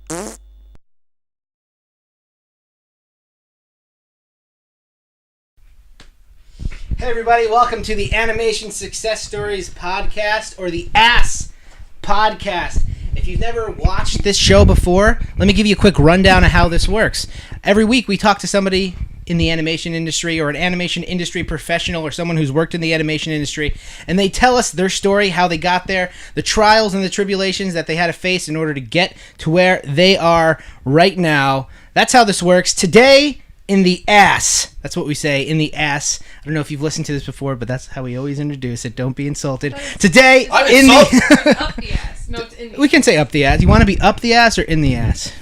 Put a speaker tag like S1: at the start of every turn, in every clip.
S1: Hey everybody, welcome to the Animation Success Stories podcast, or the ASS podcast. If you've never watched this show before, let me give you a quick rundown of how this works. Every week we talk to somebody in the animation industry, or an animation industry professional, or someone who's worked in the animation industry, and they tell us their story, how they got there, the trials and the tribulations that they had to face in order to get to where they are right now. That's how this works. Today, in the ass. That's what we say, in the ass. I don't know if you've listened to this before, but that's how we always introduce it. Don't be insulted. Today, in the...
S2: up the ass. No, it's in the
S1: We can say up the ass. You want to be up the ass or in the ass?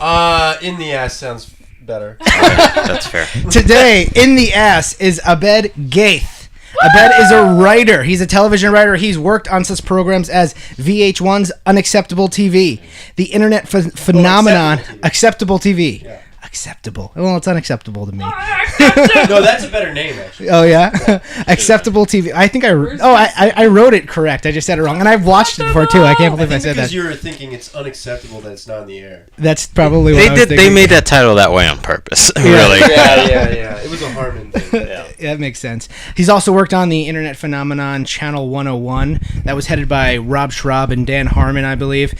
S3: In the ass sounds better.
S4: That's fair.
S1: Today, in the ass, is Abed Gheith. Abed is a writer. He's a television writer. He's worked on such programs as VH1's Unacceptable TV, the internet phenomenon, Acceptable TV.
S3: Yeah.
S1: Acceptable. Well, it's unacceptable to me.
S3: No, that's a better name, actually.
S1: Oh yeah, Acceptable TV. I think I wrote it correct. I just said it wrong, and I've watched it before too. I can't believe I said
S3: because
S1: that.
S3: you were thinking it's unacceptable that it's not in the air.
S1: That's probably what I was thinking.
S4: They made that title that way on purpose. Really.
S3: Yeah. It was a Harmon thing.
S4: Yeah.
S1: Yeah, that makes sense. He's also worked on the internet phenomenon Channel 101 that was headed by Rob Schraub and Dan Harmon, I believe.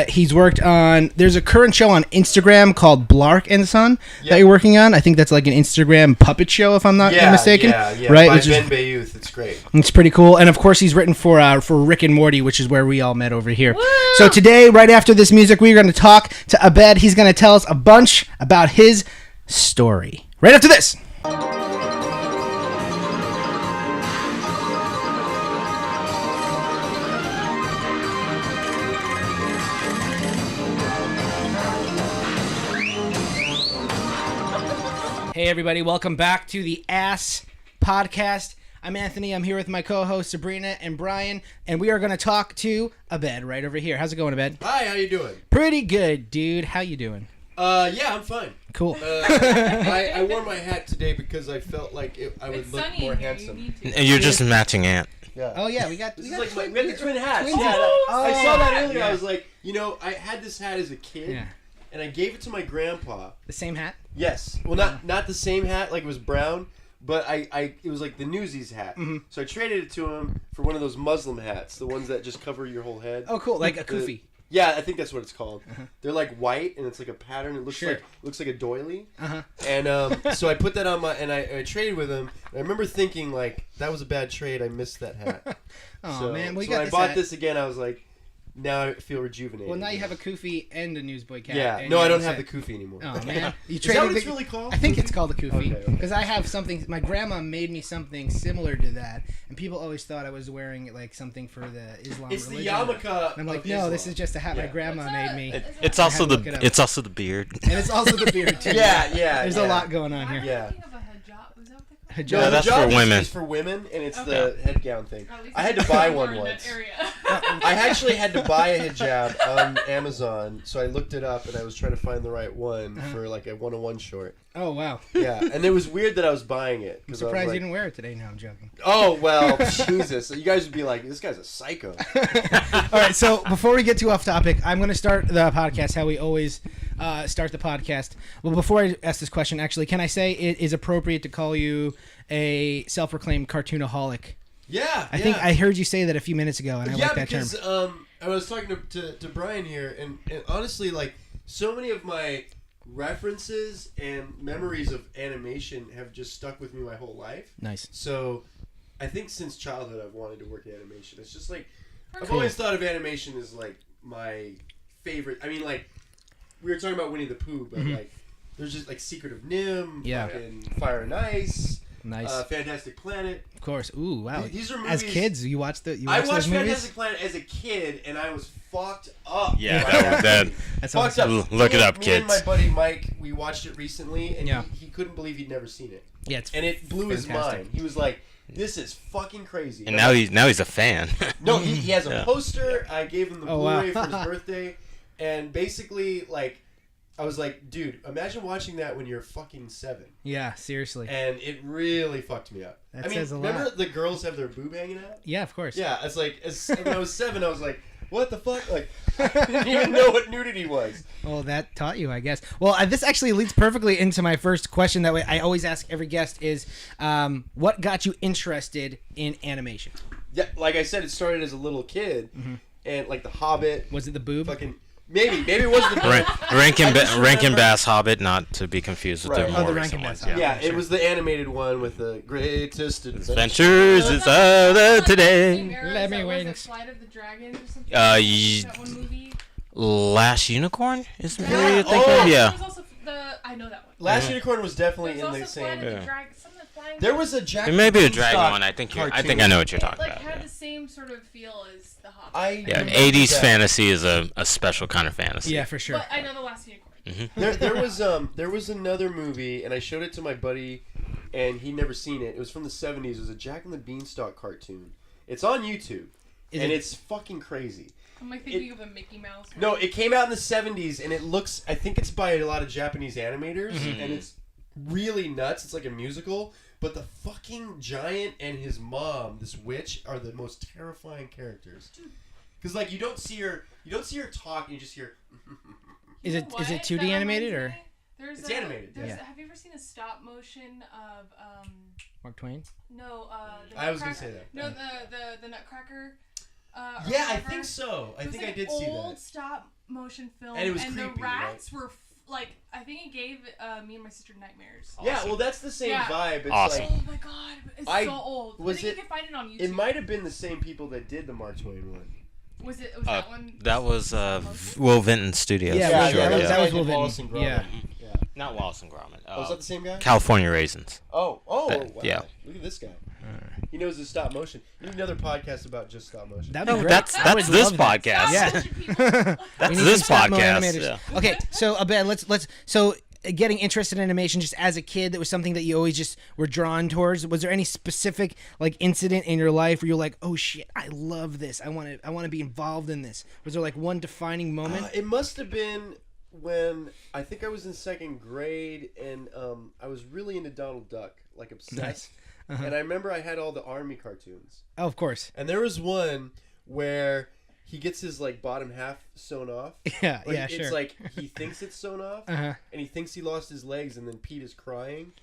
S1: He's worked on... There's a current show on Instagram called Blark and Son that you're working on. I think that's like an Instagram puppet show, if I'm not mistaken.
S3: Yeah.
S1: Right?
S3: By
S1: Which
S3: Ben Bayouth. It's great.
S1: It's pretty cool. And of course, he's written for Rick and Morty, which is where we all met over here. Woo! So today, right after this music, we're going to talk to Abed. He's going to tell us a bunch about his story. Right after this. Hey everybody, welcome back to the ASS podcast. I'm Anthony. I'm here with my co-hosts Sabrina and Brian, and we are going to talk to Abed right over here. How's it going, Abed?
S3: Hi, how you doing?
S1: Pretty good, dude. How you doing?
S3: Yeah, I'm fine.
S1: Cool.
S3: I wore my hat today because I felt like I would
S2: It's
S3: look
S2: sunny
S3: more
S2: in here,
S3: handsome.
S2: you need to.
S4: And you're just a matching ant.
S3: Yeah.
S1: Oh yeah, we got
S3: This is like we had the twin hats.
S1: twins.
S3: Yeah, I saw that earlier.
S1: Yeah.
S3: I was like, I had this hat as a kid,
S1: Yeah.
S3: and I gave it to my grandpa.
S1: The same hat?
S3: Yes. Well, not the same hat, like it was brown, but it was like the Newsies hat.
S1: Mm-hmm.
S3: So I traded it to him for one of those Muslim hats, the ones that just cover your whole head.
S1: Oh, cool. Like a kufi.
S3: Yeah, I think that's what it's called. They're like white, and it's like a pattern. It looks
S1: Sure.
S3: like a doily.
S1: Uh-huh.
S3: And so I put that on and I traded with him. And I remember thinking like that was a bad trade. I missed that hat.
S1: Oh man, we
S3: so
S1: got
S3: when I
S1: this
S3: bought
S1: hat.
S3: this again, I was like, now I feel rejuvenated.
S1: Well, now you have a kufi and a newsboy cap.
S3: Yeah.
S1: and
S3: No,
S1: you
S3: I don't
S1: a
S3: have the
S1: set.
S3: kufi anymore.
S1: Oh man, you
S3: Is that
S1: traded
S3: what it's
S1: the-
S3: really called?
S1: I think it's called a kufi
S3: Okay.
S1: because I have something. My grandma made me something similar to that, and people always thought I was wearing like something for the Islam
S3: It's the
S1: religion.
S3: yarmulke.
S1: And I'm like,
S3: of
S1: no,
S3: Islam.
S1: this is just a hat my
S3: Yeah.
S1: grandma made me, and
S4: It's
S1: I
S4: also
S1: had to look it up.
S4: it's also the beard.
S1: it's also the beard too.
S3: Yeah.
S1: There's a lot going on here.
S3: Yeah.
S2: Thinking of a hijab. Was that what they call it?
S1: Hijab.
S4: No, that's
S3: hijab
S4: for women.
S3: Is for women, and it's
S2: Okay.
S3: the head gown thing.
S2: At least
S3: I had to
S2: it's
S3: buy
S2: more
S3: one
S2: in that
S3: once.
S2: area.
S3: I actually had to buy a hijab on Amazon, so I looked it up and I was trying to find the right one for like a 101 short.
S1: Oh wow,
S3: Yeah, and it was weird that I was buying it.
S1: I'm
S3: 'cause I was
S1: surprised
S3: like,
S1: you didn't wear it today. No, I'm joking.
S3: Oh, well, Jesus. You guys would be like, this guy's a psycho.
S1: All right, so before we get too off topic, I'm going to start the podcast how we always start the podcast. Well, before I ask this question, actually, can I say it is appropriate to call you a self-proclaimed cartoonaholic?
S3: Yeah,
S1: I think I heard you say that a few minutes ago, and I like that term.
S3: because I was talking to Brian here, and honestly, like, so many of my references and memories of animation have just stuck with me my whole life.
S1: Nice.
S3: So I think since childhood I've wanted to work in animation. It's just like I've
S1: Cool.
S3: always thought of animation as like my favorite. I mean, like we were talking about Winnie the Pooh, but like there's just like Secret of Nim,
S1: Yeah.
S3: fucking Fire and Ice,
S1: Nice.
S3: Fantastic Planet.
S1: Of course. Ooh, wow.
S3: These are
S1: As
S3: movies-
S1: kids, you watched
S3: I
S1: those
S3: watched
S1: movies?
S3: Fantastic Planet as a kid, and I was fucked up.
S4: Yeah,
S3: by
S4: that-
S3: movie.
S1: That's
S3: Fucked
S1: awesome.
S3: up.
S4: Look it
S3: Me-
S4: up,
S3: Me and
S4: kids.
S3: my buddy Mike, we watched it recently, and
S1: Yeah.
S3: he couldn't believe he'd never seen it,
S1: Yeah, it's
S3: and it blew his
S1: fantastic.
S3: mind. He was like, "This is fucking crazy."
S4: And now he's a fan.
S3: No, he has a
S4: Yeah.
S3: poster. I gave him the
S1: Oh, wow.
S3: Blu-ray for his birthday, and basically, like, I was like, "Dude, imagine watching that when you're fucking 7."
S1: Yeah, seriously.
S3: And it really fucked me up.
S1: That
S3: I mean,
S1: says a
S3: remember
S1: lot.
S3: the girls have their boob hanging out?
S1: Yeah, of course.
S3: Yeah, it's like when I was 7, I was like, what the fuck? Like, I didn't even know what nudity was.
S1: Well, that taught you, I guess. Well, this actually leads perfectly into my first question. That way, I always ask every guest is, what got you interested in animation?
S3: Yeah, like I said, it started as a little kid, and like The Hobbit.
S1: Was it the boob?
S3: Fucking maybe it was the
S4: Rankin Bass Hobbit, not to be confused with
S3: Right.
S4: the
S3: Oh,
S4: more
S1: the
S4: recent
S1: Rankin
S4: ones.
S1: Bass Hobbit.
S3: Yeah, it was the animated one with the greatest
S4: Adventures is other today.
S1: Let me
S2: Was
S1: wait.
S2: it Flight of the Dragon or something?
S4: Ye-
S2: That one movie?
S4: Last Unicorn is maybe
S3: Yeah.
S4: you're thinking?
S3: Oh.
S4: Yeah.
S2: There was also I know that one.
S3: Last Unicorn was definitely
S2: There was
S3: in the
S2: also Flight
S3: same.
S2: of the
S4: Yeah.
S2: Dragon. Something flying.
S3: There was a Jack.
S4: It may be a
S3: Beanstalk
S4: dragon one. I think
S3: cartoon.
S4: I know what you're
S2: It
S4: talking
S2: like
S4: about.
S2: had
S4: Yeah.
S2: the same sort of feel as the Hobbit.
S4: Yeah,
S3: remember
S4: 80s
S3: that.
S4: fantasy is a special kind of fantasy.
S1: Yeah, for sure.
S2: But I know the Last Unicorn.
S3: There was another movie, and I showed it to my buddy, and he'd never seen it. It was from the 70s. It was a Jack and the Beanstalk cartoon. It's on YouTube, and it's fucking crazy.
S2: I'm like thinking of a Mickey Mouse.
S3: No, it came out in the 70s, and it looks. I think it's by a lot of Japanese animators, and it's really nuts. It's like a musical, but the fucking giant and his mom, this witch, are the most terrifying characters. Because like you don't see her talk, and you just hear.
S1: Is it 2D animated or
S3: It's animated,
S2: There's
S1: yeah.
S2: Have you ever seen a stop motion of
S1: Mark Twain?
S2: No, the
S3: I was gonna
S2: Nutcracker-
S3: say that.
S2: No, the Nutcracker. Or
S3: Yeah, I
S2: whatever.
S3: think so. I
S2: It was
S3: think
S2: like
S3: I did
S2: an
S3: see
S2: old
S3: that.
S2: stop motion film,
S3: And it was
S2: the
S3: creepy,
S2: rats were like I think it gave me and my sister nightmares.
S3: Yeah, well, that's the same
S2: Yeah.
S3: vibe. It's
S4: Awesome.
S3: like
S2: Oh my god, it's so old.
S3: was
S2: I think
S3: it-
S2: you can find it on YouTube.
S3: it might have been the same people that did the Mark Twain one.
S2: Was that one?
S4: That was
S2: stop motion?
S4: Will Vinton Studios.
S1: Yeah,
S4: for
S1: yeah,
S4: sure,
S1: that was-
S4: yeah.
S1: that was Will
S3: Wallace
S1: Vinton.
S3: and Gromit.
S1: Yeah.
S4: Not Wallace and Gromit.
S3: Oh, is that the same guy?
S4: California Raisins.
S3: Oh, wow.
S4: yeah.
S3: Look at this guy. He knows his stop motion. You need another podcast about just stop motion.
S1: That'd be
S4: No,
S1: great.
S4: that's
S1: I would
S4: this
S1: love that.
S4: podcast.
S1: Yeah.
S2: Stop motion people.
S4: That's
S1: We need
S4: this
S1: some stop-mo
S4: podcast.
S1: animators.
S4: Yeah.
S1: Okay, so Abed, let's so getting interested in animation just as a kid, that was something that you always just were drawn towards. Was there any specific like incident in your life where you're like, oh shit, I love this. I want to be involved in this. Was there like one defining moment?
S3: It must have been when I think I was in second grade, and I was really into Donald Duck, like obsessed.
S1: Nice. Uh-huh.
S3: And I remember I had all the Army cartoons,
S1: Oh, of course.
S3: and there was one where he gets his like bottom half sewn off.
S1: Yeah,
S3: Or
S1: yeah,
S3: it's
S1: sure.
S3: like he thinks it's sewn off,
S1: Uh-huh.
S3: and he thinks he lost his legs, and then Pete is crying,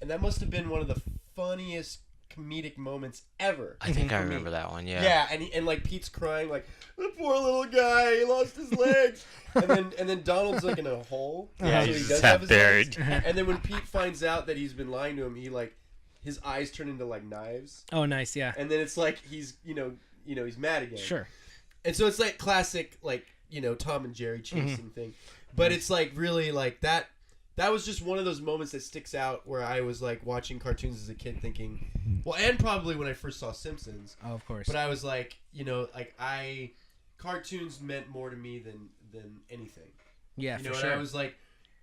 S3: and that must have been one of the funniest comedic moments ever.
S4: I think I
S3: for me.
S4: remember that one. Yeah.
S3: Yeah, and like Pete's crying like, the poor little guy, he lost his legs, and then Donald's like in a hole.
S4: Yeah,
S3: so
S4: he's
S3: he
S4: just
S3: does
S4: half
S3: have his legs.
S4: buried.
S3: And then when Pete finds out that he's been lying to him, he like his eyes turn into like knives,
S1: Oh, nice. Yeah.
S3: and then it's like he's he's mad again.
S1: Sure.
S3: And so it's like classic like Tom and Jerry chasing
S1: Mm-hmm.
S3: thing, but it's like really like that. That was just one of those moments that sticks out where I was like watching cartoons as a kid, thinking, well, and probably when I first saw Simpsons.
S1: Oh, of course.
S3: But I was like, cartoons meant more to me than anything.
S1: Yeah,
S3: You
S1: for
S3: know,
S1: sure.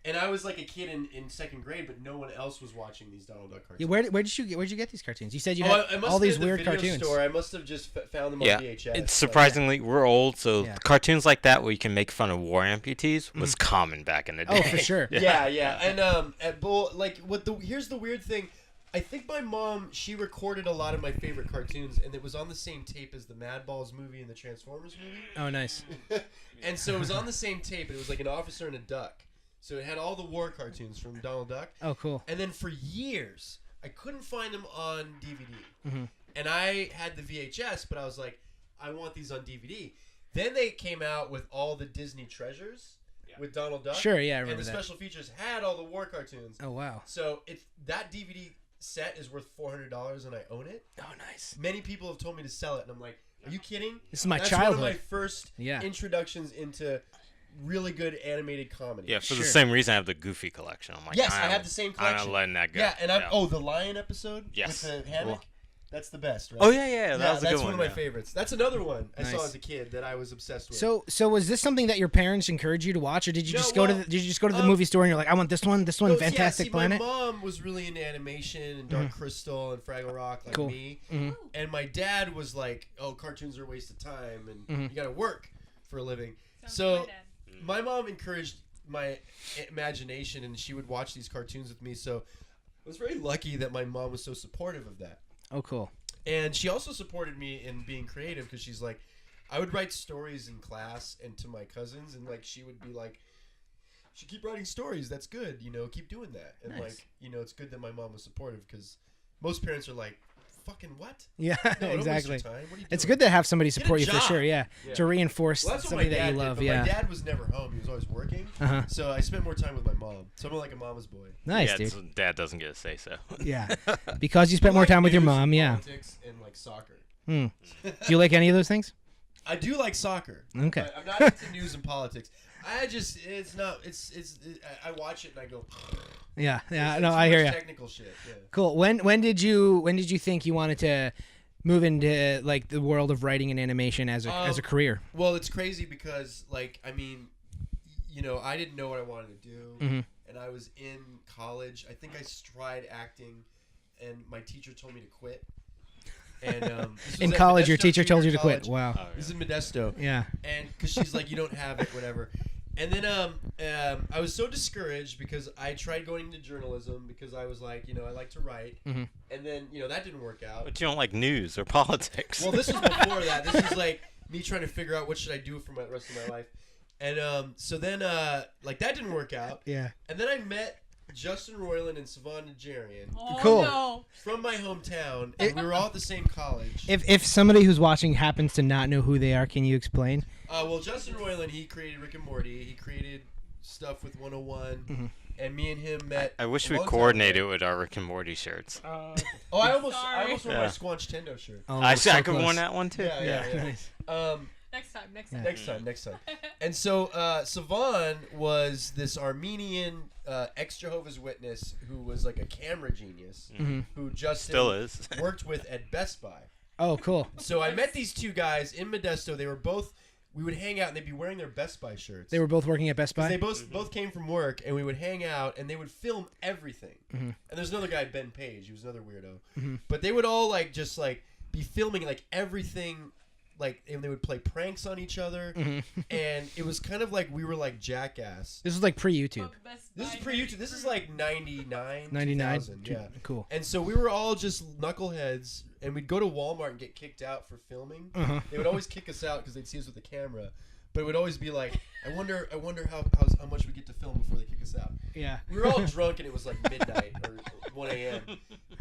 S3: and I was like a kid in second grade, but no one else was watching these Donald Duck cartoons.
S1: Yeah, where'd you get these cartoons? You said you
S3: I
S1: had
S3: must
S1: all
S3: have
S1: these
S3: been at
S1: weird
S3: the video
S1: cartoons.
S3: Store. I must have just found them
S4: Yeah,
S3: on VHS.
S4: it's
S3: like-
S4: surprisingly we're old, so
S1: Yeah.
S4: cartoons like that where you can make fun of war amputees was common back in the day.
S1: Oh, for sure.
S3: Yeah. And here's the weird thing. I think my mom, she recorded a lot of my favorite cartoons, and it was on the same tape as the Mad Balls movie and the Transformers movie.
S1: Oh, nice.
S3: And so it was on the same tape, and it was like an officer and a duck. So it had all the war cartoons from Donald Duck.
S1: Oh, cool.
S3: And then for years, I couldn't find them on DVD.
S1: Mhm.
S3: And I had the VHS, but I was like, I want these on DVD. Then they came out with all the Disney treasures with Donald Duck.
S1: Sure, yeah, I
S3: And
S1: remember
S3: the
S1: that.
S3: special features had all the war cartoons.
S1: Oh, wow.
S3: So that DVD set is worth $400, and I own it.
S1: Oh, nice.
S3: Many people have told me to sell it, and I'm like, are you kidding?
S1: This is my
S3: That's
S1: childhood.
S3: one of my first
S1: Yeah.
S3: introductions into really good animated comedy.
S4: Yeah, for
S1: Sure.
S4: the same reason I have the Goofy collection. I'm like,
S3: Yes, I have the same
S4: I'm not
S3: collection.
S4: letting that go.
S3: Yeah, and the lion episode
S4: Yes.
S3: with the hammock.
S4: Cool.
S3: That's the best, right?
S4: Oh yeah, that was a
S3: that's
S4: good
S3: one of my favorites. That's another one I saw
S1: Nice.
S3: as a kid that I was obsessed with.
S1: So was this something that your parents encouraged you to watch, or did you
S3: No,
S1: just go to
S3: well,
S1: the movie store and you're like, I want this one,
S3: No,
S1: Fantastic
S3: see,
S1: Planet?
S3: My mom was really into animation and Dark Crystal and Fraggle Rock, like
S1: Cool.
S3: me.
S1: Mhm.
S3: And my dad was like, "Oh, cartoons are a waste of time, and you got to work for a living."
S2: Sounds
S3: So
S2: like my dad.
S3: my mom encouraged my imagination, and she would watch these cartoons with me. So I was very lucky that my mom was so supportive of that.
S1: Oh, cool.
S3: And she also supported me in being creative because she's like, I would write stories in class and to my cousins, and like she would be like, "You should keep writing stories. That's good. Keep doing that." And
S1: Nice.
S3: it's good that my mom was supportive because most parents are like, "Fucking what?
S1: Yeah,
S3: No, don't waste
S1: exactly.
S3: your time. What are you
S1: It's
S3: doing?"
S1: good to have somebody support you for
S3: job.
S1: sure. Yeah,
S3: Yeah.
S1: to reinforce
S3: Well, that's what
S1: something
S3: my
S1: that
S3: dad
S1: you love.
S3: did, but
S1: Yeah,
S3: my dad was never home. He was always working.
S1: Uh-huh.
S3: So I spent more time with my mom. So I'm like a mama's boy.
S1: nice,
S4: yeah,
S1: dude.
S4: Dad doesn't get to say so.
S1: Yeah, because you spent more
S3: Like
S1: time with your
S3: news
S1: mom.
S3: and
S1: Yeah.
S3: Politics and like soccer.
S1: Do you like any of those things?
S3: I do like soccer.
S1: Okay.
S3: But I'm not into news and politics. I watch it and I go.
S1: Yeah, yeah.
S3: It's
S1: No,
S3: too
S1: I hear
S3: much
S1: you.
S3: Technical shit. Yeah.
S1: Cool. When did you think you wanted to move into like the world of writing and animation as a career?
S3: Well, it's crazy because I didn't know what I wanted to do, and I was in college. I think I tried acting, and my teacher told me to quit. And this was
S1: In
S3: at
S1: college, your
S3: Modesto
S1: teacher told you
S3: Junior
S1: to quit.
S3: College.
S1: Wow.
S4: Oh,
S3: This is in Modesto.
S1: Yeah.
S3: And because she's like, you don't have it, whatever. And then I was so discouraged because I tried going into journalism because I was like, I like to write. And then, that didn't work out.
S4: But you don't like news or politics.
S3: Well, this was before that. This is like me trying to figure out what should I do for the rest of my life. And so then, that didn't work out.
S1: Yeah.
S3: And then I met Justin Roiland and Savon Najarian
S2: Oh,
S1: Cool.
S2: no.
S3: from my hometown, and we were all at the same college.
S1: If somebody who's watching happens to not know who they are, can you explain?
S3: Well, Justin Roiland, he created Rick and Morty. He created stuff with 101, and me and him met.
S4: I wish
S3: a
S4: we
S3: long time
S4: coordinated
S3: ago.
S4: with our Rick and Morty shirts.
S3: Oh, I almost
S2: Sorry.
S3: wore
S4: Yeah.
S3: my Squanch Tendo shirt.
S1: Oh,
S4: I
S1: so
S4: could have
S1: close.
S4: worn that one too.
S3: Yeah.
S1: Nice.
S2: Next time.
S3: Next time. And so Savon was this Armenian ex-Jehovah's Witness who was like a camera genius who Justin
S4: Still is.
S3: worked with at Best Buy.
S1: Oh, cool.
S3: So I met these two guys in Modesto. They were both. We would hang out and they'd be wearing their Best Buy shirts.
S1: They were both working at Best Buy.
S3: They both came from work, and we would hang out, and they would film everything. And there's another guy, Ben Page, he was another weirdo. But they would all just be filming everything, and they would play pranks on each other, and it was kind of like we were like Jackass.
S1: This was like pre-YouTube.
S3: This is pre-YouTube. This is like 99,
S1: 99.
S3: 2000, yeah.
S1: Cool.
S3: And so we were all just knuckleheads, and we'd go to Walmart and get kicked out for filming. They would always kick us out because they'd see us with the camera. But it would always be like, I wonder how much we get to film before they kick us out.
S1: Yeah.
S3: We were all drunk, and it was like midnight or 1 a.m.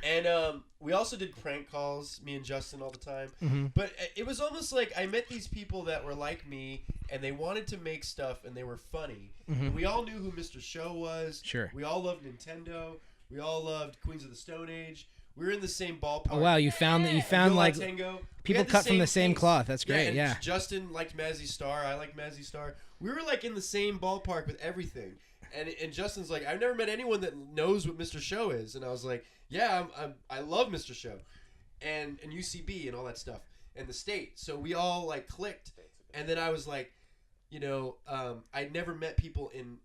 S3: And we also did prank calls, me and Justin, all the time. But it was almost like I met these people that were like me, and they wanted to make stuff, and they were funny. And we all knew who Mr. Show was.
S1: Sure.
S3: We all loved Nintendo. We all loved Queens of the Stone Age. We were in the same ballpark.
S1: Oh wow, you found
S3: Yo
S1: like
S3: Tango. We
S1: people
S3: had
S1: cut from the same
S3: things.
S1: cloth. That's great.
S3: And
S1: Yeah.
S3: Justin liked Mazzy Star. I liked Mazzy Star. We were in the same ballpark with everything. And Justin's like, I've never met anyone that knows what Mr. Show is. And I was like, yeah, I love Mr. Show, and UCB and all that stuff, and the state. So we all clicked. And then I was like, I'd never met people in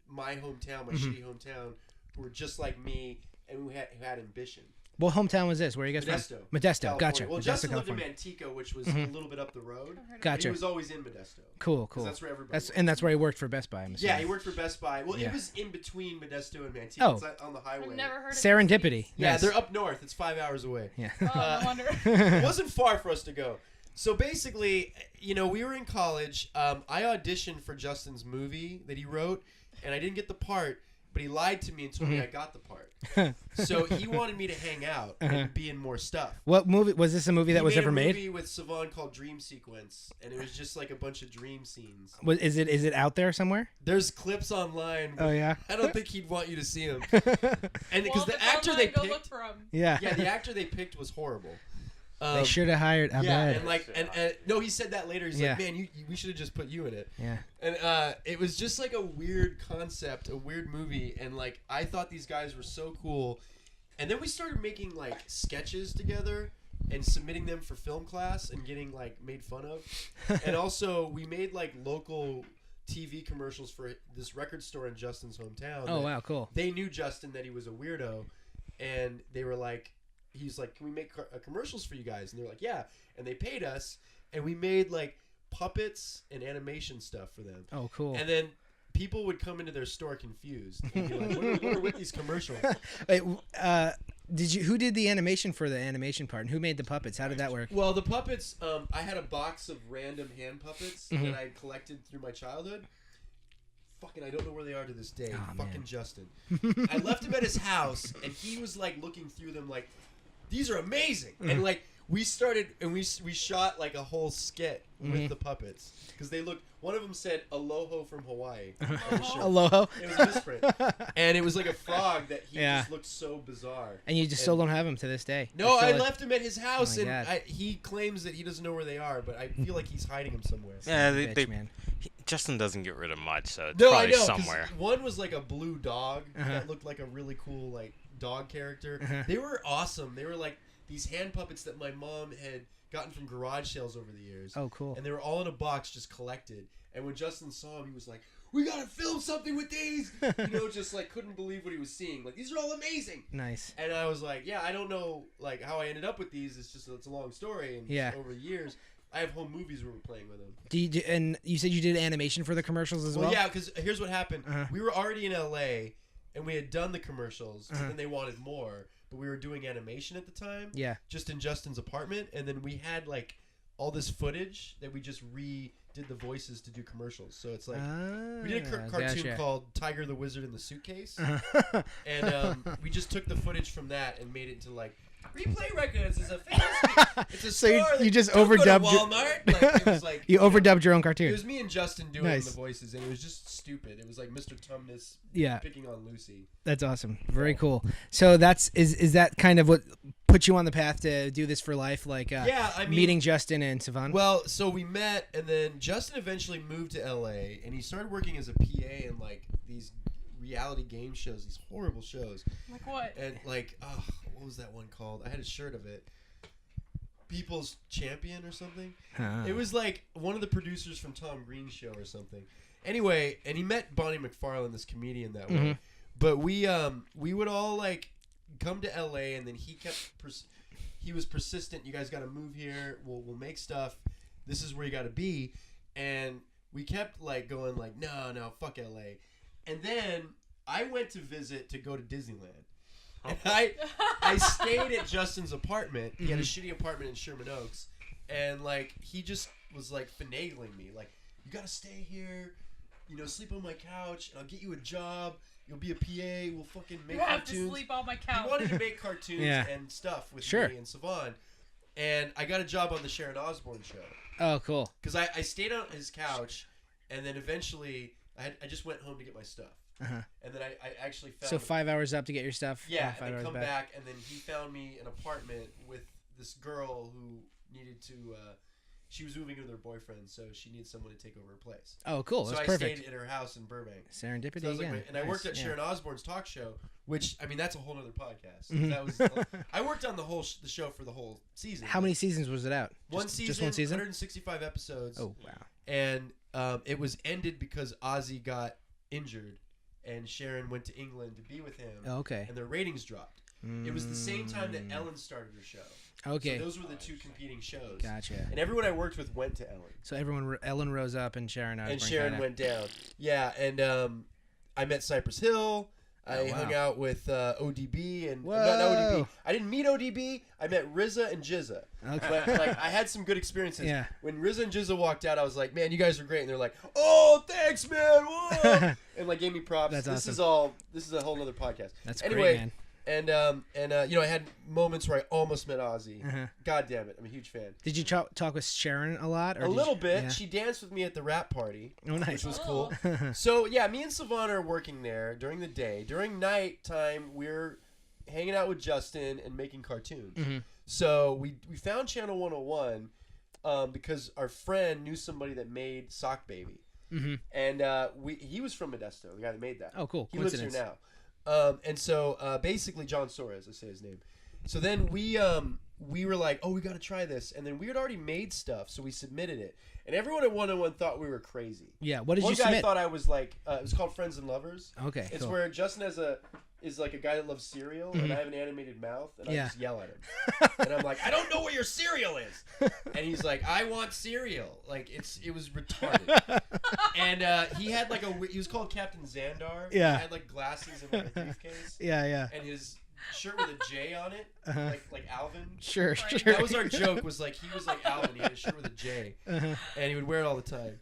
S3: my hometown, my shitty hometown, who were just like me and who had ambition.
S1: What hometown was this? Where are you guys
S3: Modesto.
S1: from? Modesto.
S3: California.
S1: Gotcha.
S3: Well,
S1: Modesto,
S3: Justin lived in
S1: California.
S3: Manteca, which was a little bit up the road.
S1: Gotcha.
S3: He was always in Modesto.
S1: Cool.
S3: That's where everybody was.
S1: That's where he worked for Best Buy. I'm assuming.
S3: Yeah, he worked for Best Buy. Well,
S1: Yeah.
S3: it was in between Modesto and Manteca.
S1: Oh.
S3: It's on the highway.
S2: I've never heard of
S1: Serendipity.
S3: Yeah,
S1: Nice.
S3: they're up north. It's 5 hours away.
S1: Yeah.
S2: Oh, no wonder.
S3: It wasn't far for us to go. So basically, we were in college. I auditioned for Justin's movie that he wrote, and I didn't get the part, but he lied to me and told me I got the part. So he wanted me to hang out and be in more stuff.
S1: What movie was this? A movie that was ever
S3: He made a
S1: made?
S3: movie with Savon called Dream Sequence, and it was just like a bunch of dream scenes.
S1: Is it out there somewhere?
S3: There's clips online.
S1: Oh yeah.
S3: I don't think he'd want you to see them. And
S2: Well,
S3: because
S2: if
S3: the
S2: it's
S3: actor
S2: online,
S3: they
S2: go look
S3: picked,
S2: for 'em.
S1: Yeah.
S3: yeah, the actor they picked was horrible.
S1: They should have hired Abed.
S3: Yeah, and no, he said that later. He's
S1: Yeah.
S3: like, man, we should have just put you in it.
S1: Yeah.
S3: And it was just like a weird concept, a weird movie, and I thought these guys were so cool. And then we started making sketches together and submitting them for film class and getting made fun of. And also we made local TV commercials for this record store in Justin's hometown.
S1: Oh wow, cool.
S3: They knew Justin that he was a weirdo, and they were like, he's like, can we make commercials for you guys? And they're like, yeah. And they paid us, and we made puppets and animation stuff for them.
S1: Oh cool.
S3: And then people would come into their store confused and be like, what are with these commercials?
S1: Wait, who did the animation for the animation part, and who made the puppets? How did that work?
S3: Well, the puppets, I had a box of random hand puppets that I collected through my childhood. Fucking, I don't know where they are to this day. Fucking Justin. I left him at his house, and he was like looking through them like, these are amazing. And like, we started, and we shot like a whole skit with the puppets. Because they looked, one of them said, Aloha from Hawaii.
S1: Aloha?
S3: It was a misprint. And it was like a frog that he just looked so bizarre.
S1: And you just still don't have him to this day.
S3: No, I left him at his house, and he claims that he doesn't know where they are, but I feel like he's hiding them somewhere.
S4: Yeah,
S1: man.
S4: Justin doesn't get rid of much, so it's
S3: No,
S4: probably
S3: I know,
S4: somewhere.
S3: one was like a blue dog that looked like a really cool like dog character. They were awesome. They were like these hand puppets that my mom had gotten from garage sales over the years.
S1: Oh, cool.
S3: And they were all in a box just collected. And when Justin saw them, he was like, we gotta film something with these! Just like couldn't believe what he was seeing. Like, these are all amazing!
S1: Nice.
S3: And I was like, yeah, I don't know like how I ended up with these. It's a long story. And over the years, I have home movies where we're playing with them.
S1: And you said you did animation for the commercials as well?
S3: Well, yeah, because here's what happened. We were already in LA, and we had done the commercials, and they wanted more. But we were doing animation at the time. Yeah. Just in Justin's apartment. And then we had, like, all this footage that we just redid the voices to do commercials. So it's like, we did a cartoon called Tiger the Wizard in the Suitcase. And we just took the footage from that and made it into, like, Replay Records is a famous. It's a store.
S1: So you just overdubbed
S3: Walmart. Like, it was like,
S1: you overdubbed your own cartoon.
S3: It was me and Justin doing the voices, and it was just stupid. It was like Mr. Tumnus picking on Lucy.
S1: That's awesome. Very cool. So is that kind of what put you on the path to do this for life? Like meeting Justin and Sivan?
S3: Well, so we met, and then Justin eventually moved to LA, and he started working as a PA in like these reality game shows, these horrible shows.
S2: Like what?
S3: And like, what was that one called? I had a shirt of it. People's Champion or something. It was like one of the producers from Tom Green's show or something. Anyway, and he met Bonnie McFarlane, this comedian, that way. But we would all like come to LA, and then he kept he was persistent. You guys got to move here. We'll make stuff. This is where you got to be. And we kept like going like, no, fuck LA. And then I went to visit to go to Disneyland. And I stayed at Justin's apartment. He had a shitty apartment in Sherman Oaks. And, like, he just was, like, finagling me. Like, you gotta stay here, sleep on my couch, and I'll get you a job. You'll be a PA. We'll fucking make cartoons.
S2: You have to sleep on my couch.
S3: He wanted to make cartoons and stuff with me and Sivan. And I got a job on the Sharon Osbourne show.
S1: Oh, cool.
S3: Because I stayed on his couch, and then eventually I just went home to get my stuff. And then I actually found...
S1: So 5 hours up to get your stuff?
S3: Yeah, and then come back, and then he found me an apartment with this girl who needed to... she was moving in with her boyfriend, so she needed someone to take over her place.
S1: Oh, cool.
S3: So
S1: That's
S3: I
S1: perfect.
S3: stayed at her house in Burbank.
S1: Serendipity
S3: so
S1: again.
S3: Like, and I worked at Sharon Osbourne's talk show, which, I mean, that's a whole other podcast. That was I worked on the show for the whole season.
S1: How many seasons was it out?
S3: Just one season? 165 episodes.
S1: Oh, wow.
S3: And it was ended because Ozzy got injured, and Sharon went to England to be with him.
S1: Oh, okay. And
S3: their ratings dropped. It was the same time that Ellen started her show.
S1: Okay.
S3: So those were the two competing shows.
S1: Gotcha.
S3: And everyone I worked with went to Ellen.
S1: So Ellen rose up and Sharon Osbourne.
S3: And Sharon went down. Yeah, and I met Cypress Hill. I hung out with ODB and not ODB. I didn't meet ODB. I met RZA and Jizza. Okay. But like I had some good experiences. Yeah. When RZA and Jizza walked out, I was like, "Man, you guys are great." And they're like, "Oh, thanks, man." Whoa. And like gave me props.
S1: That's
S3: awesome. This is a whole other podcast.
S1: That's
S3: anyway,
S1: great, man.
S3: And I had moments where I almost met Ozzy. God damn it, I'm a huge fan.
S1: Did you talk with Sharon a lot? Or
S3: a little bit. Yeah. She danced with me at the rap party.
S1: Oh, nice.
S3: Which was cool. So yeah, me and Sivan are working there during the day. During night time, we're hanging out with Justin and making cartoons. So we found Channel 101 because our friend knew somebody that made Sock Baby, and he was from Modesto, the guy that made that.
S1: Oh, cool.
S3: He lives here now. And so basically John Soares, I say his name. So then we we were like, oh, we got to try this. And then we had already made stuff, so we submitted it. And everyone at 101 thought we were crazy.
S1: Yeah, what did
S3: One
S1: you
S3: guy
S1: submit?
S3: thought I was like, it was called Friends and Lovers.
S1: Okay,
S3: It's
S1: cool.
S3: where Justin is like a guy that loves cereal, and I have an animated mouth, and I
S1: Yeah.
S3: just yell at him. And I'm like, I don't know where your cereal is. And he's like, I want cereal. Like, it was retarded. And he had like he was called Captain Xandar.
S1: Yeah.
S3: He had like glasses and like a briefcase.
S1: Yeah.
S3: And his shirt with a J on it, like Alvin.
S1: Sure,
S2: Right.
S1: sure.
S3: That was our joke. Was like he was like Alvin. He had a shirt with a J, and he would wear it all the time.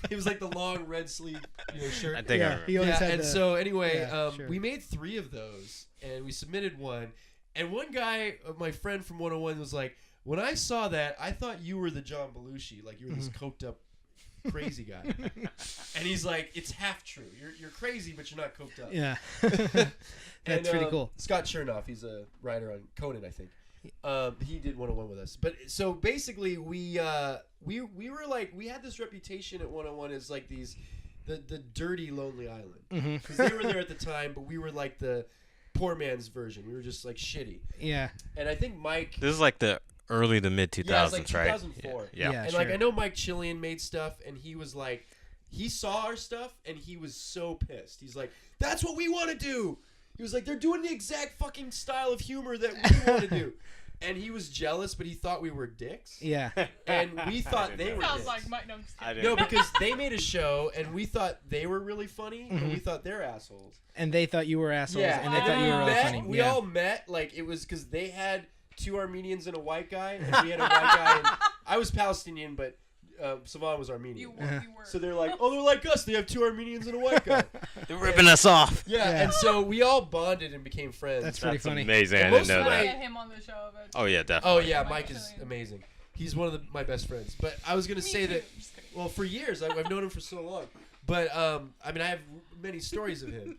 S3: He was like the long red sleeve, shirt.
S4: I think I remember.
S1: he always
S3: Yeah,
S1: had
S3: and
S1: the-
S3: so anyway,
S1: Yeah, sure.
S3: we made 3 of those, and we submitted one. And one guy, my friend from 101, was like, "When I saw that, I thought you were the John Belushi, like you were this coked up, crazy guy." And he's like, "It's half true. You're crazy, but you're not coked up."
S1: Yeah.
S3: And,
S1: That's pretty cool.
S3: Scott Chernoff, he's a writer on Conan, I think. He did 101 with us. But so basically, we were like, we had this reputation at 101 as like the dirty Lonely Island, because they were there at the time, but we were like the poor man's version. We were just like shitty.
S1: Yeah.
S3: And I think Mike.
S4: This is like the early to mid 2000s,
S3: Yeah, it was like
S4: right?
S3: 2004.
S4: Yeah.
S1: Yeah.
S3: And like I know Mike Chillian made stuff, and he was like, he saw our stuff, and he was so pissed. He's like, "That's what we want to do." He was like, "They're doing the exact fucking style of humor that we want to do." And he was jealous, but he thought we were dicks.
S1: Yeah.
S3: And we thought they were
S2: Sounds
S3: dicks.
S2: like Mike. No, I'm just
S4: I
S2: kidding.
S4: didn't.
S3: No, because they made a show, and we thought they were really funny, and we thought they're assholes.
S1: And they thought you were assholes,
S3: Yeah,
S1: and they thought you were really funny.
S3: We
S1: Yeah.
S3: all met, like, it was because they had 2 Armenians and a white guy, and we had a white guy. And I was Palestinian, but Savan was Armenian.
S2: You were.
S3: So they're like, oh, they're like us. They have 2 Armenians and a white guy.
S4: They're ripping us off.
S3: Yeah, and so we all bonded and became friends.
S1: That's pretty
S4: That's
S1: funny.
S4: amazing. I
S3: And
S4: didn't
S3: most
S4: know
S3: of
S2: I
S3: my-
S4: that.
S2: get him on the show, but
S4: Oh yeah, definitely.
S3: Oh, yeah,
S2: Mike
S3: Mike is
S2: Chillian.
S3: amazing. He's one of my best friends. But I was going to
S2: Me
S3: say
S2: too.
S3: that,
S2: Just kidding.
S3: well, for years, I've known him for so long. But, I mean, I have many stories of him.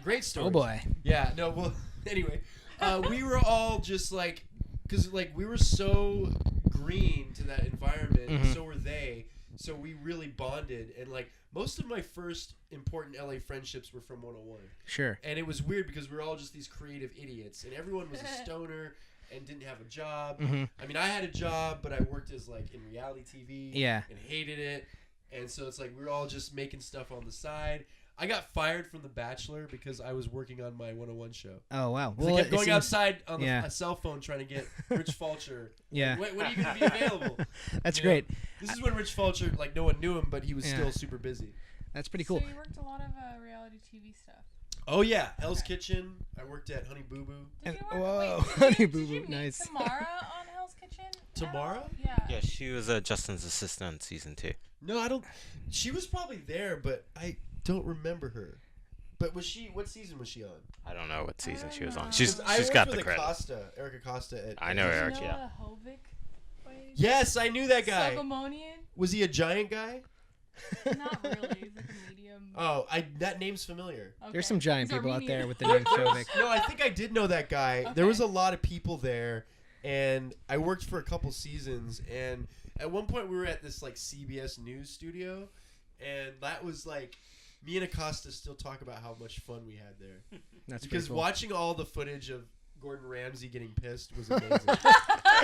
S3: Great stories.
S1: Oh boy.
S3: Yeah, no, well, anyway, we were all just like, because like we were so green to that environment, and so were they. So we really bonded, and like most of my first important LA friendships were from 101.
S1: Sure.
S3: And it was weird because we were all just these creative idiots, and everyone was a stoner and didn't have a job. I mean, I had a job, but I worked as like in reality TV,
S1: Yeah.
S3: and hated it. And so it's like we were all just making stuff on the side. I got fired from The Bachelor because I was working on my 101 show.
S1: Oh wow.
S3: I kept
S1: it
S3: going
S1: seems-
S3: outside on
S1: yeah.
S3: a cell phone trying to get Rich Fulcher.
S1: Yeah.
S3: When are you going to be available?
S1: That's
S3: You know?
S1: great.
S3: This is when Rich Fulcher, like, no one knew him, but he was
S1: Yeah.
S3: still super busy.
S1: That's pretty cool.
S2: So you worked a lot of reality TV stuff.
S3: Oh, yeah. Hell's Kitchen. I worked at Honey Boo Boo.
S2: Did you work?
S1: Whoa,
S2: Wait,
S1: Honey
S2: did
S1: Boo
S2: you
S1: Boo,
S2: meet
S1: nice.
S2: Tamara on Hell's Kitchen?
S3: Tamara?
S2: Yeah.
S4: Yeah, she was Justin's assistant on season 2.
S3: No, I don't. She was probably there, but I don't remember her. But was she? What season was she on?
S4: I don't know what season she was on.
S2: know.
S4: She's
S3: I
S4: she's
S3: worked
S4: got
S3: with
S4: the credit.
S3: Eric Acosta. At,
S4: I know
S2: Did
S4: Eric.
S2: you know
S4: Yeah.
S2: Hovic played?
S3: Yes, I knew that guy.
S2: Sogomonian?
S3: Was he a giant guy?
S2: Not really. He's like a medium.
S3: Oh, that name's familiar.
S2: Okay.
S1: There's some giant
S2: He's
S1: people out
S2: Armenian.
S1: there with the name Sovic.
S3: No, I think I did know that guy. There
S2: Okay.
S3: was a lot of people there, and I worked for a couple seasons. And at one point, we were at this like CBS News studio, and that was like me and Acosta still talk about how much fun we had there
S1: That's
S3: because
S1: pretty cool.
S3: watching all the footage of Gordon Ramsay getting pissed was amazing.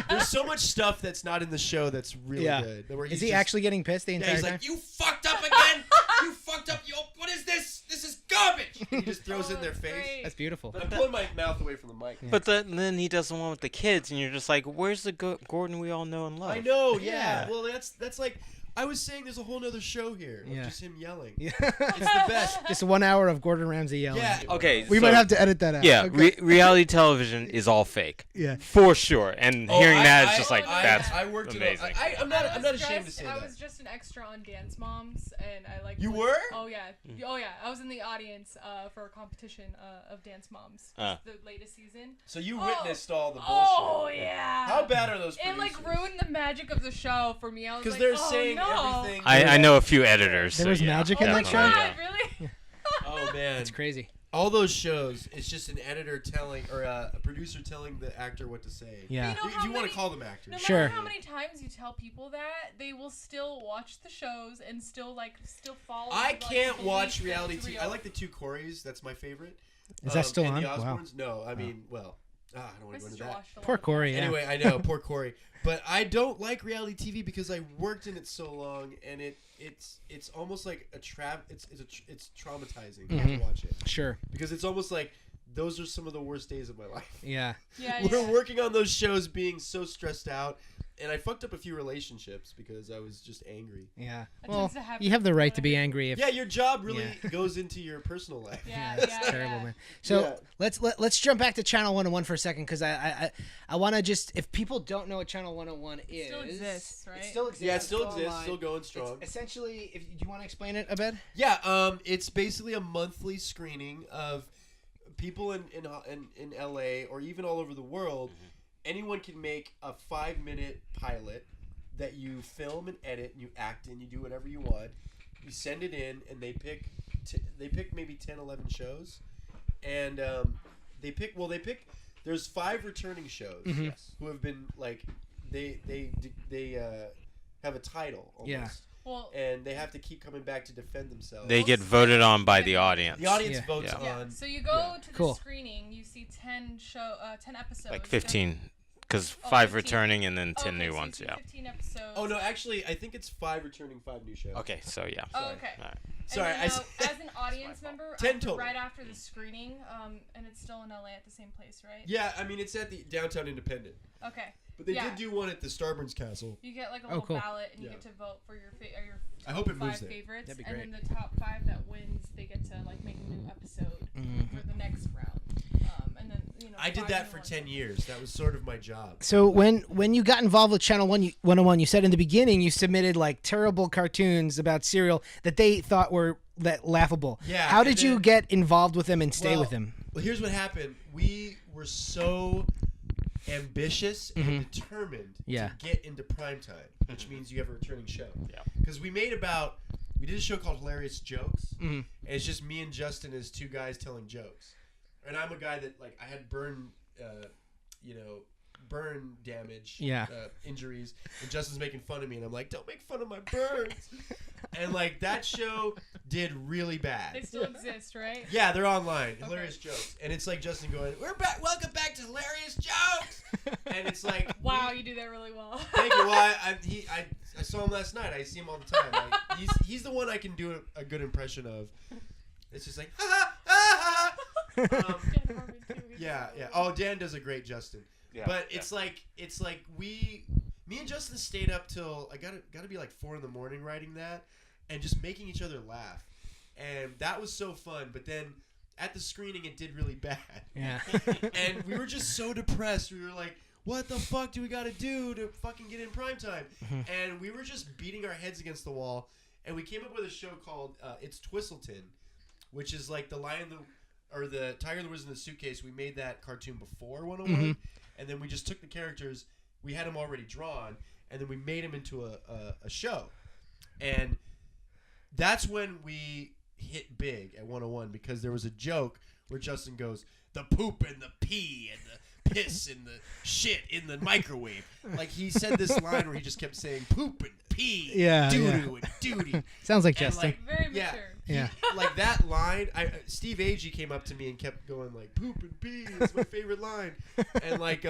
S3: There's so much stuff that's not in the show that's really
S1: Yeah.
S3: good. Where
S1: Is
S3: he's
S1: he
S3: just-
S1: actually getting pissed the
S3: Yeah,
S1: entire
S3: he's
S1: time?
S3: like, "You fucked up again! You fucked up! What is this? This is garbage!" And he just throws it in their
S2: that's
S3: face.
S2: great.
S1: That's beautiful.
S3: I'm pulling my mouth away from the mic.
S4: But then he does the one with the kids, and you're just like, "Where's the Gordon we all know and love?"
S3: I know, yeah.
S1: Yeah.
S3: Well, that's like I was saying. There's a whole nother show here of
S1: Yeah.
S3: just him yelling.
S1: Yeah.
S3: It's the best.
S1: Just 1 hour of Gordon Ramsay yelling.
S3: Yeah.
S4: Okay,
S1: We
S4: so-
S1: might have to edit that out.
S4: Yeah,
S1: Okay.
S4: reality television is all fake.
S1: Yeah.
S4: For sure. And
S3: Oh,
S4: hearing
S3: I-
S4: that is
S3: I-
S4: just like
S2: I-
S4: that's
S3: I worked
S4: amazing.
S3: I'm not ashamed to say
S2: I
S3: that.
S2: was just an extra on Dance Moms, and I like.
S3: You were?
S2: Oh yeah, oh yeah. I was in the audience for a competition of Dance Moms, the latest season.
S3: So you
S2: Oh.
S3: witnessed all the bullshit.
S2: Oh yeah.
S3: How bad are those
S2: It
S3: producers?
S2: like ruined the magic of the show for me. I was
S3: Because
S2: like,
S3: they're
S2: oh,
S3: saying
S2: no.
S3: everything.
S4: I know a few editors.
S1: There
S4: so
S1: was
S4: yeah,
S1: magic
S2: Oh
S1: in
S2: my
S1: that show?
S4: definitely,
S2: god, really?
S3: Oh man,
S1: It's crazy.
S3: all those shows, it's just an editor telling or a producer telling the actor what to say.
S1: Yeah.
S2: You know
S3: If
S2: how
S3: you want
S2: many-
S3: to call them actors.
S2: No matter
S1: Sure.
S2: how many times you tell people that, they will still watch the shows and still follow.
S3: I
S2: like,
S3: can't
S2: believe
S3: watch
S2: that
S3: reality
S2: it's
S3: TV.
S2: real.
S3: I like the two Coreys. That's my favorite.
S1: Is that still
S3: and
S1: on?
S3: The
S1: Wow.
S3: Osbournes? No, I mean, well, I don't want
S2: My
S3: to go into
S2: sister
S3: that.
S2: watched a lot
S1: Poor
S2: of
S1: Corey.
S2: that.
S1: Yeah.
S3: Anyway, I know, poor Corey. But I don't like reality TV because I worked in it so long, and it's almost like it's traumatizing to watch it
S1: Sure.
S3: because it's almost like those are some of the worst days of my life.
S1: Yeah.
S2: Yeah,
S3: We're
S2: yeah.
S3: working on those shows, being so stressed out, and I fucked up a few relationships because I was just angry.
S1: Yeah.
S2: That
S1: Well,
S2: tends to happen
S1: you have the right
S2: when
S1: to
S2: I
S1: be
S2: hear-
S1: angry if.
S3: Yeah, your job really goes into your personal life.
S2: Yeah,
S1: That's
S2: yeah,
S1: terrible,
S2: yeah.
S1: man. So
S3: Yeah.
S1: let's jump back to Channel 101 for a second because I want to just, if people don't know what Channel 101 is,
S2: Still exists, right?
S1: It still exists.
S3: Yeah, it still
S1: It's
S3: exists,
S1: online.
S3: still going strong.
S1: It's essentially, if you want to explain it, Abed?
S3: Yeah, it's basically a monthly screening of people in LA or even all over the world. Anyone can make a 5-minute pilot that you film and edit and you act in. You do whatever you want. You send it in, and they pick maybe 10, 11 shows, and they pick. There's 5 returning shows who have been like they have a title almost.
S1: Yeah.
S2: Well,
S3: And they have to keep coming back to defend themselves.
S4: They get voted on by the audience.
S3: The audience
S1: Yeah.
S3: votes
S4: Yeah.
S3: on.
S2: so you go to the
S1: Cool.
S2: screening, you see 10 episodes.
S4: Like 15, because
S2: Oh,
S4: 5
S2: 15.
S4: returning and then 10
S2: Okay,
S4: new
S2: so you
S4: ones.
S2: see
S4: Yeah.
S2: 15 episodes.
S3: Oh no, actually, I think it's 5 returning, 5 new shows.
S4: Okay, so yeah.
S2: Oh, okay.
S4: All right.
S3: Sorry,
S2: And
S3: I
S2: then,
S3: s-
S2: as an audience member,
S3: 10 total.
S2: right after the screening, and it's still in LA at the same place, right?
S3: Yeah, I mean it's at the Downtown Independent,
S2: Okay.
S3: but they
S2: Yeah.
S3: did do one at the Starburns Castle.
S2: You get like a
S1: Oh,
S2: little
S1: cool.
S2: ballot, and you
S3: Yeah.
S2: get to vote for your your
S3: I hope it
S2: top
S3: moves
S2: 5
S3: there.
S2: favorites,
S1: That'd be
S2: and
S1: great.
S2: then the top 5 that wins, they get to like make a new episode for the next round. And then
S3: I did
S2: 5
S3: that
S2: new
S3: for
S2: ones.
S3: 10 years. That was sort of my job.
S1: So when you got involved with Channel 101, you said in the beginning you submitted like terrible cartoons about cereal that they thought were laughable.
S3: Yeah,
S1: How
S3: and
S1: did you
S3: then-
S1: get involved with them and stay
S3: Well,
S1: with them?
S3: Well, here's what happened. We were so ambitious and determined
S1: Yeah.
S3: to get into primetime, which means you have a returning show.
S4: Yeah.
S3: Because we did a show called Hilarious Jokes, and it's just me and Justin as 2 guys telling jokes. And I'm a guy that, like, I had burn damage, injuries, and Justin's making fun of me, and I'm like, don't make fun of my burns. And, like, that show did really
S2: They
S3: bad.
S2: still exist, right?
S3: Yeah, they're online. Hilarious Jokes. And it's like Justin going, we're back. Welcome back to Hilarious Jokes. And it's like,
S2: Wow, you do that really well.
S3: thank you. Well, I saw him last night. I see him all the time. Like, he's the one I can do a good impression of. It's just like, ha ha ha ha.
S2: Dan Harmon, too.
S3: Yeah. Oh, Dan does a great Justin.
S4: Yeah,
S3: But it's like me and Justin stayed up till I gotta be like 4 a.m. writing that, and just making each other laugh, and that was so fun. But then at the screening, it did really bad.
S1: Yeah.
S3: And we were just so depressed. We were like, what the fuck do we got to do to fucking get in primetime? And we were just beating our heads against the wall. And we came up with a show called It's Twistleton, which is like the Tiger, the Wizard, in the Suitcase. We made that cartoon before 101. And then we just took the characters. We had them already drawn. And then we made them into a show. And that's when we hit big at 101, because there was a joke where Justin goes, the poop and the pee and the piss and the shit in the microwave. Like, he said this line where he just kept saying poop and pee, doo-doo and duty.
S1: Sounds like
S3: And,
S1: Justin.
S3: like,
S2: Very
S3: yeah,
S2: mature.
S1: Yeah.
S3: like that line, Steve Agee came up to me and kept going like, poop and pee is my favorite line. And like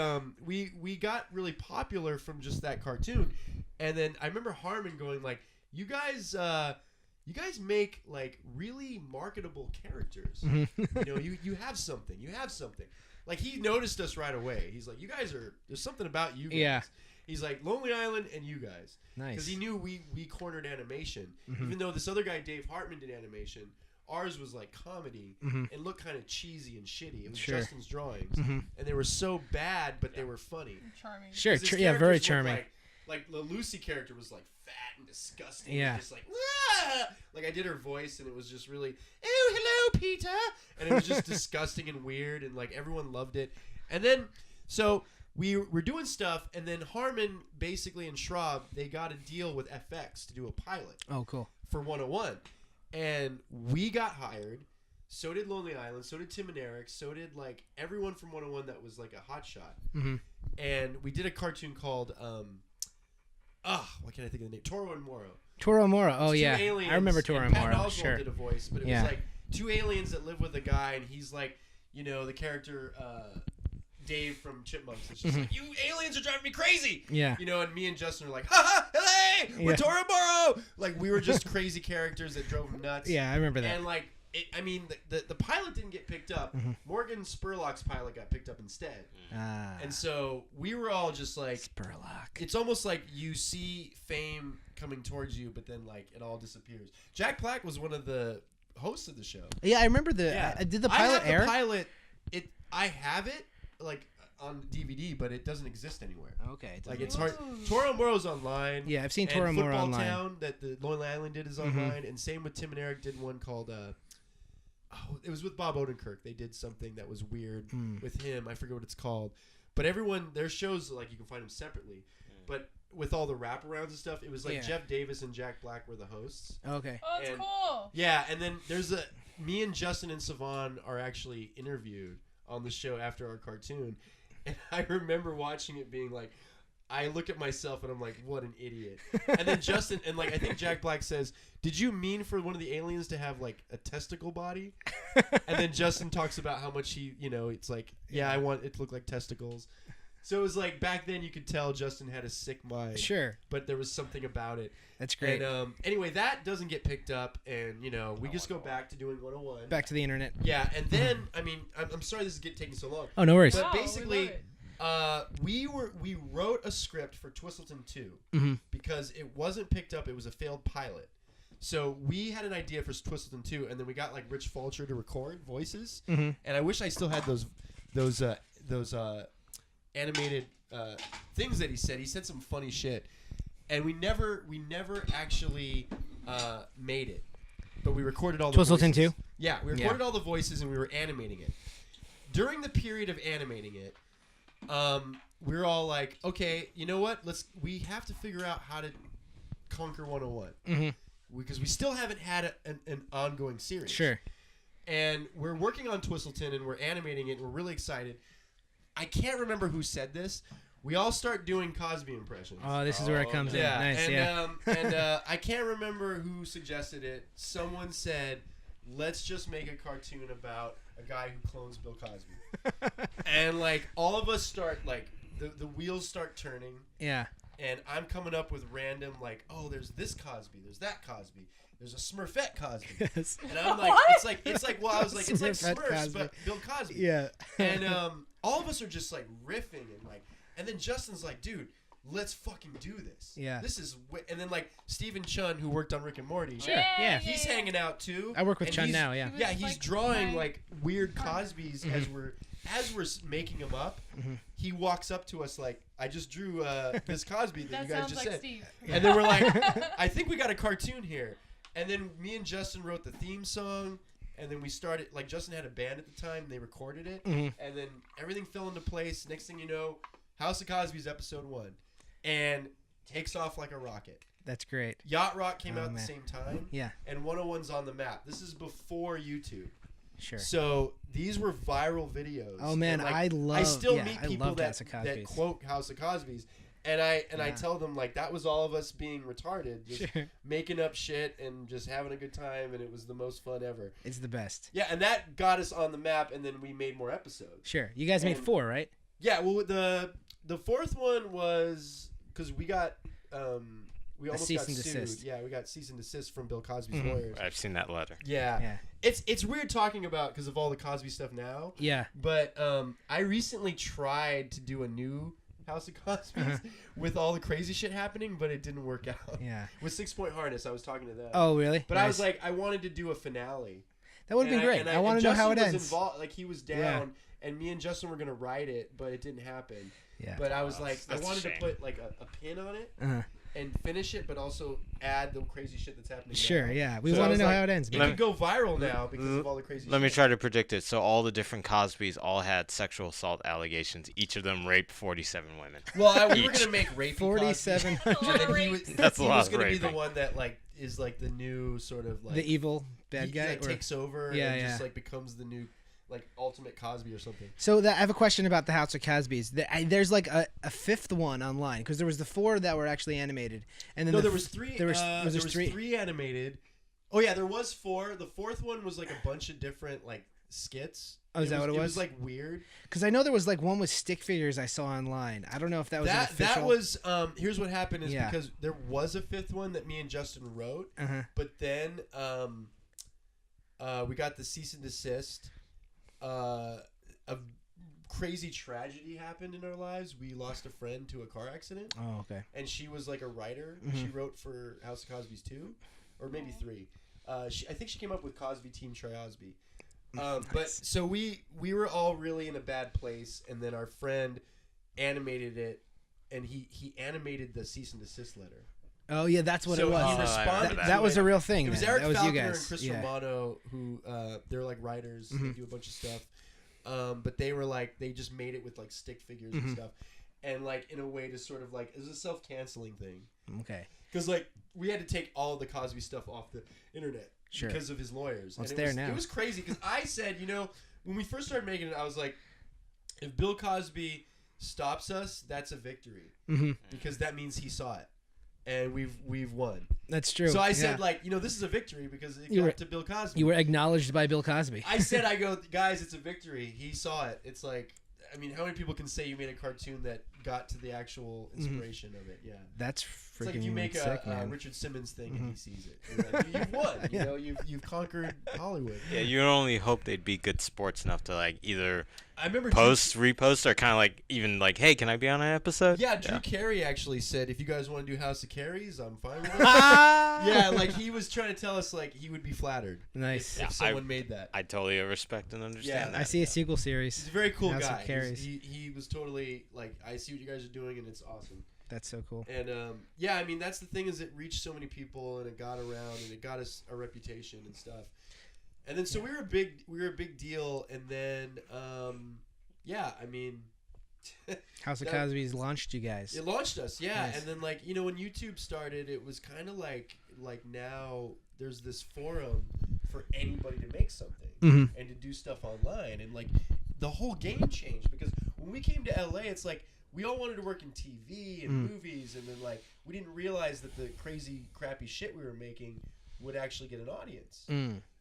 S3: we got really popular from just that cartoon. And then I remember Harmon going like, you guys make like really marketable characters. You know, you have something. Like, he noticed us right away. He's like, there's something about you guys.
S1: Yeah.
S3: He's like, Lonely Island and you guys.
S1: Nice.
S3: Because he knew we cornered animation. Even though this other guy, Dave Hartman, did animation, ours was like comedy and looked kind of cheesy and shitty. It was
S1: Sure.
S3: Justin's drawings. And they were so bad, but they were funny.
S2: Charming.
S1: Sure.
S3: 'Cause his
S1: Yeah. Very
S3: characters looked
S1: charming.
S3: Like the Lucy character was like fat and disgusting.
S1: Yeah.
S3: And just like, "Ah!" Like, I did her voice, and it was just really, oh, hello, Peter. And it was just disgusting and weird, and like everyone loved it. And then, so we were doing stuff, and then Harmon basically and Schraub, they got a deal with FX to do a pilot
S1: Oh, cool.
S3: for 101. And we got hired. So did Lonely Island. So did Tim and Eric. So did like everyone from 101 that was like a hotshot. And we did a cartoon called, what can I think of the name? Toro and Moro.
S1: Toro Moro. Oh,
S3: It's two
S1: yeah.
S3: aliens,
S1: I remember Toro
S3: and
S1: Moro.
S3: Patton Oswalt
S1: Sure.
S3: did a voice, but it
S1: Yeah.
S3: was like 2 aliens that live with a guy, and he's like, you know, the character Dave from Chipmunks is just like, you aliens are driving me crazy.
S1: Yeah.
S3: You know, and me and Justin are like, ha ha, hey, we're
S1: Yeah.
S3: Toroboro. Like, we were just crazy characters that drove him nuts.
S1: Yeah, I remember that.
S3: And like, the pilot didn't get picked up. Morgan Spurlock's pilot got picked up instead. And so we were all just like,
S1: Spurlock.
S3: it's almost like you see fame coming towards you, but then like it all disappears. Jack Black was one of the hosts of the show.
S1: Yeah, I remember did the pilot air?
S3: The pilot, I have it like on DVD, but it doesn't exist anywhere.
S1: Okay.
S3: Like it's hard. Toro Moro's online.
S1: Yeah, I've seen
S3: and
S1: Toro Moro
S3: Football
S1: online.
S3: Town that the Lonely Island did is online, and same with Tim and Eric did one called. It was with Bob Odenkirk. They did something that was weird with him. I forget what it's called. But their shows, like, you can find them separately. But with all the wraparounds and stuff, it was like Jeff Davis and Jack Black were the hosts.
S1: Okay.
S2: Oh, that's cool.
S3: Yeah, and then me and Justin and Savon are actually interviewed on the show after our cartoon. And I remember watching it being like, I look at myself and I'm like, what an idiot. And then Justin, and like, I think Jack Black says, did you mean for one of the aliens to have like a testicle body? And then Justin talks about how much he, it's like, I want it to look like testicles. So it was like, back then you could tell Justin had a sick mind.
S1: Sure.
S3: But there was something about it.
S1: That's great.
S3: And anyway, that doesn't get picked up, and we just go back to doing 101.
S1: Back to the internet.
S3: Yeah, and then, I mean, I'm sorry this is taking so long.
S1: Oh, no worries.
S3: But
S2: Wow,
S3: basically,
S2: we love
S3: we wrote a script for Twistleton 2 because it wasn't picked up. It was a failed pilot. So we had an idea for Twistleton 2, and then we got like Rich Fulcher to record voices. And I wish I still had those animated things that he said. He said some funny shit, and we never actually made it. But we recorded all the
S1: Twistleton
S3: voices.
S1: 2?
S3: Yeah, we recorded all the voices, and we were animating it. During the period of animating it, we were all like, okay, you know what? We have to figure out how to conquer 101. Because we still haven't had an ongoing series.
S1: Sure.
S3: And we're working on Twistleton, and we're animating it, and we're really excited. I can't remember who said this. We all start doing Cosby impressions.
S1: Oh, this is where it comes in. Nice,
S3: and I can't remember who suggested it. Someone said, let's just make a cartoon about a guy who clones Bill Cosby. And, like, all of us start, like, the wheels start turning.
S1: Yeah.
S3: And I'm coming up with random, like, oh, there's this Cosby, there's that Cosby, there's a Smurfette Cosby.
S1: Yes.
S3: And I'm like, it's like, well, I was like, it's like
S1: Smurfette
S3: Smurfs,
S1: Cosby.
S3: but Bill Cosby.
S1: Yeah.
S3: And all of us are just like riffing and then Justin's like, dude, let's fucking do this.
S1: Yeah.
S3: This is and then like Stephen Chun, who worked on Rick and Morty.
S1: Sure. Yeah.
S3: He's hanging out too.
S1: I work with
S3: and
S1: Chun
S3: he's-
S1: now, yeah.
S3: Yeah, he's
S2: like
S3: drawing
S2: my
S3: like weird Cosbys as we're making them up. He walks up to us like, I just drew this Cosby that
S2: That
S3: you guys
S2: sounds
S3: just
S2: like
S3: said.
S2: Steve.
S3: And then we're like, I think we got a cartoon here. And then me and Justin wrote the theme song. And then we started, like, Justin had a band at the time. And they recorded it. And then everything fell into place. Next thing you know, House of Cosby's episode 1. And takes off like a rocket.
S1: That's great.
S3: Yacht Rock came out at
S1: man.
S3: the same time.
S1: Yeah.
S3: And 101's on the map. This is before YouTube.
S1: Sure.
S3: So these were viral videos.
S1: Oh, man,
S3: And, like,
S1: I
S3: I still
S1: yeah,
S3: meet
S1: I
S3: people
S1: loved House of
S3: that
S1: Cosby's.
S3: quote House of Cosby's, and I
S1: Yeah.
S3: tell them like that was all of us being retarded, just
S1: Sure.
S3: making up shit and just having a good time, and it was the most fun ever.
S1: It's the best.
S3: Yeah, and that got us on the map, and then we made more episodes.
S1: Sure. You guys made
S3: And-
S1: 4, right?
S3: Yeah, well the fourth one was because we got we almost
S1: cease
S3: got
S1: and
S3: sued.
S1: desist.
S3: Yeah, we got cease and desist from Bill Cosby's lawyers.
S4: I've seen that letter.
S3: Yeah.
S1: Yeah.
S3: It's weird talking about because of all the Cosby stuff now.
S1: Yeah.
S3: But I recently tried to do a new House of Cosby's with all the crazy shit happening, but it didn't work out.
S1: Yeah.
S3: With 6 Point Harness, I was talking to them.
S1: Oh, really?
S3: But
S1: Nice.
S3: I was like, I wanted to do a finale.
S1: That would have been great. I want to know how it
S3: Justin
S1: ends.
S3: was involved, like he was down, and me and Justin were gonna write it, but it didn't happen.
S1: Yeah.
S3: But I was like, I
S4: that's a
S3: wanted to
S4: shame.
S3: put like a pin on it
S1: Uh-huh.
S3: and finish it, but also add the crazy shit that's happening.
S1: Sure,
S3: now.
S1: yeah. We
S3: So I
S1: want to
S3: was
S1: know
S3: like,
S1: how it ends,
S3: It
S1: man.
S3: could go viral now because of all the crazy.
S4: Let me
S3: shit.
S4: try to predict it. So all the different Cosbys all had sexual assault allegations. Each of them raped 47 women.
S3: Well, we were
S4: Each.
S3: gonna make rapey
S1: 47.
S3: Cosby, and then he was,
S4: That's a
S3: he
S4: lot
S3: was
S4: of
S3: gonna be the
S4: raping.
S3: one that like is like the new sort of like
S1: The evil bad
S3: he,
S1: guy?
S3: like,
S1: or-
S3: takes over
S1: Yeah,
S3: and just
S1: yeah.
S3: like becomes the new like ultimate Cosby or something.
S1: So I have a question about the House of Cosby's. There's like a fifth one online because there was the 4 that were actually animated, and then
S3: No, there was 3.
S1: There was
S3: there was
S1: 3.
S3: 3 animated. Oh yeah, there was 4. The 4th one was like a bunch of different like skits.
S1: Oh, is that what it was?
S3: It was like weird.
S1: Because I know there was like one with stick figures I saw online. I don't know if that was an official.
S3: That was here's what happened is
S1: Yeah.
S3: because there was a fifth one that me and Justin wrote, but then we got the cease and desist. A crazy tragedy happened in our lives. We lost a friend to a car accident.
S1: Oh, okay.
S3: And she was like a writer. She wrote for House of Cosby's 2 or maybe 3. I think she came up with Cosby Team Tri-Osby. But so we were all really in a bad place, and then our friend animated it, and he animated the cease and desist letter.
S1: Oh yeah, that's what
S3: So
S1: it was.
S3: he responded
S1: that
S3: to
S1: was
S3: it.
S1: a real thing.
S3: It was
S1: then.
S3: Eric
S1: that was
S3: Falconer
S1: you guys.
S3: and Chris
S1: yeah.
S3: Romano who they're like writers. They do a bunch of stuff, but they were like they just made it with like stick figures and stuff, and like in a way to sort of like it was a self-canceling thing.
S1: Okay.
S3: Because like we had to take all the Cosby stuff off the internet because of his lawyers.
S1: Well, it's
S3: and
S1: there now.
S3: It was crazy because I said, when we first started making it, I was like, if Bill Cosby stops us, that's a victory because that means he saw it, and we've won.
S1: That's true.
S3: So I said, this is a victory because it got to Bill Cosby.
S1: You were acknowledged by Bill Cosby.
S3: I go, guys, it's a victory. He saw it. It's like, I mean, how many people can say you made a cartoon that got to the actual inspiration of it? Yeah.
S1: That's
S3: It's like
S1: freaking
S3: if you make
S1: sick,
S3: a
S1: man.
S3: Richard Simmons thing and he sees it. You're like, you've won. You've conquered Hollywood.
S4: Yeah, you only hope they'd be good sports enough to like either
S3: I remember
S4: repost, or kind of like even like, hey, can I be on an episode?
S3: Yeah, Drew Carey actually said, if you guys want to do House of Carries, I'm fine with it. Yeah, like he was trying to tell us like he would be flattered.
S1: Nice.
S3: If someone made that.
S4: I totally respect and understand that.
S1: I see a sequel series.
S3: He's a very cool
S1: House of
S3: guy.
S1: Carries.
S3: He was totally like, I see what you guys are doing and it's awesome.
S1: That's so cool.
S3: And yeah, I mean that's the thing is it reached so many people and it got around and it got us a reputation and stuff. And then so we were a big deal, and then yeah, I mean
S1: House of Cosby's launched you guys.
S3: It launched us, yeah.
S1: Nice.
S3: And then like when YouTube started, it was kind of like now there's this forum for anybody to make something and to do stuff online, and like the whole game changed because when we came to LA, it's like we all wanted to work in TV and movies, and then like we didn't realize that the crazy crappy shit we were making would actually get an audience.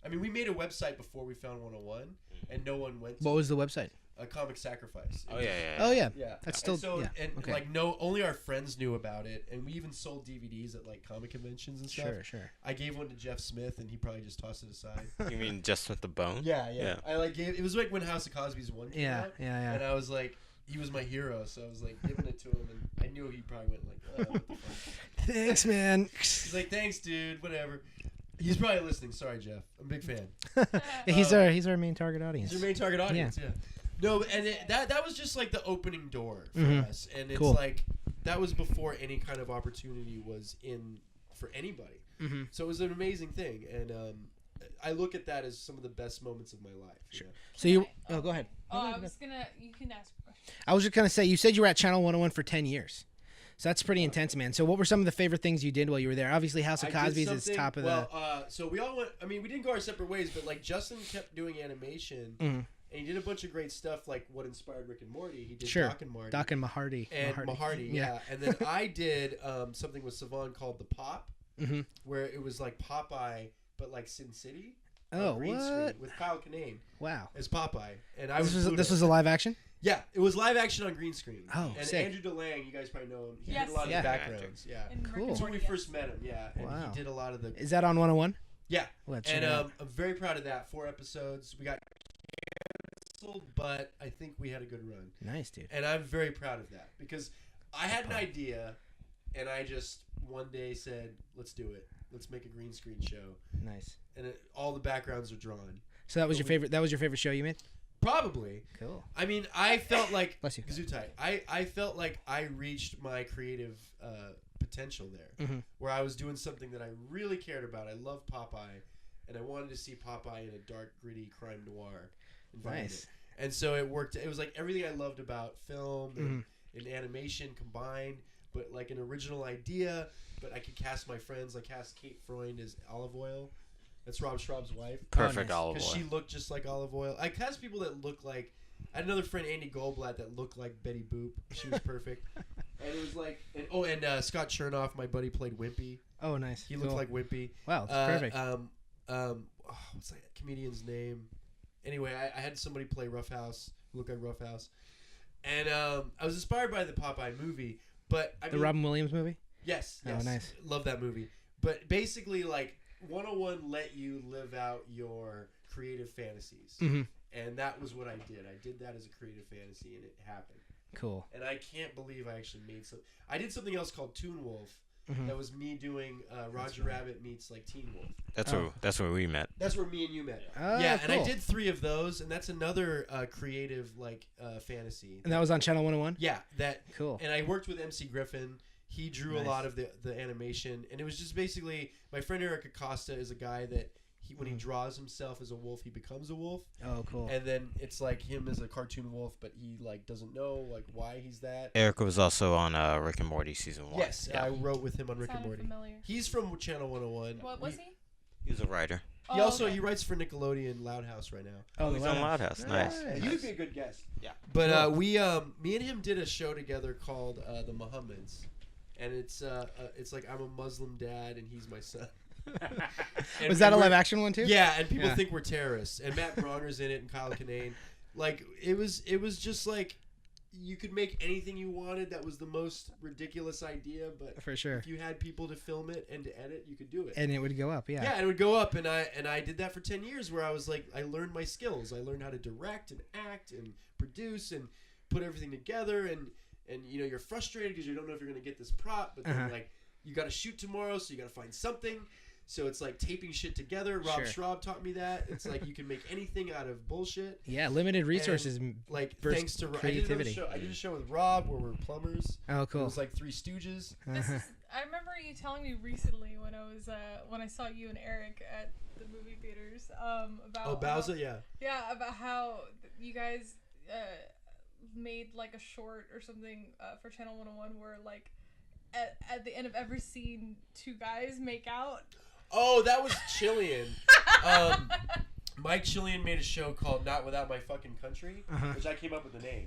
S3: I mean, we made a website before we found 101, and no one went to
S1: What was the website?
S3: A Comic Sacrifice.
S4: Oh yeah.
S1: Oh yeah.
S3: Yeah.
S1: That's still okay.
S3: Like only our friends knew about it, and we even sold DVDs at like comic conventions and stuff.
S1: Sure.
S3: I gave one to Jeff Smith, and he probably just tossed it aside.
S4: You mean just with the bone?
S3: Yeah. I like gave it was like when House of Cosby's 1 came out.
S1: Yeah.
S3: And I was like, he was my hero, so I was like giving it to him, and I knew he probably went like, what the fuck?
S1: Thanks, man.
S3: He's like, thanks, dude. Whatever. He's probably listening. Sorry, Jeff. I'm a big fan.
S1: He's our main target audience.
S3: He's your main target audience. Yeah. No, and that was just like the opening door for us, and it's
S1: Cool.
S3: like that was before any kind of opportunity was in for anybody. So it was an amazing thing, and I look at that as some of the best moments of my life. Sure.
S1: So you go ahead.
S2: I was gonna. You can ask a question.
S1: I was just gonna say you said you were at Channel 101 for 10 years. So that's pretty intense, man. So what were some of the favorite things you did while you were there? Obviously, House of Cosby's is top of the.
S3: So we all went. I mean, we didn't go our separate ways, but like Justin kept doing animation, and he did a bunch of great stuff, like what inspired Rick and Morty. He did Doc and Marty.
S1: Doc and Mahardy.
S3: Mahardy, yeah. And then I did something with Savon called The Pop, where it was like Popeye, but like Sin City.
S1: Oh,
S3: green screen
S1: what?
S3: with Kyle Kinane.
S1: Wow.
S3: As Popeye, and
S1: This was a live action.
S3: Yeah, it was live action on green screen.
S1: Oh,
S3: and
S1: sick.
S3: Andrew DeLange, you guys probably know him. He
S2: Yes.
S3: did a lot of
S1: Yeah.
S3: the backgrounds. Yeah,
S2: And Rick
S1: Cool.
S2: and
S3: that's when we
S2: Morty,
S3: first met him. Yeah, and
S1: Wow.
S3: he did a lot of the.
S1: Is that on 101?
S3: Yeah,
S1: Well, check
S3: and
S1: it out.
S3: I'm very proud of that. 4 episodes. We got canceled, but I think we had a good run.
S1: Nice, dude.
S3: And I'm very proud of that because I had an idea, and I just one day said, "Let's do it. Let's make a green screen show."
S1: Nice.
S3: And all the backgrounds are drawn.
S1: So that was your favorite. That was your favorite show you made.
S3: Probably.
S1: Cool.
S3: I mean, I felt like
S1: Bless you.
S3: Gesundheit. I felt like I reached my creative potential there, where I was doing something that I really cared about. I love Popeye, and I wanted to see Popeye in a dark, gritty crime noir environment.
S1: Nice.
S3: And so it worked. It was like everything I loved about film and animation combined, but like an original idea. But I could cast my friends. I cast Kate Freund as Olive Oil. That's Rob Schraub's wife.
S4: Perfect
S1: nice.
S4: olive
S3: Because
S4: oil.
S3: she looked just like Olive Oil. I cast people that look like. I had another friend, Andy Goldblatt, that looked like Betty Boop. She was perfect. And it was like, and Scott Chernoff, my buddy, played Wimpy.
S1: Oh, nice.
S3: He looked like Wimpy.
S1: Wow, that's perfect.
S3: What's that comedian's name? anyway, I had somebody play Roughhouse, look like Roughhouse, and I was inspired by the Popeye movie. But I
S1: The
S3: mean,
S1: Robin Williams movie?
S3: yes,
S1: Oh, nice.
S3: love that movie. But basically, like 101 let you live out your creative fantasies, and that was what I did. I did that as a creative fantasy, and it happened.
S1: Cool.
S3: And I can't believe I actually made some. I did something else called Toon Wolf. That was me doing Roger Rabbit meets like Teen Wolf.
S4: That's where we met.
S3: That's where me and you met.
S1: Oh,
S3: yeah,
S1: cool.
S3: and I did 3 of those, and that's another creative like fantasy.
S1: And that was on Channel 101?
S3: Yeah, that.
S1: Cool.
S3: And I worked with MC Griffin. He drew a lot of the animation, and it was just basically my friend Eric Acosta is a guy that when he draws himself as a wolf, he becomes a wolf.
S1: Oh, cool.
S3: And then it's like him as a cartoon wolf, but he like doesn't know like why he's that.
S4: Erica was also on Rick and Morty season 1.
S3: Yes, I wrote with him on Rick and
S2: Sounded
S3: Morty.
S2: familiar.
S3: He's from Channel 101.
S2: What was he?
S4: He was a writer.
S3: He also
S2: okay.
S3: he writes for Nickelodeon Loud House right now.
S1: Oh,
S4: He's on Loud House. Nice.
S3: You would be a good guest.
S4: Yeah.
S3: But me and him did a show together called The Muhammads, and it's like I'm a Muslim dad and he's my son. And
S1: Was that a
S3: we're-
S1: live action one too?
S3: Yeah, and people
S1: Yeah.
S3: think we're terrorists. And Matt Bronner's in it, and Kyle Kinane. Like it was just like you could make anything you wanted. That was the most ridiculous idea, but
S1: For sure.
S3: if you had people to film it and to edit, you could do it.
S1: And it would go up, yeah.
S3: Yeah, and it would go up, and I did that for 10 years, where I was like, I learned my skills. I learned how to direct and act and produce and put everything together, and you know you're frustrated because you don't know if you're gonna get this prop, but then like you got to shoot tomorrow, so you got to find something. So it's like taping shit together. Rob Schraub taught me that. It's like you can make anything out of bullshit.
S1: Yeah, limited resources.
S3: And, like
S1: versus
S3: thanks to
S1: creativity.
S3: I did a show with Rob where we're plumbers.
S1: Oh,
S3: It
S1: cool.
S3: was like Three Stooges.
S2: This is, I remember you telling me recently when I was when I saw you and Eric at the movie theaters about
S3: Bowser, yeah.
S2: Yeah, about how you guys made like a short or something for Channel 101 where like at the end of every scene 2 guys make out.
S3: Oh, that was Chilean. Mike Chilean made a show called Not Without My Fucking Country, which I came up with the name.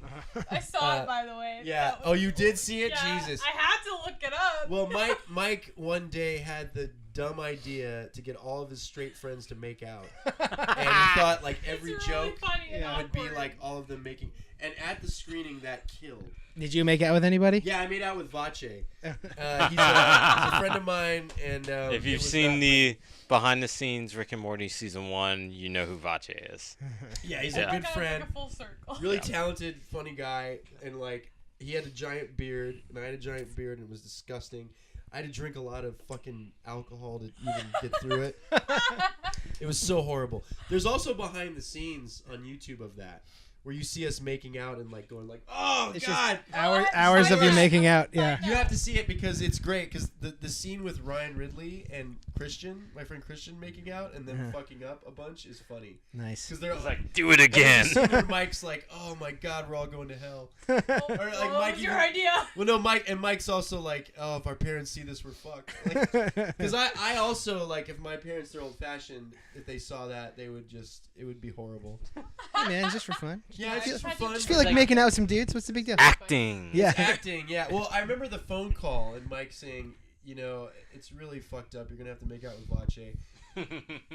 S2: I saw it, by the way.
S3: Yeah. Oh, you did see it?
S2: Yeah,
S3: Jesus.
S2: I had to look it up.
S3: Well, Mike one day had the dumb idea to get all of his straight friends to make out. And he thought like every
S2: It's really
S3: joke
S2: funny and
S3: would be
S2: awkward.
S3: like all of them making. And at the screening, that killed.
S1: Did you make out with anybody?
S3: Yeah, I made out with Vache. He's a friend of mine, and
S4: If you've seen the behind the scenes Rick and Morty season 1, you know who Vache is.
S3: yeah, he's
S4: Yeah.
S3: a good
S2: Like
S3: friend,
S2: a full circle.
S3: really talented, funny guy, and like he had a giant beard, and I had a giant beard, and it was disgusting. I had to drink a lot of fucking alcohol to even get through it. It was so horrible. There's also behind the scenes on YouTube of that, where you see us making out and like going like, oh
S1: It's
S3: God.
S1: just hours
S2: What?
S1: of you making out. Yeah.
S3: You have to see it because it's great. Because the scene with Ryan Ridley and Christian, my friend Christian, making out and then fucking up a bunch is funny.
S1: Nice.
S3: Because they're like,
S4: Do it again.
S3: where Mike's like, oh my God, we're all going to hell. Or like
S2: What
S3: Mike
S2: was your
S3: even-
S2: idea?
S3: Well, no, Mike's also like, oh, if our parents see this, we're fucked. Because I also like, if my parents are old fashioned, if they saw that, they would it would be horrible.
S1: Hey, man, just for fun.
S3: Yeah, it's just for fun.
S1: Just feel like making out with some dudes. What's the big deal?
S4: Acting.
S1: Yeah.
S3: Acting, yeah. Well, I remember the phone call and Mike saying, you know, it's really fucked up. You're going to have to make out with Vache.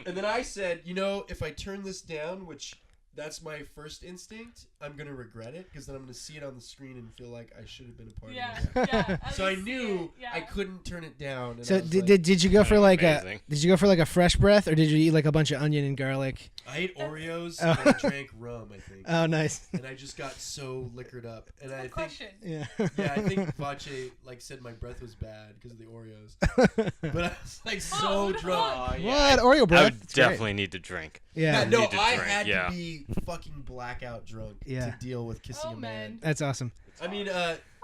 S3: And then I said, you know, if I turn this down, which that's my first instinct, I'm going to regret it because then I'm going to see it on the screen and feel like I should have been a part
S2: Yeah,
S3: of it.
S2: yeah. at
S3: So I
S2: least see
S3: knew
S2: it, yeah.
S3: I couldn't turn it down. And
S1: So
S3: I was
S1: did,
S3: like,
S1: did you go for like
S4: Amazing.
S1: a fresh breath, or did you eat like a bunch of onion and garlic?
S3: I ate Oreos
S1: Oh.
S3: and I drank rum, I think.
S1: Oh, nice.
S3: And I just got so liquored up. And I
S2: Good
S3: think
S2: question.
S1: Yeah.
S3: yeah, I think Vache like said my breath was bad because of the Oreos. But I was like
S2: Oh,
S3: so
S2: what
S3: drunk.
S2: the
S1: What Oreo
S4: I
S1: bread?
S4: would
S1: That's great.
S4: definitely need to drink.
S1: Yeah.
S3: No,
S4: need to
S3: I
S4: drink,
S3: had
S4: yeah.
S3: to be fucking blackout drunk
S1: Yeah.
S3: to deal with kissing
S2: Oh,
S3: a man.
S2: man.
S1: That's awesome.
S3: I mean,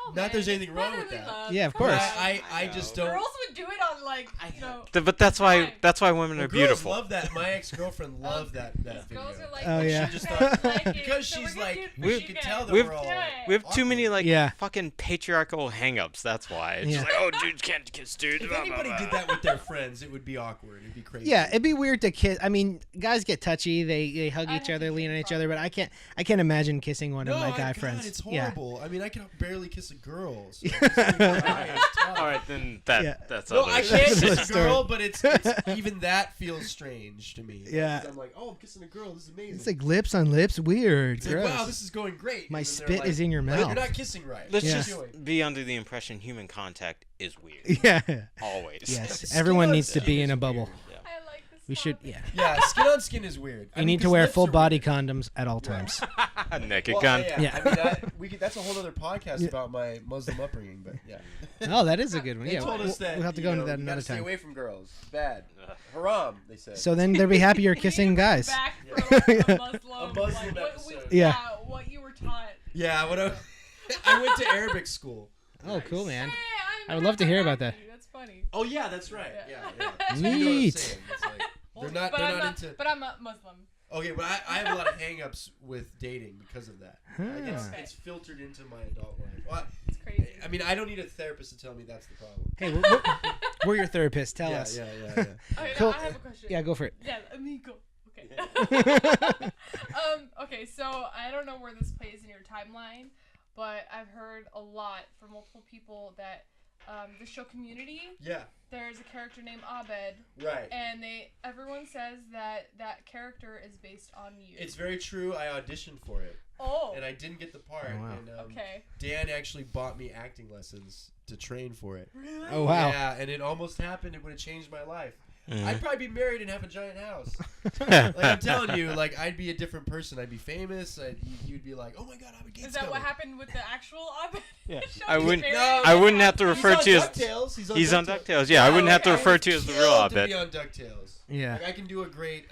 S2: Oh,
S3: not
S2: man,
S3: there's anything
S2: it's
S3: wrong with
S2: brotherly
S3: that.
S2: love.
S1: Yeah, of
S2: Come
S1: course.
S2: on.
S3: I just don't.
S2: Girls would do it on like, you know.
S4: But that's why women
S3: Well,
S4: are
S3: girls
S4: beautiful.
S3: love that. My ex-girlfriend loved that video.
S2: Girls are like,
S1: Oh, yeah.
S3: She just
S2: "You
S3: thought-
S2: like it,
S3: because
S2: so
S3: she's
S2: we're gonna
S3: like,
S2: do it
S3: we
S2: for
S3: could
S2: you
S3: tell
S2: guys."
S3: that
S4: We've-
S3: we're all.
S4: We have too many like
S1: Yeah.
S4: fucking patriarchal hangups. That's why it's just
S1: Yeah.
S4: like, oh, dudes can't kiss dudes.
S3: If
S4: blah, blah,
S3: anybody
S4: blah.
S3: did that with their friends, it would be awkward. It'd be crazy.
S1: Yeah, it'd be weird to kiss. I mean, guys get touchy. They hug
S2: I'd
S1: each
S2: have
S1: other,
S2: to
S1: lean on
S2: kiss
S1: each other. But I can't imagine kissing one
S3: No,
S1: of my guy
S3: God,
S1: friends.
S3: it's
S1: Yeah.
S3: horrible. I mean, I can barely kiss a girl. So kissing a guy is tough.
S4: All right, then that's
S3: No,
S4: other
S3: I
S4: shit.
S3: can't
S1: That's
S3: kiss a
S1: story.
S3: girl, but it's even that feels strange to me.
S1: Yeah.
S3: Because I'm like, oh, I'm kissing a girl. This is amazing.
S1: It's like lips on lips. Weird.
S3: It's like,
S1: Gross.
S3: wow, this is going great.
S1: My
S3: And then they're
S1: spit
S3: like,
S1: is in your
S3: "Well,
S1: mouth."
S3: You're not kissing right.
S4: Let's
S1: Yeah.
S4: just be under the impression human contact is weird.
S1: Yeah.
S4: Always.
S1: Yes.
S3: Skin
S1: Everyone
S3: on
S1: needs to
S3: skin
S1: be
S3: is
S1: in a
S3: weird.
S1: bubble.
S2: I like this.
S1: We should.
S2: topic.
S1: Yeah.
S3: Yeah, skin on skin is weird.
S1: You need to wear full body condoms at all times.
S4: Naked
S3: Well,
S4: gun.
S3: yeah.
S1: Yeah.
S3: I mean, that's a whole other podcast about my Muslim upbringing, but yeah.
S1: Oh, that is a good one.
S3: They
S1: Yeah.
S3: told
S1: We'll,
S3: us that
S1: we'll have to
S3: you
S1: go into
S3: know,
S1: that
S3: you
S1: another
S3: gotta stay
S1: time.
S3: away from girls. It's bad. Haram, they said.
S1: So then they'll be happier
S2: We
S1: kissing
S2: need to
S1: guys.
S2: bring Back for like a Muslim,
S3: A Muslim
S2: like,
S3: episode.
S1: Yeah.
S2: What you were taught.
S3: Yeah, I went to Arabic school.
S1: Oh, cool, man.
S2: Hey,
S1: I would love to hear about that.
S2: That's funny.
S3: Oh yeah, that's right.
S2: Yeah.
S3: Yeah. So
S1: Neat.
S3: you know what I'm saying. It's like, they're
S2: But
S3: not into.
S2: But I'm not Muslim.
S3: Okay, but I have a lot of hang-ups with dating because of that. Like,
S1: Ah.
S3: it's filtered into my adult life. Well,
S2: It's crazy.
S3: I mean, I don't need a therapist to tell me that's the problem.
S1: Hey, we're your therapist. Tell us.
S3: Yeah.
S2: Okay,
S1: Cool.
S2: now I have a question.
S1: Yeah, go for it.
S2: Yeah, amigo. Okay. Okay, so I don't know where this plays in your timeline, but I've heard a lot from multiple people that the show Community,
S3: Yeah,
S2: there's a character named Abed,
S3: right.
S2: and everyone says that character is based on you.
S3: It's very true. I auditioned for it,
S2: oh.
S3: and I didn't get the part.
S1: Oh, wow.
S3: And
S2: Okay.
S3: Dan actually bought me acting lessons to train for it.
S2: Really?
S1: Oh, wow.
S3: Yeah, and it almost happened. It would have changed my life.
S4: Mhm.
S3: I'd probably be married and have a giant house. Like I'm telling you, like I'd be a different person. I'd be famous. You'd be like, oh my god, Abed Gheith.
S2: Is that what happened with the actual Abed?
S1: Yeah.
S2: show?
S4: I
S2: He's
S4: wouldn't-
S2: married
S3: No,
S2: and
S4: I wouldn't
S2: has
S4: have to
S2: a
S4: refer
S2: house?
S4: to as-
S3: DuckTales.
S4: He's on DuckTales. Yeah, I wouldn't have to
S3: I
S4: refer
S3: would
S4: to you as the
S3: kill
S4: real
S3: to
S4: Abed.
S3: be on DuckTales.
S1: Yeah.
S3: Like, I can do a great.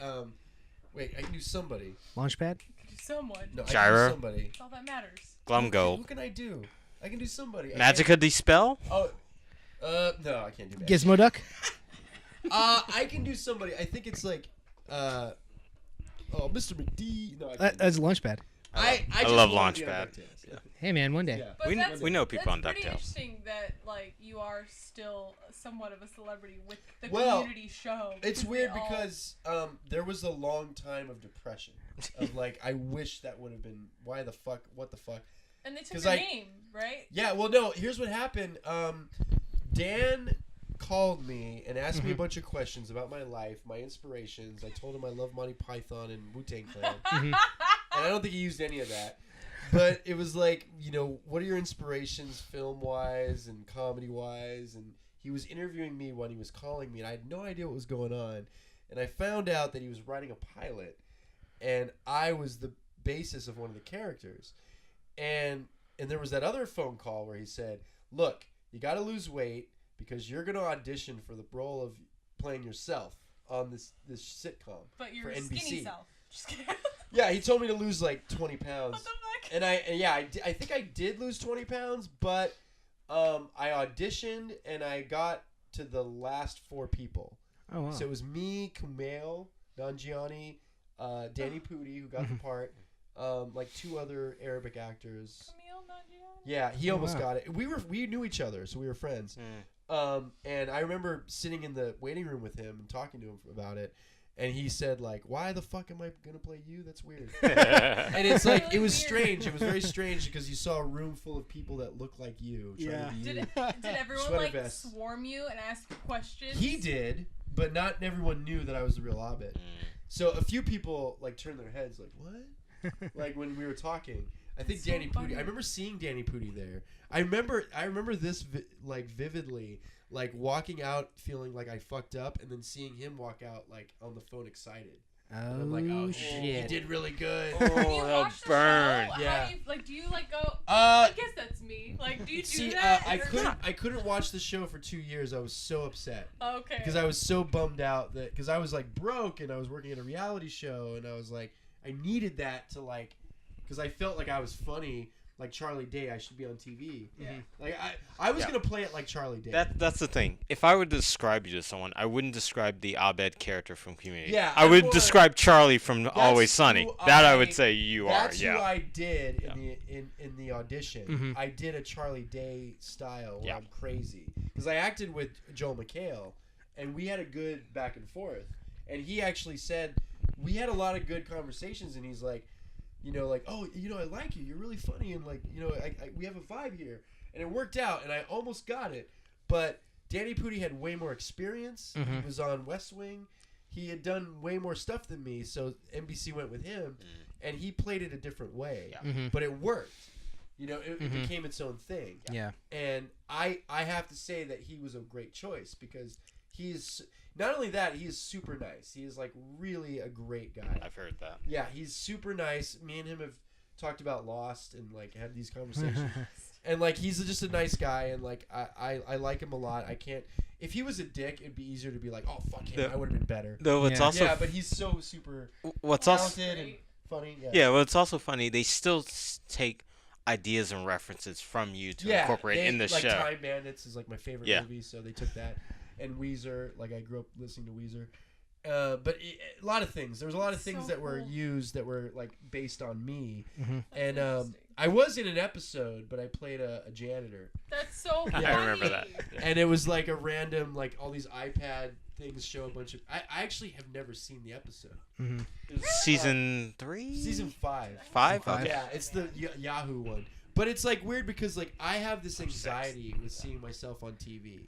S3: Wait, I can do somebody.
S1: Launchpad?
S2: Someone.
S3: No, I
S4: Gyro?
S3: can do somebody.
S2: That's all that matters.
S4: Glumgo.
S3: What can I do? I can do somebody.
S4: Magica Dispel?
S3: Oh, no, I can't do that.
S1: Gizmo Duck?
S3: I can do somebody. I think it's like, Mr. McD. No, I can't.
S1: That's Launchpad.
S3: I just
S4: love
S3: wanna be on
S4: Launchpad.
S3: DuckTales. Yeah.
S1: Hey, man, one day.
S3: Yeah.
S2: But that's,
S4: We know people on
S2: that's pretty
S4: DuckTales.
S2: interesting that like you are still somewhat of a celebrity with the
S3: Well,
S2: community show.
S3: It's
S2: because
S3: weird
S2: they all-
S3: because there was a long time of depression. Of like, I wish that would have been. Why the fuck? What the fuck?
S2: and they took
S3: 'cause
S2: your
S3: I-
S2: name, right?
S3: Yeah. Well, no. Here's what happened. Dan called me and asked me a bunch of questions about my life, my inspirations. I told him I love Monty Python and Wu-Tang Clan, and I don't think he used any of that. But it was like, what are your inspirations film-wise and comedy-wise? And he was interviewing me when he was calling me, and I had no idea what was going on. And I found out that he was writing a pilot, and I was the basis of one of the characters. And there was that other phone call where he said, look, you got to lose weight because you're going to audition for the role of playing yourself on this sitcom
S2: But you're
S3: for
S2: a skinny
S3: NBC.
S2: self. Just kidding.
S3: Yeah, he told me to lose like 20 pounds.
S2: What the fuck?
S3: And I think I did lose 20 pounds, but I auditioned and I got to the last 4 people.
S1: Oh, wow.
S3: So it was me, Kumail Nanjiani, Danny Pudi, who got the part, like 2 other Arabic actors.
S2: Camille Nanjiani?
S3: Yeah, he almost
S1: wow.
S3: got it. We knew each other, so we were friends. And I remember sitting in the waiting room with him and talking to him about it. And he said, like, why the fuck am I going to play you? That's weird. And it's like,
S2: Really
S3: it was
S2: weird.
S3: strange. It was very strange because you saw a room full of people that looked like you. Trying
S1: Yeah.
S3: to be
S2: Did
S3: you.
S2: did everyone
S3: Sweater
S2: like
S3: vests.
S2: swarm you and ask you questions?
S3: He did, but not everyone knew that I was the real Abed. So a few people, like, turned their heads, like, what? Like, when we were talking. I think
S2: That's so
S3: Danny Pudi.
S2: funny.
S3: I remember seeing Danny Pudi there. I remember this like vividly, like walking out feeling like I fucked up, and then seeing him walk out like on the phone excited. And I'm like, oh
S1: Oh,
S3: shit, he
S1: shit.
S3: did really good.
S2: When you
S4: that'll
S2: watch the
S4: burn.
S2: show,
S3: Yeah.
S2: how do you, like, do you like go? I guess that's me. Like, do you do
S3: See,
S2: that?
S3: I
S2: Or-
S3: couldn't watch the show for 2 years. I was so upset
S2: Okay.
S3: because I was so bummed out that because I was like broke and I was working at a reality show and I was like I needed that to like because I felt like I was funny. Like Charlie Day, I should be on TV.
S2: Yeah.
S3: Like I was
S4: Yeah.
S3: gonna play it like Charlie Day.
S4: That's the thing. If I were to describe you to someone, I wouldn't describe the Abed character from Community.
S3: Yeah,
S4: I
S3: I'm
S4: would
S3: more-
S4: describe Charlie from Always
S3: That's
S4: Sunny.
S3: who
S4: That I
S3: I-
S4: would say you are.
S3: That's
S4: Yeah.
S3: who I did
S4: Yeah.
S3: in the audition.
S1: Mhm.
S3: I did a Charlie Day style where
S4: Yeah.
S3: I'm crazy because I acted with Joel McHale, and we had a good back and forth. And he actually said we had a lot of good conversations, and he's like, like, oh, I like you. You're really funny, and like, we have a vibe here. and it worked out, and I almost got it. But Danny Pudi had way more experience.
S1: Mm-hmm.
S3: He was on West Wing. He had done way more stuff than me, so NBC went with him, and he played it a different way.
S4: Yeah.
S1: Mm-hmm.
S3: But it worked. You know, it became its own thing.
S1: Yeah.
S3: And I have to say that he was a great choice because he's not only that, he is super nice. He is like really a great guy.
S4: I've heard that.
S3: Yeah, he's super nice. Me and him have talked about Lost and like had these conversations. And like he's just a nice guy, and like I like him a lot. I can't. If he was a dick, it'd be easier to be like, oh fuck him, I would have been better.
S4: Though it's
S1: Yeah.
S4: also
S3: Yeah, but he's so super
S4: what's also
S3: talented and funny. Yeah.
S4: yeah, well, it's also funny. They still take ideas and references from you to incorporate in the
S3: like
S4: show.
S3: Time Bandits is like my favorite
S4: Yeah.
S3: movie, so they took that. And Weezer, like I grew up listening to Weezer. But a lot of things. There was a lot of things
S2: So
S3: that were
S2: cool.
S3: used that were like based on me.
S1: Mhm.
S3: And
S2: Interesting.
S3: I was in an episode, but I played a janitor.
S2: That's so
S4: I
S2: funny.
S4: remember that.
S3: And it was like a random, like all these iPad things show a bunch of. I actually have never seen the episode.
S1: Mm-hmm.
S3: It was,
S4: Season 3?
S3: season 5.
S4: 5?
S1: Five.
S4: Okay.
S3: Yeah, it's the Yahoo one. But it's like weird because like I have this anxiety with seeing myself on TV,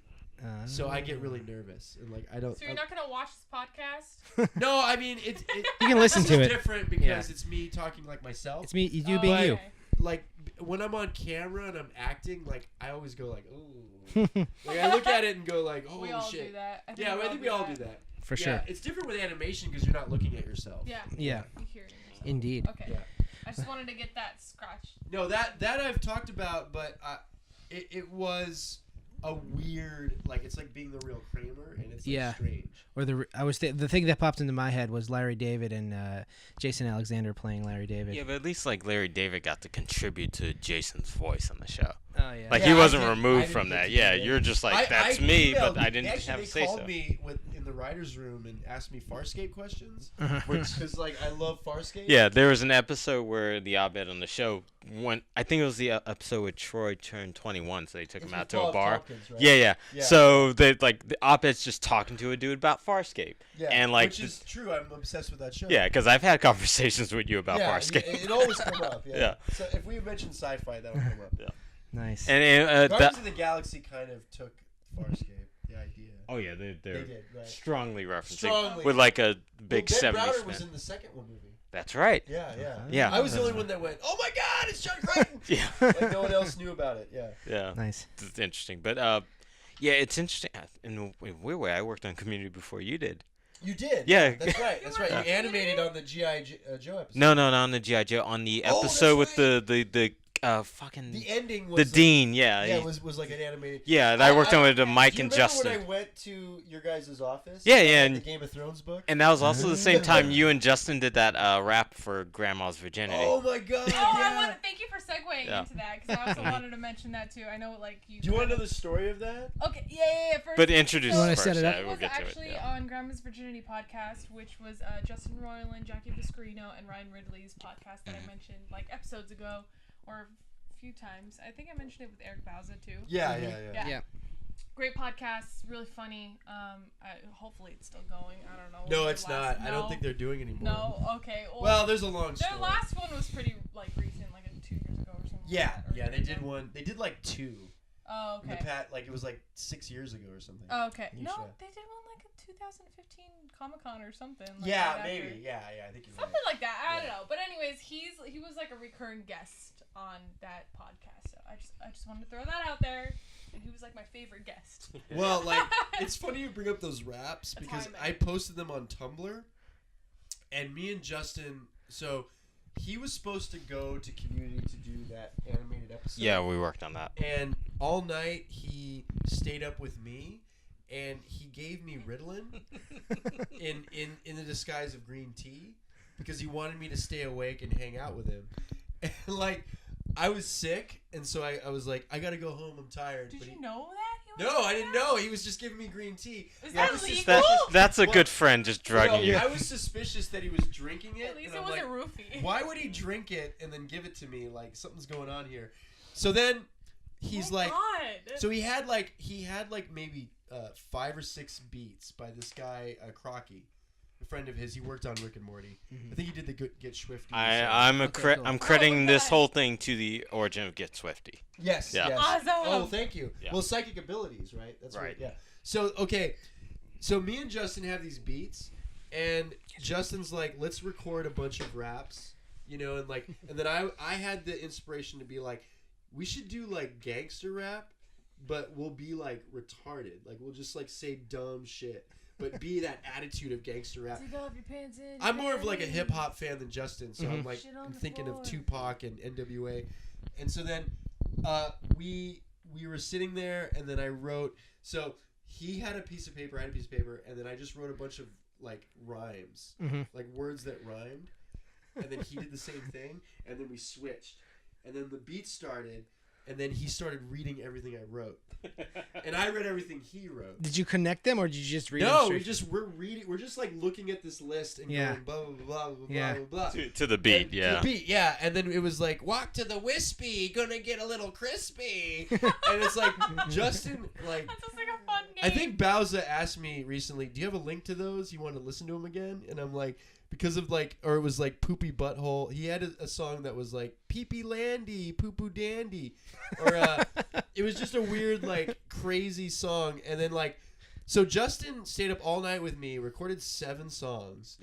S3: so I get really nervous and like I don't.
S2: So you're not gonna watch this podcast?
S3: No, I mean it.
S1: You can listen
S3: it's
S1: to it.
S3: different because
S1: Yeah.
S3: it's me talking like myself.
S1: It's me, you
S2: Oh,
S1: being
S3: But-
S1: you.
S2: okay.
S3: Like when I'm on camera and I'm acting, like I always go like, oh. Like I look at it and go like, holy
S2: We all
S3: shit.
S2: do that.
S3: Yeah, I think we all do that.
S1: For
S3: Yeah,
S1: sure.
S3: it's different with animation because you're not looking at yourself.
S2: Yeah.
S1: Yeah.
S2: You hear it yourself.
S1: Indeed.
S2: Okay.
S3: Yeah.
S2: I just wanted to get that scratched.
S3: No, that I've talked about, but it was a weird, like it's like being the real Kramer, and it's like
S1: Yeah.
S3: strange.
S1: Or the thing that popped into my head was Larry David and Jason Alexander playing Larry David.
S4: Yeah, but at least like Larry David got to contribute to Jason's voice on the show.
S1: Oh yeah.
S4: Like
S3: Yeah,
S4: he
S3: I
S4: wasn't
S3: didn't- I
S4: removed
S3: didn't
S4: from
S3: get
S4: that.
S3: to
S4: Yeah,
S3: do that.
S4: you're just like that's me, but I didn't
S3: actually,
S4: have
S3: they
S4: to say
S3: called
S4: so.
S3: me in the writers' room and asked me Farscape questions,
S1: Uh-huh.
S3: which because like I love Farscape.
S4: Yeah, there was an episode where the Abed on the show went. I think it was the episode where Troy turned 21, so they took
S3: It's
S4: him out
S3: with
S4: to a
S3: Paul
S4: bar.
S3: Tompkins, right?
S4: Yeah.
S3: Yeah.
S4: So they like the Abed's just talking to a dude about Farscape.
S3: Yeah,
S4: and like
S3: which is true. I'm obsessed with that show.
S4: yeah, because I've had conversations with you about
S3: yeah,
S4: Farscape.
S3: It always come up. Yeah.
S4: Yeah.
S3: So if we mention sci-fi, that would come up.
S4: Yeah.
S1: Nice.
S4: And
S3: Guardians of the Galaxy kind of took Farscape, the idea.
S4: oh yeah, they're
S3: They did, right?
S4: strongly referencing
S3: Strongly.
S4: with like a big
S3: Ben
S4: 70s
S3: Browder
S4: spin.
S3: was in the second one movie.
S4: That's right.
S3: Yeah, yeah.
S4: Yeah.
S3: I was the only one that went, "Oh my God, it's John Crichton!"
S4: Yeah.
S3: Like no one else knew about it. Yeah.
S4: Yeah.
S1: Nice.
S4: It's interesting, but yeah, it's interesting. In a weird way, I worked on Community before you did.
S3: You did.
S4: Yeah.
S3: That's right. That's right.
S2: were
S3: You
S2: in
S3: animated on the G.I. Joe episode.
S4: No, not on the G.I. Joe. On the
S3: Oh,
S4: episode
S3: that's
S4: with the fucking
S3: The ending was
S4: the
S3: like-
S4: dean. Yeah.
S3: Yeah, was like an animated.
S4: Yeah, I worked on with Mike
S3: Do you
S4: and
S3: remember
S4: Justin.
S3: when I went to your guys' office?
S4: Yeah,
S3: and
S4: yeah,
S3: had
S4: and-
S3: the Game of Thrones book.
S4: And that was also the same time you and Justin did that rap for Grandma's Virginity.
S3: Oh my God!
S2: Oh, I
S3: yeah.
S2: want. Thank you for segueing
S4: Yeah.
S2: into that because I also wanted to mention that too. I know, like you.
S3: Do you want to know the story of that?
S2: Okay, yeah. First,
S4: But introduce
S1: You wanna
S4: it
S1: set
S4: first.
S1: it up?
S4: Yeah,
S2: It
S4: we'll
S2: was
S4: get to it.
S2: actually
S4: Yeah.
S2: on Grandma's Virginity podcast, which was Justin Roiland, Jackie Viscarino, and Ryan Ridley's podcast that I mentioned like episodes ago, or a few times. I think I mentioned it with Eric Bauza too.
S3: Yeah,
S2: Yeah.
S1: Yeah.
S2: Great podcast, really funny. Hopefully it's still going. I don't know.
S3: No,
S2: when
S3: it's
S2: their last-
S3: not. I don't
S2: no.
S3: think they're doing anymore.
S2: No. Okay.
S3: Well, there's a long
S2: their
S3: story.
S2: last one was pretty like recent, like 2 years ago or something.
S3: Yeah,
S2: like that, or
S3: yeah, they
S2: 3
S3: did
S2: ago.
S3: one. They did like two.
S2: Oh,
S3: In
S2: okay.
S3: the pat, like it was like 6 years ago or something.
S2: Oh, okay.
S3: You
S2: No,
S3: should.
S2: they did one like a 2015 Comic Con or something. Like
S3: Yeah,
S2: right after.
S3: maybe. Yeah, I think you're
S2: Something
S3: right.
S2: like that. I don't
S3: Yeah.
S2: know. But anyways, he was like a recurring guest on that podcast. So I just wanted to throw that out there. And he was like my favorite guest.
S3: Well, like it's funny you bring up those raps
S2: That's
S3: because
S2: how I
S3: I
S2: met.
S3: posted them on Tumblr, and me and Justin. So he was supposed to go to Community to do that animated episode.
S4: Yeah, we worked on that.
S3: And all night he stayed up with me, and he gave me Ritalin in the disguise of green tea because he wanted me to stay awake and hang out with him. And like I was sick, and so I was like, I gotta go home. I'm tired.
S2: Did
S3: But
S2: you
S3: he-
S2: know that? He was
S3: No,
S2: like
S3: I didn't
S2: that?
S3: know. He was just giving me green tea.
S2: Is
S3: I
S2: that
S3: was
S2: legal?
S4: That's a
S3: Well,
S4: good friend just drugging
S3: Well,
S4: you.
S3: I was suspicious that he was drinking it.
S2: At least
S3: and
S2: it
S3: I'm
S2: wasn't
S3: like,
S2: roofie.
S3: why would he drink it and then give it to me? Like something's going on here. So then he's
S2: Oh,
S3: like,
S2: God.
S3: so he had like maybe 5 or 6 beats by this guy Crocky, a friend of his. He worked on Rick and Morty. I think he did the Get Swifty.
S4: I'm
S1: cool.
S4: I'm crediting this
S2: nice.
S4: whole thing to the origin of Get Swifty.
S3: Yes.
S4: Yeah.
S3: Yes.
S2: Awesome.
S3: Oh, thank you.
S4: Yeah.
S3: Well, psychic abilities, right? That's right.
S4: Right.
S3: Yeah. So okay, so me and Justin have these beats, and Justin's like, let's record a bunch of raps, and then I had the inspiration to be like, we should do like gangster rap, but we'll be like retarded, like we'll just like say dumb shit, but be that attitude of gangster rap.
S2: Take off your pants and
S3: I'm more of like a hip hop fan than Justin, so I'm like
S2: Shit on
S3: I'm
S2: the
S3: thinking
S2: floor.
S3: of Tupac and NWA, and so then we were sitting there, and then I wrote. So he had a piece of paper, I had a piece of paper, and then I just wrote a bunch of like rhymes, like words that rhymed, and then he did the same thing, and then we switched, and then the beat started. And then he started reading everything I wrote, and I read everything he wrote.
S1: Did you connect them, or did you just read them
S3: No,
S1: straight?
S3: we're reading. We're just like looking at this list and
S1: Yeah.
S3: going blah blah blah blah
S1: Yeah.
S3: blah blah blah.
S4: To the beat,
S3: And
S4: yeah.
S3: To the beat, yeah. And then it was like, walk to the wispy, gonna get a little crispy. And it's like Justin, like
S2: That sounds like a fun game.
S3: I think Bowser asked me recently, do you have a link to those? You want to listen to them again? And I'm like, because of like, or it was like Poopy Butthole. He had a song that was like Pee-pee Landy, Poo Poo Dandy, or it was just a weird like crazy song. And then like, so Justin stayed up all night with me, recorded 7 songs,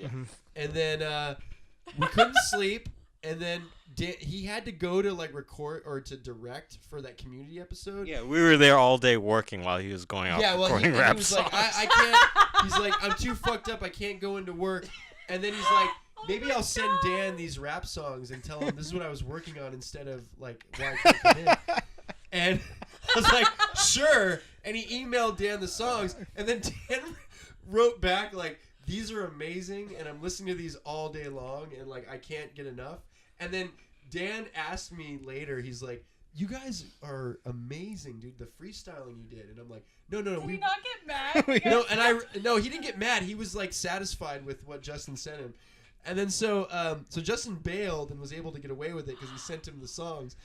S3: and then we couldn't sleep. And then he had to go to like record or to direct for that community episode.
S4: Yeah, we were there all day working while he was going out
S3: Yeah, well,
S4: recording
S3: he
S4: rap
S3: was
S4: songs.
S3: like, I can't. He's like, I'm too fucked up. I can't go into work. And then he's like, maybe I'll send Dan these rap songs and tell him this is what I was working on instead of like why I can't come in. And I was like, sure. And he emailed Dan the songs, and then Dan wrote back like, these are amazing, and I'm listening to these all day long, and like I can't get enough. And then Dan asked me later, he's like, you guys are amazing, dude. The freestyling you did. And I'm like, no.
S2: Did
S3: we
S2: he not get mad?
S3: No, he didn't get mad. He was like satisfied with what Justin sent him. And then so Justin bailed and was able to get away with it because he sent him the songs.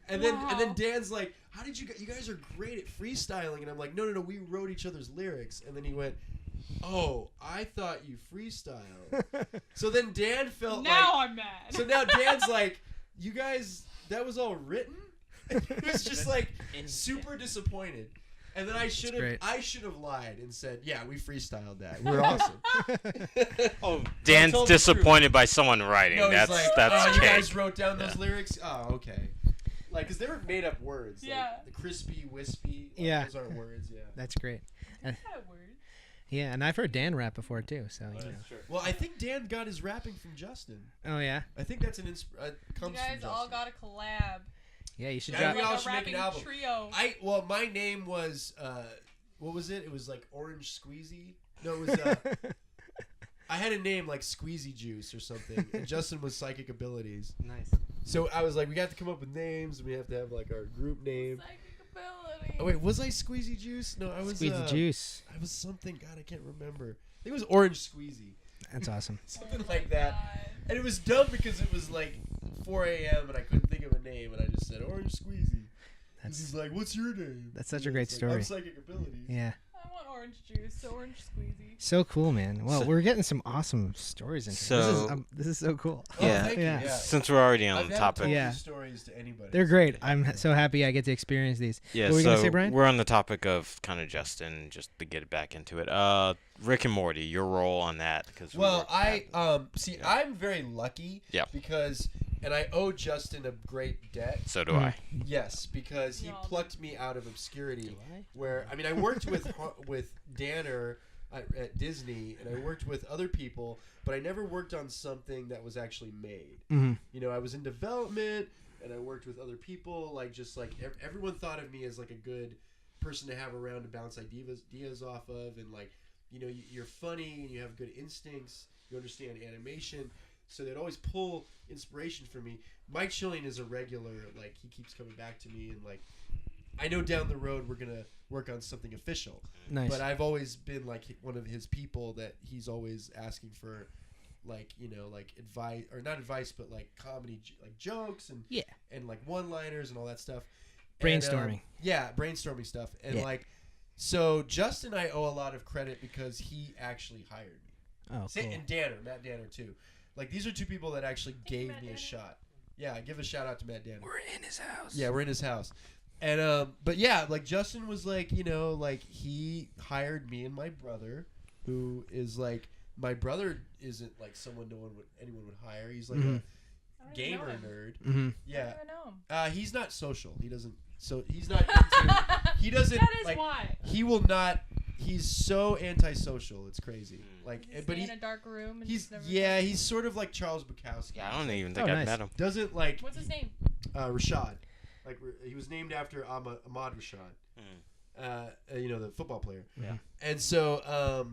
S3: And then Dan's like, how did you guys are great at freestyling. And I'm like, no, we wrote each other's lyrics. And then he went, oh, I thought you freestyled. So then Dan felt
S2: Now
S3: like,
S2: I'm mad.
S3: so now Dan's like, you guys, that was all written? He was just like super disappointed. And then I should have lied and said, yeah, we freestyled that. We're awesome.
S4: Oh,
S3: I
S4: Dan's
S3: told the
S4: disappointed by someone writing.
S3: No, he's
S4: that's
S3: like,
S4: that's
S3: oh, you
S4: cake.
S3: guys wrote down those lyrics? Oh, okay. Like, because they were made up words.
S2: Yeah.
S3: Like the crispy, wispy. Like,
S1: Yeah.
S3: Those aren't words, yeah.
S1: That's great.
S2: That's that word.
S1: Yeah, and I've heard Dan rap before too. So you know.
S3: Well, I think Dan got his rapping from Justin.
S1: Oh yeah.
S3: I think that's
S2: You
S3: comes
S2: guys
S3: from
S2: all
S3: Justin.
S2: got a collab.
S1: Yeah, you should
S3: Yeah,
S1: drop.
S3: we all
S2: Like a
S3: should make an
S2: rapping
S3: album.
S2: trio.
S3: My name was, what was it? It was like Orange Squeezy. No, it was, I had a name like Squeezy Juice or something, and Justin was Psychic Abilities.
S1: Nice.
S3: So I was like, we got to come up with names, and we have to have like our group name.
S2: Psychic ability.
S3: Oh wait, was I Squeezy Juice? No, I was
S1: Squeeze the juice.
S3: I was something. God, I can't remember. I think it was Orange Squeezy,
S1: That's awesome.
S3: something like that. And it was dumb because it was like 4 a.m. and I couldn't think of a name, and I just said Orange Squeezy. And he's like, "What's your name?"
S1: That's such a
S3: And
S1: great
S3: it's like,
S1: story.
S3: I'm Psychic Abilities.
S1: Yeah.
S2: I want orange juice, so orange squeezy.
S1: So cool, man. Well,
S4: So-
S1: we're getting some awesome stories in here.
S4: So-
S1: this is so cool.
S3: Oh,
S4: Yeah.
S3: thank
S1: Yeah.
S3: you. Yeah.
S4: Since we're already on
S3: I've
S4: the
S3: never
S4: topic,
S3: told
S1: Yeah.
S3: these stories to anybody.
S1: They're great. I'm so happy I get to experience these.
S4: yeah.
S1: What were you
S4: So
S1: gonna say, Brian?
S4: we're on the topic of kind of Justin, just to get back into it. Rick and Morty, your role on that? Because
S3: Well, I'm very lucky.
S4: Yeah.
S3: Because, and I owe Justin a great debt.
S4: so do I.
S3: Yes, because he
S2: Yeah.
S3: plucked me out of obscurity. Where I mean, I worked with Danner at Disney, and I worked with other people, but I never worked on something that was actually made.
S1: Mm-hmm.
S3: You know, I was in development, and I worked with other people. Like just like everyone thought of me as like a good person to have around to bounce ideas off of, and like you know, you're funny and you have good instincts. You understand animation. So they'd always pull inspiration from me. Mike Schilling is a regular. Like he keeps coming back to me, and like I know down the road we're gonna work on something official.
S1: Nice.
S3: But I've always been like one of his people that he's always asking for, like you know, like advice or not advice, but like comedy, like jokes and
S1: Yeah.
S3: and like one-liners and all that stuff. And,
S1: Brainstorming.
S3: yeah, brainstorming stuff, and
S1: Yeah.
S3: like so Justin, I owe a lot of credit because he actually hired me.
S1: Oh, cool.
S3: And Matt Danner too. Like these are two people that actually gave me a shot. Yeah, give a shout out to Matt Danner.
S1: We're in his house.
S3: Yeah, we're in his house. And but yeah, like Justin was like, like he hired me and my brother, who is like my brother isn't like someone anyone would hire. He's like a gamer nerd.
S1: Mm-hmm.
S3: Yeah.
S2: I don't even know him.
S3: He's not social. He doesn't. So he's not. Into, he doesn't.
S2: That is
S3: like,
S2: why.
S3: He will not. He's so antisocial. It's crazy. Like,
S2: Just
S3: but
S2: stay
S3: he.
S2: in a dark room. And
S3: He's
S2: just never
S3: he's sort of like Charles Bukowski.
S4: Yeah, I don't even think
S1: nice.
S4: I've met him.
S3: Doesn't like.
S2: What's his name?
S3: Rashad. Like he was named after Ahmad Rashad. The football player.
S1: Yeah.
S3: And so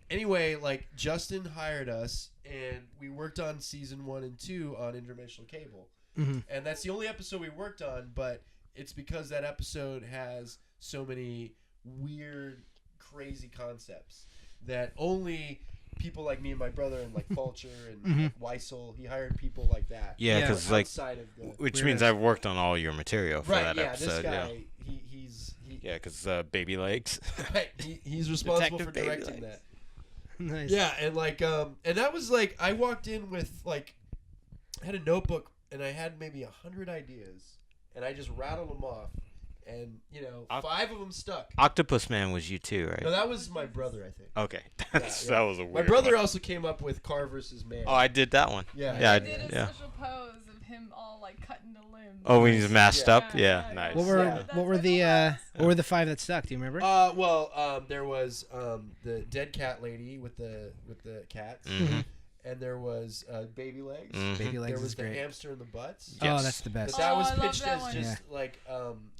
S3: anyway, like Justin hired us, and we worked on season 1 and 2 on interdimensional cable, and that's the only episode we worked on. But it's because that episode has so many weird, crazy concepts that only people like me and my brother and like Fulcher and Weissel, he hired people like that.
S4: Yeah, because like,
S3: outside of the
S4: which means I've worked on all your material for that
S3: This
S4: episode.
S3: guy,
S4: Yeah, because Baby Legs.
S3: right, he's responsible
S4: Detective
S3: for
S4: Baby
S3: directing
S4: Legs.
S3: that.
S1: Nice.
S3: Yeah, and like and that was like I walked in with like I had a notebook and I had maybe 100 ideas and I just rattled them off and 5 of them stuck.
S4: Octopus Man was you too, right?
S3: No, that was my brother, I think.
S4: Okay,
S3: Yeah.
S4: that was a weird.
S3: My brother
S4: one.
S3: also came up with Car versus Man.
S4: Oh, I did that one.
S3: Yeah.
S4: Yeah,
S2: I
S4: I
S2: did a
S4: yeah.
S2: special pose of him all like cut into limbs.
S4: Oh, when he's masked
S3: Yeah.
S4: up. Yeah, nice.
S1: What were
S3: Yeah.
S1: what were the 5 that stuck? Do you remember?
S3: There was the dead cat lady with the cats,
S4: Mhm.
S3: and there was Baby Legs.
S4: Mhm.
S1: Baby Legs
S3: There
S1: is
S3: was the
S1: great.
S3: hamster in the butts.
S1: Oh,
S4: Yes.
S1: that's the
S3: But
S1: best.
S3: that was
S2: I love
S3: pitched
S2: that
S3: as
S2: one.
S3: just like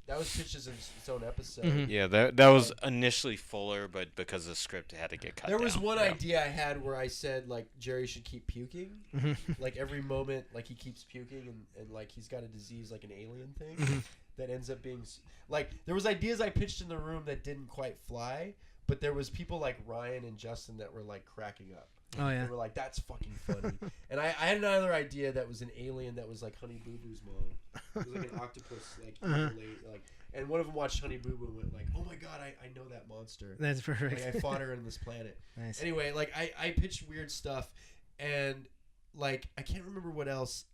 S3: that was pitched as its own episode.
S1: Mhm.
S4: Yeah, that was initially fuller, but because of the script, it had to get cut.
S3: There was
S4: down.
S3: one
S4: Yeah.
S3: idea I had where I said like Jerry should keep puking,
S1: Mhm.
S3: like every moment, like he keeps puking and like he's got a disease like an alien thing
S1: Mhm.
S3: that ends up being like there was ideas I pitched in the room that didn't quite fly, but there was people like Ryan and Justin that were like cracking up.
S1: Oh yeah.
S3: They were like, "That's fucking funny." And I had another idea that was an alien that was like Honey Boo Boo's mom. It was like an octopus, like, like, and one of them watched Honey Boo Boo and went like, "Oh my god, I know that monster."
S1: That's perfect.
S3: Like I fought her on this planet.
S1: Nice.
S3: Anyway, like I pitched weird stuff, and like I can't remember what else.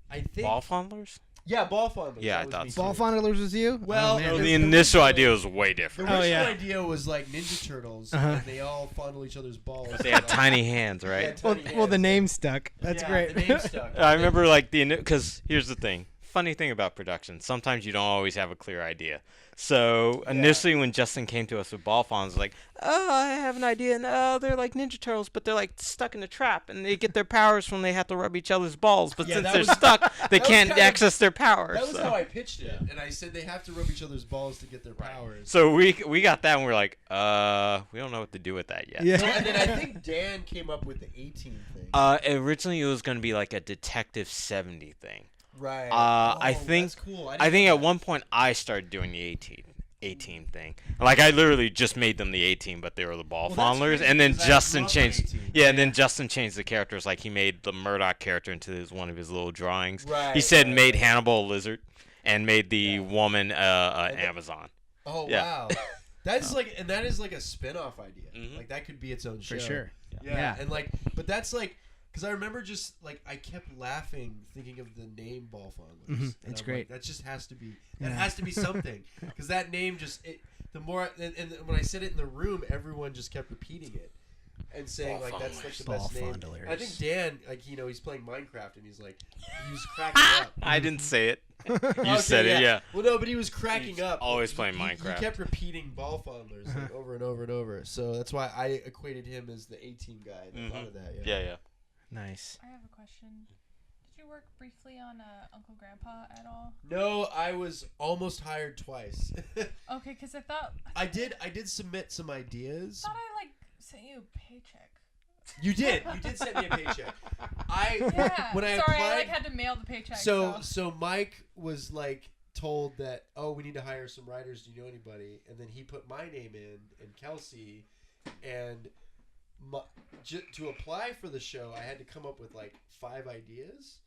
S3: I think
S4: Ball Fondlers.
S3: Yeah, Ball Fondlers.
S4: Yeah,
S3: that
S4: I
S3: was
S4: thought
S3: me
S4: so.
S1: Ball
S3: too.
S1: Fondlers was you?
S3: Well,
S1: oh, man.
S4: No,
S3: the
S4: the initial idea was way
S3: The
S4: different.
S3: original
S1: yeah.
S3: idea was like Ninja Turtles,
S1: Uh-huh.
S3: and they all fondle each other's balls.
S4: But they had tiny hands, right?
S3: Yeah,
S1: well,
S3: tiny
S1: well, the
S3: hands.
S1: name stuck. That's
S3: Yeah,
S1: great.
S3: The name stuck.
S4: I remember like because here's the thing. Funny thing about production, sometimes you don't always have a clear idea. So initially, when Justin came to us with Ball Fonds, like, oh, I have an idea, and oh, they're like Ninja Turtles, but they're like stuck in a trap, and they get their powers when they have to rub each other's balls. But
S3: Yeah,
S4: since
S3: that
S4: they're
S3: was-
S4: stuck, they
S3: that was
S4: can't
S3: kind of-
S4: access their powers.
S3: That was
S4: so.
S3: how I pitched it, and I said they have to rub each other's balls to get their powers.
S4: So we got that, and we're like, we don't know what to do with that yet.
S1: Yeah.
S3: No, and then I think Dan came up with the 18 thing.
S4: Originally, it was going to be like a Detective 70 thing.
S3: Right.
S4: I
S3: Oh,
S4: think
S3: that's cool.
S4: I think at one point I started doing the 18 thing. Like I literally just made them the 18, but they were the ball
S3: Well, that's
S4: fondlers,
S3: crazy,
S4: and then
S3: 'cause I
S4: Justin
S3: love
S4: changed.
S3: 18.
S4: Yeah, and then Justin changed the characters. Like he made the Murdoch character into one of his little drawings.
S3: Right,
S4: He said
S3: right,
S4: made
S3: right.
S4: Hannibal a lizard, and made the
S3: Yeah.
S4: woman
S3: then-
S4: Amazon.
S3: Oh
S4: Yeah.
S3: wow. That's like, and that is like a spin-off idea.
S4: Mhm.
S3: Like that could be its own show.
S1: For sure.
S3: Yeah.
S1: Yeah.
S3: And like, but that's like, because I remember just like I kept laughing thinking of the name Ball Fondlers.
S1: Mhm,
S3: And
S1: it's
S3: I'm
S1: great.
S3: Like, that just has to be. That
S1: Yeah.
S3: has to be something. Because that name just the more and when I said it in the room, everyone just kept repeating it. And saying
S4: Ball
S3: like that's like the
S1: Ball
S3: best name.
S1: Fondlers.
S3: And I think Dan, like he's playing Minecraft and he's like, he was cracking up.
S4: I didn't say it. You
S3: Okay,
S4: said it, yeah.
S3: Well, no, but he was cracking
S4: He's
S3: up.
S4: always playing
S3: He
S4: Minecraft.
S3: kept repeating Ball Fondlers like, over and over and over. So that's why I equated him as the 18 guy. And I thought of that. Yeah.
S4: Yeah.
S1: Nice.
S2: I have a question. Did you work briefly on Uncle Grandpa at all?
S3: No, I was almost hired twice.
S2: Okay, because I thought
S3: I did submit some ideas.
S2: I like sent you a paycheck.
S3: You did send me a paycheck.
S2: Yeah.
S3: When I
S2: Sorry,
S3: applied,
S2: I like had to mail the paycheck.
S3: so Mike was like told that, oh, we need to hire some writers. Do you know anybody? And then he put my name in and Kelsey, and to apply for the show, I had to come up with like 5 ideas,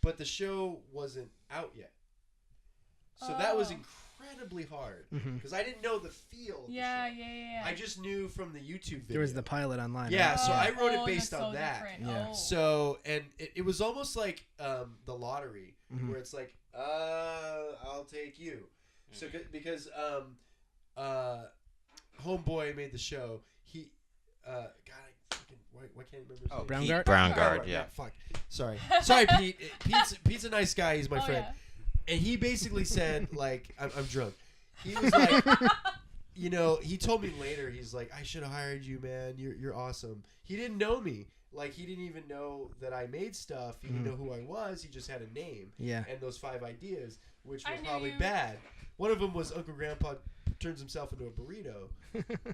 S3: but the show wasn't out yet. So that was
S2: Oh.
S3: incredibly hard
S1: Mhm.
S3: because I didn't know the feel. Of
S2: Yeah,
S3: the show.
S2: yeah.
S3: I just knew from the YouTube video.
S1: There was the pilot online.
S3: Yeah,
S1: right?
S3: so I wrote it
S2: and
S3: based
S2: that's
S3: on
S2: so
S3: that.
S2: different.
S1: Yeah.
S2: Oh.
S3: So, and it was almost like the lottery,
S1: Mhm.
S3: where it's like, I'll take you. So because Homeboy made the show, he, God, why can't I remember his name?
S1: Brown
S4: Pete
S1: Guard?
S4: Brownguard,
S3: Brownguard,
S4: yeah.
S3: Fuck. Sorry, Pete. Pete's a nice guy. He's my friend.
S2: Yeah.
S3: And he basically said, like, I'm drunk. He was like, you know, he told me later, he's like, I should have hired you, man. You're awesome. He didn't know me. Like, he didn't even know that I made stuff. He didn't know who I was. He just had a name.
S1: Yeah.
S3: And those 5 ideas, which
S2: I
S3: were
S2: knew
S3: probably
S2: you.
S3: bad. One of them was Uncle Grandpa turns himself into a burrito.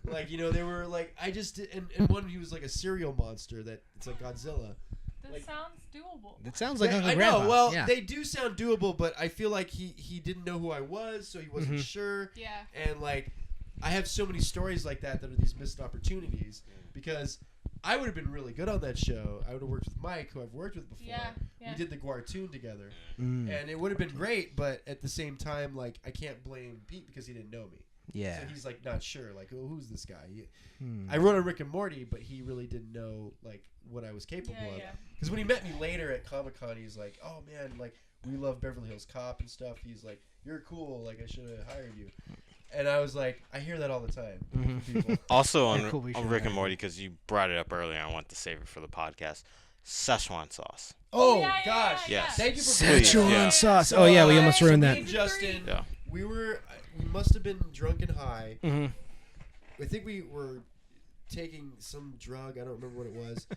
S3: Like, you know, they were like, I just did, and one, he was like a cereal monster that it's like Godzilla.
S2: This
S3: like-
S2: sounds doable.
S1: It sounds like
S3: Yeah,
S1: Uncle
S3: I
S1: Grandpa.
S3: know. Well,
S1: yeah.
S3: they do sound doable, but I feel like he didn't know who I was, so he wasn't sure.
S2: Yeah.
S3: And like, I have so many stories like that are these missed opportunities because I would have been really good on that show. I would have worked with Mike, who I've worked with before.
S2: Yeah. Yeah.
S3: We did the Guartoon together,
S1: Mm.
S3: and it would have been great. But at the same time, like, I can't blame Pete because he didn't know me.
S1: Yeah.
S3: So he's like not sure, like, oh, who's this guy?
S1: Hmm.
S3: I wrote on Rick and Morty, but he really didn't know like what I was capable
S2: Yeah,
S3: of.
S2: yeah.
S3: Because when he met me later at Comic-Con, he's like, oh man, like, we love Beverly Hills Cop and stuff. He's like, you're cool. Like, I should have hired you. And I was like, I hear that all the time from people.
S4: Also
S1: Yeah, cool, we
S4: on
S1: should
S4: Rick
S1: hire
S4: and Morty, because you brought it up earlier, I want to save it for the podcast. Szechuan sauce.
S3: Oh,
S2: Yeah, yeah,
S3: gosh.
S2: yeah,
S4: Yes.
S3: Thank you for
S1: Szechuan
S4: Yeah.
S1: sauce.
S3: So,
S1: Oh yeah, we almost
S3: so
S1: ruined
S3: me
S1: that.
S3: and Justin,
S4: Yeah.
S3: we must have been drunk and high.
S1: Mm-hmm.
S3: I think we were taking some drug. I don't remember what it was.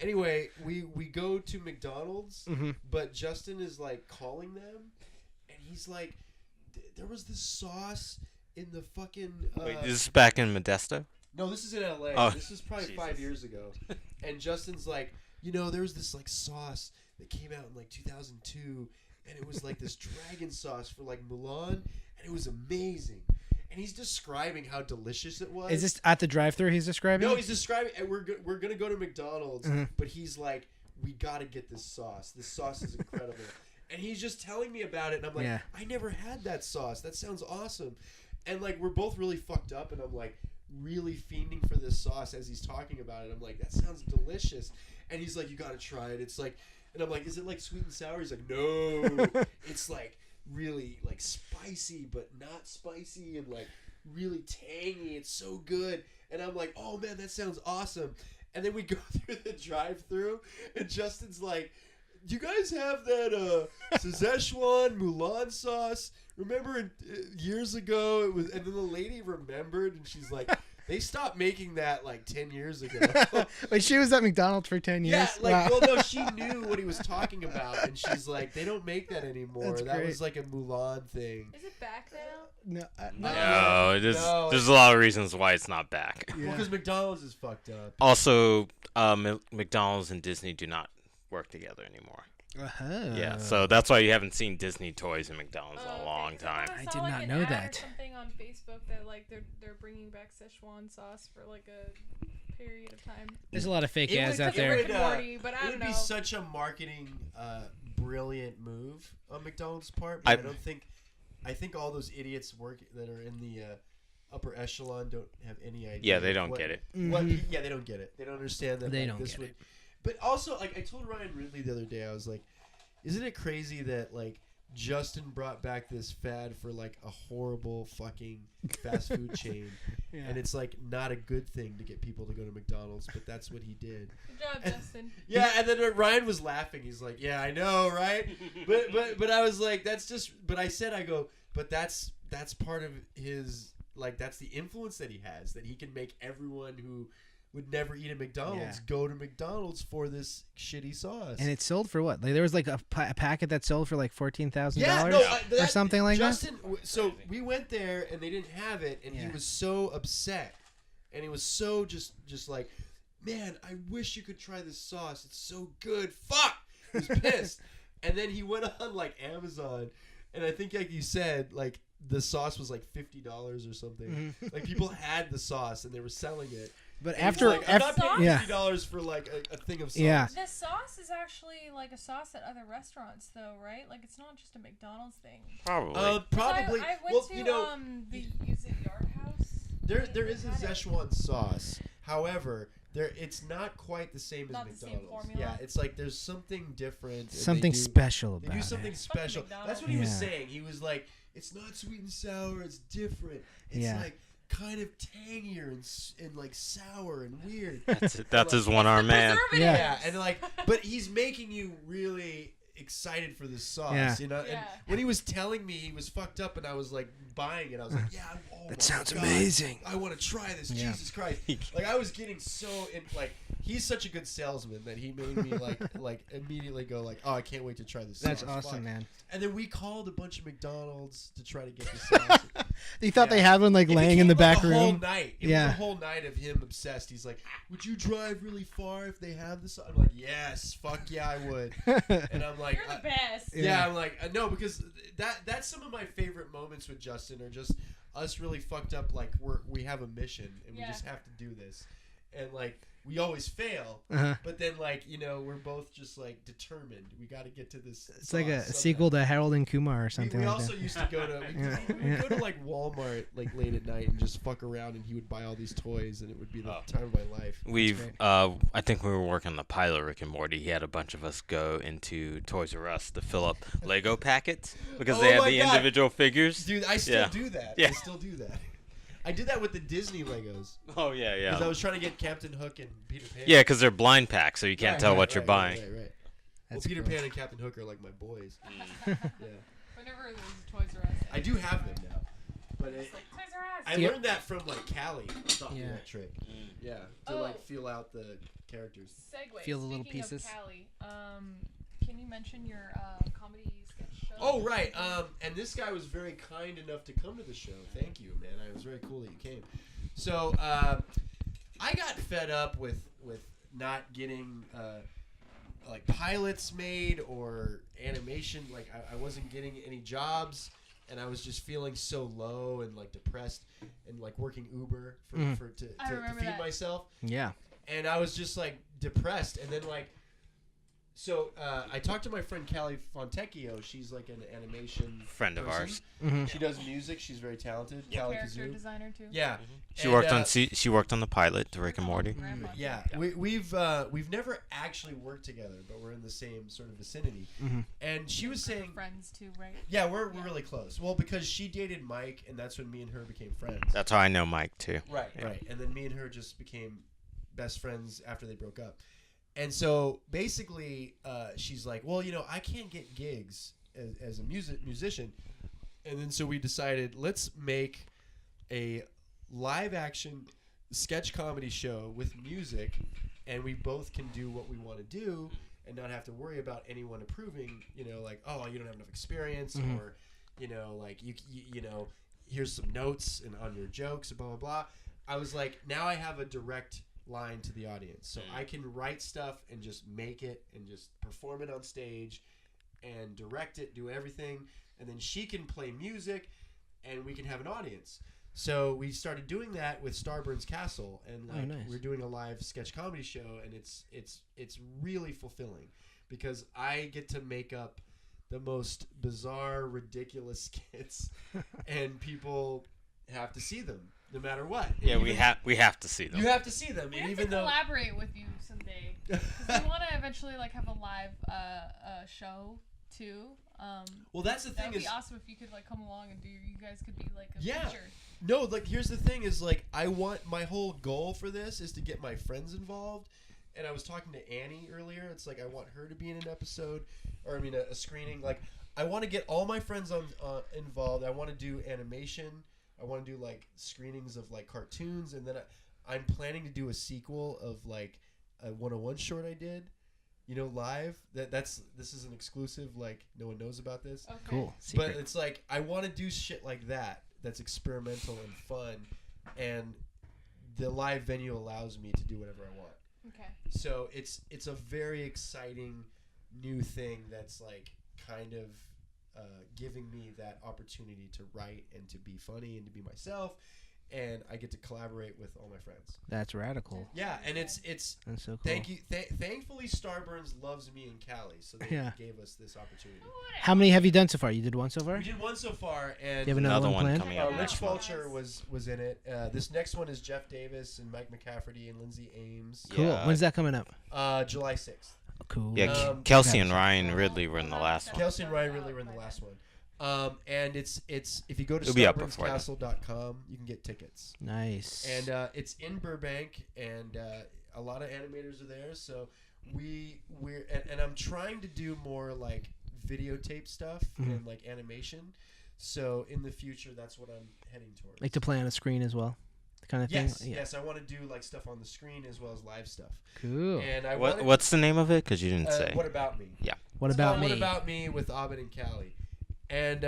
S3: Anyway, we go to McDonald's,
S1: Mm-hmm.
S3: but Justin is like calling them, and he's like, there was this sauce in the fucking.
S4: Wait, this is back in Modesto?
S3: No, this is in LA.
S4: Oh,
S3: This is probably
S4: Jesus.
S3: 5 years ago. And Justin's like, you know, there was this like sauce that came out in like 2002, and it was like this dragon sauce for like Mulan, and it was amazing. And he's describing how delicious it was.
S1: Is this at the drive-thru he's describing?
S3: No, he's describing. And we're gonna go to McDonald's,
S1: Mhm.
S3: but he's like, we gotta get this sauce. This sauce is incredible. And he's just telling me about it, and I'm like,
S1: Yeah.
S3: I never had that sauce. That sounds awesome. And like, we're both really fucked up, and I'm like, really fiending for this sauce as he's talking about it. I'm like, that sounds delicious. And he's like, you gotta try it. It's like, and I'm like, is it like sweet and sour? He's like, no, it's like really like spicy, but not spicy, and like really tangy. It's so good. And I'm like, oh man, that sounds awesome. And then we go through the drive-thru, and Justin's like, do you guys have that Szechuan Mulan sauce? Remember years ago it was, and then the lady remembered, and she's like, they stopped making that like 10 years ago.
S1: Wait, she was at McDonald's for 10 years?
S3: Yeah, like,
S1: Wow.
S3: well, no, she knew what he was talking about, and she's like, they don't make that anymore.
S1: That's
S3: That
S1: great.
S3: was like a Mulan thing.
S2: Is it back now?
S1: No,
S4: No,
S3: No,
S4: there's a lot of reasons why it's not back.
S3: Well,
S1: Yeah.
S3: because McDonald's is fucked up.
S4: Also, McDonald's and Disney do not work together anymore.
S1: Uh-huh.
S4: Yeah, so that's why you haven't seen Disney toys in McDonald's in
S2: Oh,
S4: a
S2: okay,
S4: long
S2: 'cause
S4: time.
S2: thought
S1: I
S2: saw,
S1: did
S2: like,
S1: not
S2: an
S1: know
S2: ad
S1: that.
S2: Or something on Facebook that like they're bringing back Szechuan sauce for like a period of time.
S1: There's a lot of fake
S3: It
S1: ads
S3: would-
S1: out
S3: it
S1: there.
S3: would,
S2: Rick and Morty, but I
S3: It
S2: don't
S3: would
S2: know.
S3: be such a marketing brilliant move on McDonald's part, but I think all those idiots that are in the upper echelon don't have any idea.
S4: Yeah, they don't get it.
S1: Mhm.
S3: Yeah, they don't get it. They don't understand that.
S1: They
S3: like,
S1: don't
S3: this
S1: get
S3: would,
S1: it.
S3: But also, like, I told Ryan Ridley the other day, I was like, isn't it crazy that like Justin brought back this fad for like a horrible fucking fast food chain,
S1: Yeah.
S3: and it's like not a good thing to get people to go to McDonald's, but that's what he did.
S2: Good job,
S3: And-
S2: Justin.
S3: Yeah, and then Ryan was laughing. He's like, "Yeah, I know, right?" But I was like, "That's just." But I said, "I go, but that's part of his like that's the influence that he has, that he can make everyone who would never eat at McDonald's go to McDonald's for this shitty sauce."
S1: And it sold for what? Like there was like a packet that sold for like $14,000
S3: yeah, no,
S1: or something like
S3: Justin, so we went there and they didn't have it, and he
S1: Yeah.
S3: was so upset, and he was so just like, man, I wish you could try this sauce. It's so good. Fuck, he was pissed. And then he went on like Amazon, and I think like you said, like the sauce was like $50 or something.
S1: Mhm.
S3: Like people had the sauce and they were selling it.
S1: But
S3: And he's
S1: after,
S3: like, I'm not paying
S1: yeah.
S3: $50 for like a thing of sauce.
S1: Yeah.
S2: The sauce is actually like a sauce at other restaurants, though, right? Like it's not just a McDonald's thing.
S4: Probably.
S3: Probably.
S2: I went
S3: well,
S2: to
S3: you know,
S2: the is it Yard House?
S3: there is a
S2: had it.
S3: Szechuan sauce. However, it's not quite the same
S2: Not
S3: as
S2: the
S3: McDonald's.
S2: same formula?
S3: Yeah, it's like there's something different.
S1: Something
S3: they do,
S1: special
S3: They
S1: about
S3: do something
S1: it.
S3: special.
S2: McDonald's.
S3: That's what he was
S1: Yeah.
S3: saying. He was like, it's not sweet and sour. It's different. It's
S1: Yeah.
S3: like kind of tangier and like sour and weird.
S4: That's his one-arm man.
S2: Preservative.
S3: Yeah, and like, but he's making you really excited for this sauce,
S1: Yeah.
S3: you know. And
S2: Yeah.
S3: when he was telling me he was fucked up, and I was like buying it, I was like, yeah, oh
S1: That
S3: my
S1: sounds
S3: God,
S1: amazing.
S3: I want to try this.
S1: Yeah.
S3: Jesus Christ! Like I was getting so in. Like he's such a good salesman that he made me like immediately go like, oh, I can't wait to try this.
S1: That's
S3: sauce.
S1: awesome,
S3: Fuck.
S1: man.
S3: And then we called a bunch of McDonald's to try to get the sauce.
S1: You thought
S3: Yeah.
S1: they had one like
S3: It
S1: laying in the
S3: became,
S1: back
S3: like, a whole
S1: room?
S3: night. It
S1: Yeah.
S3: was a whole night of him obsessed. He's like, "Would you drive really far if they have this?" I'm like, "Yes, fuck yeah, I would." And I'm like,
S2: You're the best.
S3: "Yeah, I'm like, no," because that's some of my favorite moments with Justin are just us really fucked up. Like we have a mission and we
S2: Yeah.
S3: just have to do this, and like we always fail,
S1: Uh-huh.
S3: but then like we're both just like determined. We got to get to this.
S1: It's like a
S3: sauce somehow.
S1: sequel to Harold and Kumar or something
S3: We
S1: like
S3: also
S1: that.
S3: used to go to we would go to like Walmart like late at night and just fuck around, and he would buy all these toys, and it would be the time of my life.
S4: We've,
S1: great.
S4: I think we were working on the pilot Rick and Morty. He had a bunch of us go into Toys R Us to fill up Lego packets because they
S3: Oh
S4: had
S3: my
S4: the
S3: God.
S4: individual figures.
S3: Dude, I still
S4: Yeah.
S3: do that.
S4: Yeah.
S3: I still do that. I did that with the Disney Legos
S4: Oh yeah,
S3: because I
S4: yeah.
S3: was trying to get Captain Hook and Peter Pan.
S4: Yeah, because they're blind packs, so you can't
S3: Right,
S4: tell
S3: right,
S4: what you're
S3: right,
S4: buying.
S3: Right. Well,
S1: That's
S3: Peter
S1: cool.
S3: Pan and Captain Hook are like my boys.
S4: Mm.
S3: Yeah,
S2: Whenever there's Toys R Us.
S3: I do have them now, but
S2: It's like Toys R Us.
S3: I
S1: Yeah.
S3: learned that from like Callie. Taught me
S1: Yeah.
S3: that trick.
S4: Mm.
S3: Yeah, to
S2: Oh.
S3: like feel out the characters.
S2: Segue.
S1: Feel the little
S2: Speaking
S1: pieces.
S2: Of Cali, can you mention your comedy sketch show?
S3: Oh right, and this guy was very kind enough to come to the show. Thank you, man. It was very cool that you came. So I got fed up with not getting like pilots made or animation. Like I wasn't getting any jobs, and I was just feeling so low and like depressed, and like working Uber to
S2: I remember
S3: feed
S2: that.
S3: myself.
S1: Yeah.
S3: And I was just like depressed, and then like. So I talked to my friend Callie Fontecchio. She's like an animation
S4: Friend of
S3: person.
S4: ours.
S1: Mm-hmm.
S3: She does music. She's very talented. Callie
S2: Character
S3: Kazoo.
S2: designer too.
S3: Yeah.
S4: She
S3: And,
S4: worked on she worked on the pilot to Rick and Morty.
S2: Grandma.
S3: Yeah, we've never actually worked together, but we're in the same sort of vicinity.
S1: Mm-hmm.
S3: And she was saying,
S2: Friends too, right?
S3: yeah, we're really close. Well, because she dated Mike, and that's when me and her became friends.
S4: That's how I know Mike too.
S3: Right,
S4: Yeah.
S3: right. And then me and her just became best friends after they broke up. And so basically, she's like, well, I can't get gigs as a musician. And then so we decided, let's make a live action sketch comedy show with music, and we both can do what we want to do and not have to worry about anyone approving, like, oh, you don't have enough experience,
S1: Mhm.
S3: or, like, you here's some notes and on your jokes, blah, blah, blah. I was like, now I have a direct line to the audience, so I can write stuff and just make it and just perform it on stage and direct it, do everything, and then she can play music and we can have an audience. So we started doing that with Starburns Castle, and like
S1: nice.
S3: we're doing a live sketch comedy show, and it's really fulfilling because I get to make up the most bizarre, ridiculous skits, and people have to see them no matter what. And
S4: Yeah,
S3: even-
S4: we have to see them.
S3: You have to see them,
S2: We
S3: and
S2: have
S3: even
S2: to
S3: though
S2: collaborate with you someday. 'Cause we want to eventually like have a live show too.
S3: well, that's the
S2: That
S3: thing
S2: would
S3: is
S2: be awesome if you could like come along and do. You guys could be like a
S3: Yeah.
S2: feature.
S3: no, like here's the thing is like I want my whole goal for this is to get my friends involved. And I was talking to Annie earlier. It's like I want her to be in an episode, or I mean a screening. Like I want to get all my friends involved. I want to do animation. I want to do like screenings of like cartoons, and then I'm planning to do a sequel of like a 101 short I did, live. This is an exclusive. Like no one knows about this.
S2: Okay.
S1: Cool.
S3: But
S1: Secret.
S3: it's like I want to do shit like that. That's experimental and fun, and the live venue allows me to do whatever I want.
S2: Okay.
S3: So it's a very exciting new thing that's like kind of giving me that opportunity to write and to be funny and to be myself and I get to collaborate with all my friends.
S1: That's radical.
S3: Yeah, and it's
S1: That's so cool.
S3: thank you. Thankfully, Starburns loves me and Callie, so they
S1: Yeah.
S3: gave us this opportunity.
S1: How many have you done so far? You did one so far?
S3: We did one so far, and
S1: You have another one planned?
S4: coming up
S3: Rich
S4: next month.
S3: Fulcher was in it. This next one is Jeff Davis and Mike McCafferty and Lindsay Ames.
S1: Cool.
S4: Yeah.
S1: When's that coming up?
S3: July 6th.
S1: Cool.
S4: Yeah, Kelsey and Ryan Ridley were in the last one.
S3: Kelsey and Ryan Ridley were in the last one. And it's if you go to
S4: It'll be up before then.
S3: StarburnsCastle.com, you can get tickets.
S1: Nice.
S3: And it's in Burbank, and a lot of animators are there. So we're and I'm trying to do more like videotape stuff and like animation. So in the future, that's what I'm heading towards.
S1: like to play on a screen as well, the kind of thing.
S3: Yes,
S1: Yeah.
S3: yes, I want to do like stuff on the screen as well as live stuff.
S1: Cool.
S3: And I
S4: What's the name of it? Because you didn't say.
S3: What About Me?
S1: What
S3: It's
S1: about
S3: called
S1: me?
S3: What About Me with Ovid and Callie. And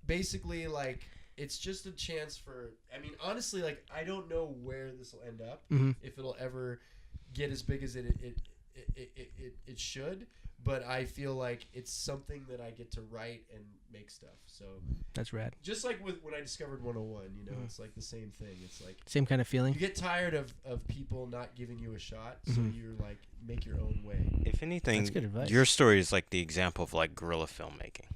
S3: basically, like, it's just a chance for. I mean, honestly, like, I don't know where this will end up.
S1: Mhm.
S3: If it'll ever get as big as it should. But I feel like it's something that I get to write and make stuff. So
S1: That's rad.
S3: just like with when I discovered 101, you know, it's like the same thing. It's like
S1: Same kind of
S3: you
S1: feeling.
S3: get tired of people not giving you a shot, so
S1: Mhm.
S3: you're like make your own way.
S4: If anything,
S1: That's good advice.
S4: your story is like the example of like guerrilla filmmaking.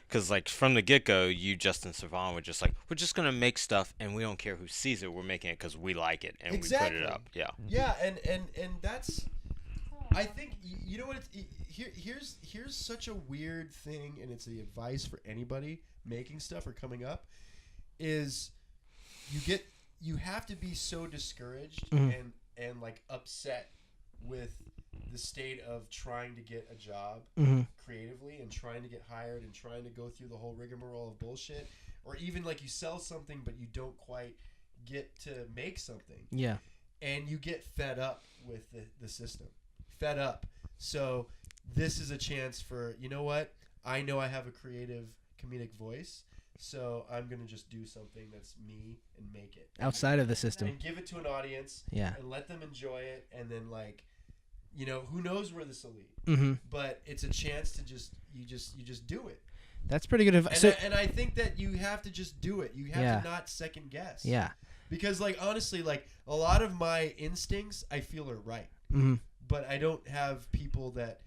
S4: Because like from the get-go, you, Justin Savon, were just like, we're just gonna make stuff, and we don't care who sees it. We're making it because we like it, and we put
S3: Exactly.
S4: it up. Yeah.
S3: Yeah, and that's. I think you know what it's here's such a weird thing, and it's the advice for anybody making stuff or coming up is you have to be so discouraged
S1: Mhm.
S3: and like upset with the state of trying to get a job
S1: Mm-hmm.
S3: creatively and trying to get hired and trying to go through the whole rigmarole of bullshit, or even like you sell something but you don't quite get to make something
S1: Yeah.
S3: and you get fed up with the system. Fed up. So this is a chance for, you know what? I know I have a creative comedic voice, so I'm going to just do something that's me and make it.
S1: Outside of the system.
S3: And give it to an audience
S1: Yeah.
S3: and let them enjoy it, and then like, you know, who knows where this will lead.
S1: Mm-hmm.
S3: But it's a chance to just do it.
S1: That's pretty good advice.
S3: And I think that you have to just do it. You have
S1: Yeah.
S3: to not second guess.
S1: Yeah.
S3: Because like honestly, like a lot of my instincts I feel are right.
S1: Mm-hmm.
S3: But I don't have people that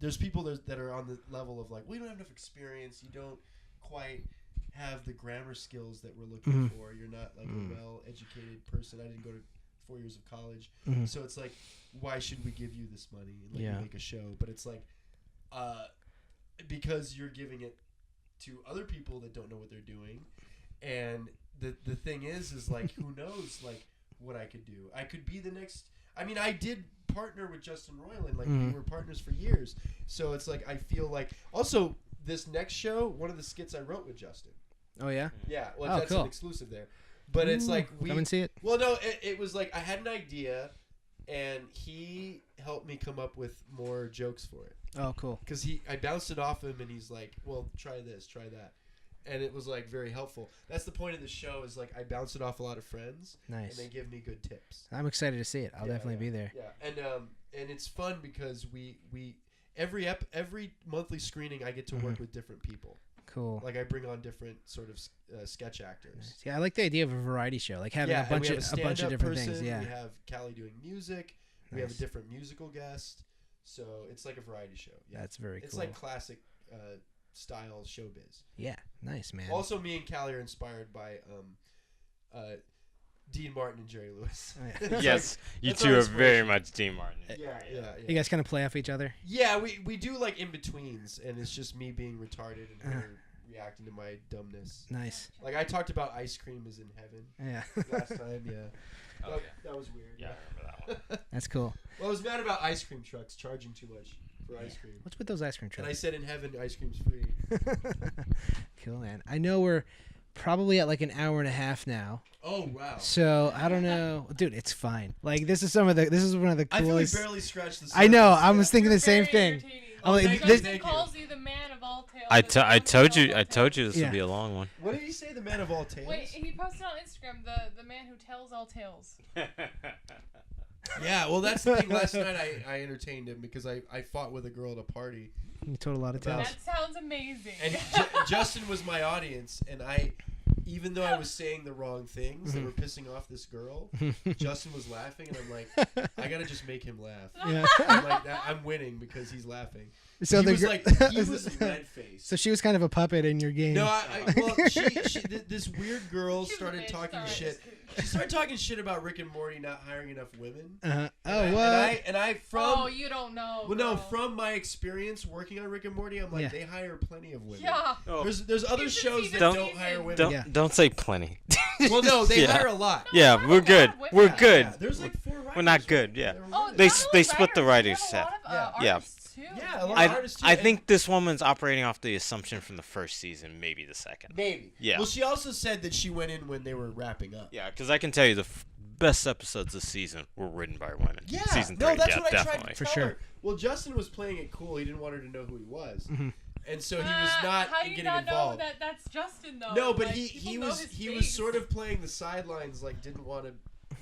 S3: there's people that are on the level of like, we don't have enough experience. You don't quite have the grammar skills that we're looking for. You're not like a well-educated person. I didn't go to 4 years of college. So it's like, why should we give you this money and let you make a show? But it's like, because you're giving it to other people that don't know what they're doing. And the thing is like, who knows like what I could do? I could be the next. I mean, I did partner with Justin Roiland. Like, we were partners for years. So it's like, I feel like... Also, this next show, one of the skits I wrote with Justin.
S1: Oh, yeah?
S3: Yeah. Well,
S1: Oh,
S3: that's
S1: cool.
S3: an exclusive there. But it's like...
S1: Come and see it.
S3: Well, no, it was like, I had an idea, and he helped me come up with more jokes for it.
S1: Oh, cool.
S3: Because I bounced it off him, and he's like, well, try this, try that. And it was like very helpful. That's the point of the show is like I bounce it off a lot of friends,
S1: Nice.
S3: and they give me good tips.
S1: I'm excited to see it. I'll definitely be there.
S3: Yeah, and it's fun because we every monthly screening I get to work with different people.
S1: Cool.
S3: Like I bring on different sort of sketch actors.
S1: Yeah, I like the idea of a variety show, like having a bunch of different things. Yeah.
S3: We have Callie doing music. We have a different musical guest. So it's like a variety show. Yeah,
S1: That's very cool.
S3: It's like classic style showbiz.
S1: Yeah, nice, man.
S3: Also, me and Callie are inspired by Dean Martin and Jerry Lewis.
S1: Oh, yeah.
S4: Yes, you
S3: that's
S4: two
S3: our
S4: are very
S3: inspiration.
S4: much Dean Martin.
S3: Yeah.
S1: You guys kind of play off each other?
S3: Yeah, we do like in betweens, and it's just me being retarded and her reacting to my dumbness.
S1: Nice.
S3: Like I talked about ice cream is in heaven
S1: Yeah.
S3: last time. Yeah,
S4: Oh,
S3: that was weird.
S4: Yeah, I remember that one.
S1: That's cool.
S3: Well, I was mad about ice cream trucks charging too much for ice cream,
S1: What's with those ice cream
S3: and I
S1: trucks?
S3: said in heaven ice cream's free.
S1: Cool, man. I know we're probably at like an hour and a half now.
S3: Oh wow!
S1: So I don't know, dude. It's fine. Like this is one of the
S3: I feel we
S1: coolest.
S3: barely scratched the surface.
S1: I know. I was
S3: Yeah.
S1: thinking
S2: You're
S1: the same
S2: very
S1: thing.
S2: entertaining.
S1: I'm like,
S3: thank you,
S1: this-
S3: thank
S2: Justin calls you the man of all tales.
S4: I
S2: and the man
S4: told
S2: of
S4: you
S2: all
S4: this
S1: Yeah.
S4: would be a long one.
S3: What did he say? The man of all tales.
S2: Wait, he posted on Instagram the man who tells all tales.
S3: Yeah, well, that's the thing. Last night I entertained him because I fought with a girl at a party.
S1: You told a lot of tales.
S2: That sounds amazing.
S3: And Justin was my audience, and even though I was saying the wrong things that were pissing off this girl, Justin was laughing, and I'm like, I gotta just make him laugh.
S1: Yeah.
S3: I'm like, I'm winning because he's laughing.
S1: So
S3: he
S1: the
S3: was
S1: gir-
S3: like, he was red faced.
S1: So she was kind of a puppet in your game.
S3: No, well, this weird girl started talking shit. She started talking shit about Rick and Morty not hiring enough women. And I from
S2: Oh, you don't know.
S3: well, no,
S2: bro.
S3: from my experience working on Rick and Morty, I'm like, they hire plenty of women.
S2: Yeah.
S4: Oh.
S3: There's other
S2: You should
S3: shows
S2: see
S3: that
S2: this
S3: don't
S2: season.
S3: hire women.
S4: Don't say plenty.
S3: Well, no, they
S4: Yeah.
S3: hire a lot.
S4: Yeah,
S2: not
S4: we're
S2: a lot
S4: good.
S2: of women.
S4: We're
S2: Yeah.
S4: good.
S3: Yeah, there's like 4 writers.
S4: We're not
S3: right?
S4: good, yeah.
S3: They're
S2: Oh,
S3: really
S4: They
S3: good.
S4: s- they split the writers'
S2: We
S4: set.
S2: have a lot of,
S3: Yeah.
S2: artists, too.
S3: Yeah, a lot of
S4: I
S3: artists too.
S4: I
S3: and-
S4: think this woman's operating off the assumption from the first season, maybe the second.
S3: maybe.
S4: Yeah.
S3: Well, she also said that she went in when they were wrapping up.
S4: Yeah, because I can tell you the best episodes this season were written by women.
S3: Yeah,
S4: Season
S3: no,
S4: 3,
S3: that's
S4: yeah,
S3: what I tried
S4: definitely.
S3: to
S1: For
S3: tell
S1: sure.
S3: her. Well, Justin was playing it cool. He didn't want her to know who he was,
S1: Mhm.
S3: and so he was not
S2: How do you
S3: getting
S2: not
S3: involved.
S2: know that that's Justin though?
S3: No, but
S2: Like,
S3: he
S2: people know
S3: was
S2: his
S3: he
S2: face.
S3: was sort of playing the sidelines, like didn't want to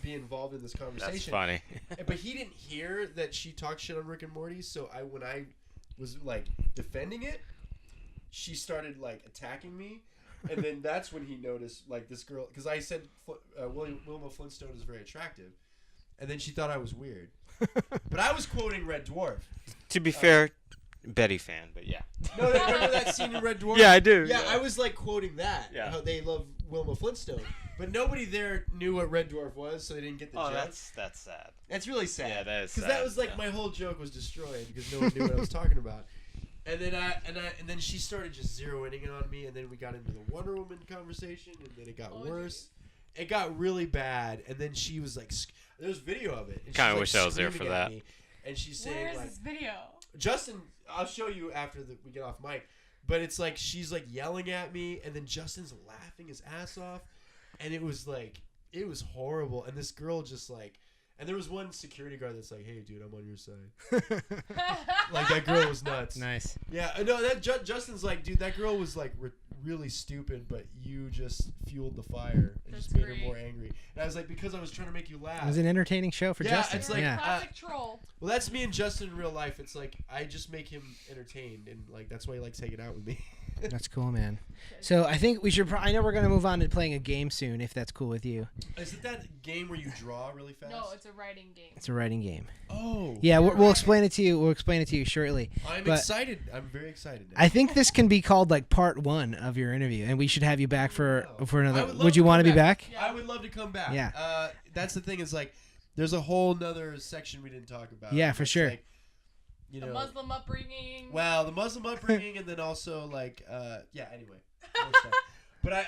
S3: be involved in this conversation.
S4: That's funny.
S3: But he didn't hear that she talked shit on Rick and Morty. So when I was like defending it, she started like attacking me, and then that's when he noticed like this girl, because I said Wilma Flintstone is very attractive, and then she thought I was weird. But I was quoting Red Dwarf.
S4: To be fair, Betty fan, but yeah.
S3: No, remember that scene in Red Dwarf?
S4: Yeah, I do.
S3: Yeah, I was like quoting that.
S4: Yeah.
S3: How they love Wilma Flintstone. But nobody there knew what Red Dwarf was, so they didn't get the
S4: Oh,
S3: joke.
S4: that's sad.
S3: That's really sad.
S4: Yeah, that is
S3: Because that
S4: sad,
S3: was like
S4: yeah.
S3: my whole joke was destroyed because no one knew what I was talking about. And then then she started just zeroing in on me, and then we got into the Wonder Woman conversation, and then it got worse. It got really bad, and then she was like, "There's video of it." And
S4: Kinda
S3: she's,
S4: wish
S3: like,
S4: I was there for
S3: screaming at
S4: that.
S3: me, and she's
S2: Where
S3: saying
S2: is
S3: like,
S2: this video?
S3: Justin, I'll show you after we get off mic. But it's like she's like yelling at me, and then Justin's laughing his ass off, and it was horrible. And this girl just like, and there was one security guard that's like, "Hey, dude, I'm on your side." Like that girl was nuts.
S1: Nice.
S3: Yeah, no, that Justin's like, dude, that girl was like really stupid, but you just fueled the fire and just
S2: That's
S3: made her more angry. And I was like, because I was trying to make you laugh.
S1: It was an entertaining show for
S3: Yeah,
S1: Justin.
S3: it's like-
S1: yeah.
S2: Classic troll.
S3: Well, that's me and Justin in real life. It's like I just make him entertained, and like that's why he likes hanging out with me.
S1: That's cool, man. So I think we should. I know we're gonna move on to playing a game soon, if that's cool with you.
S3: Is it that game where you draw really fast?
S2: No, it's a writing game.
S1: It's a writing game.
S3: Oh.
S1: Yeah, we'll explain it to you. We'll explain it to you shortly.
S3: I'm
S1: But
S3: excited. I'm very excited now.
S1: I think this can be called like part 1 of your interview, and we should have you back for
S3: I
S1: another.
S3: would love
S1: Would you
S3: to
S1: want to
S3: come
S1: be back?
S2: Yeah.
S3: I would love to come back.
S1: Yeah.
S3: That's the thing is like, there's a whole nother section we didn't talk about.
S1: Yeah, for
S3: It's
S1: sure.
S3: Like, you
S2: The
S3: know,
S2: Muslim upbringing.
S3: well, the Muslim upbringing, and then also like, yeah. Anyway, more stuff. But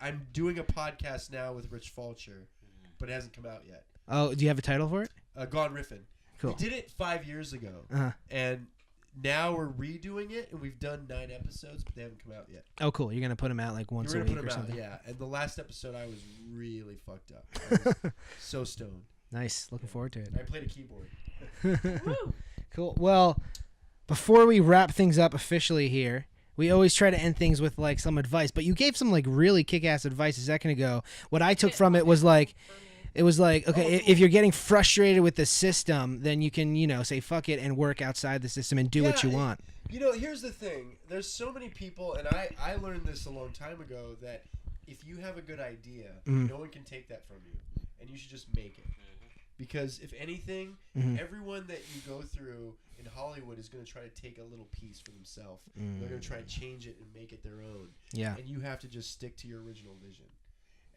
S3: I'm doing a podcast now with Rich Fulcher, but it hasn't come out yet.
S1: Oh, do you have a title for it?
S3: Gone Riffin'.
S1: Cool.
S3: We did it 5 years ago,
S1: Uh-huh.
S3: and now we're redoing it, and we've done 9 episodes, but they haven't come out yet.
S1: Oh, cool. You're gonna put them out like once
S3: We're
S1: a
S3: gonna
S1: week
S3: put
S1: or
S3: them out,
S1: something.
S3: yeah. And the last episode, I was really fucked up. I was so stoned.
S1: Nice. Looking forward to it.
S3: I played a keyboard.
S2: Woo.
S1: Cool. Well, before we wrap things up officially here, we always try to end things with like some advice. But you gave some like really kick-ass advice a second ago. What I took from it was like, okay, if you're getting frustrated with the system, then you can, say fuck it and work outside the system and do what you want.
S3: You know, here's the thing. There's so many people, and I learned this a long time ago, that if you have a good idea, no one can take that from you, and you should just make it. Because if anything, everyone that you go through in Hollywood is going to try to take a little piece for themselves. They're going to try to change it and make it their own.
S1: Yeah.
S3: And you have to just stick to your original vision.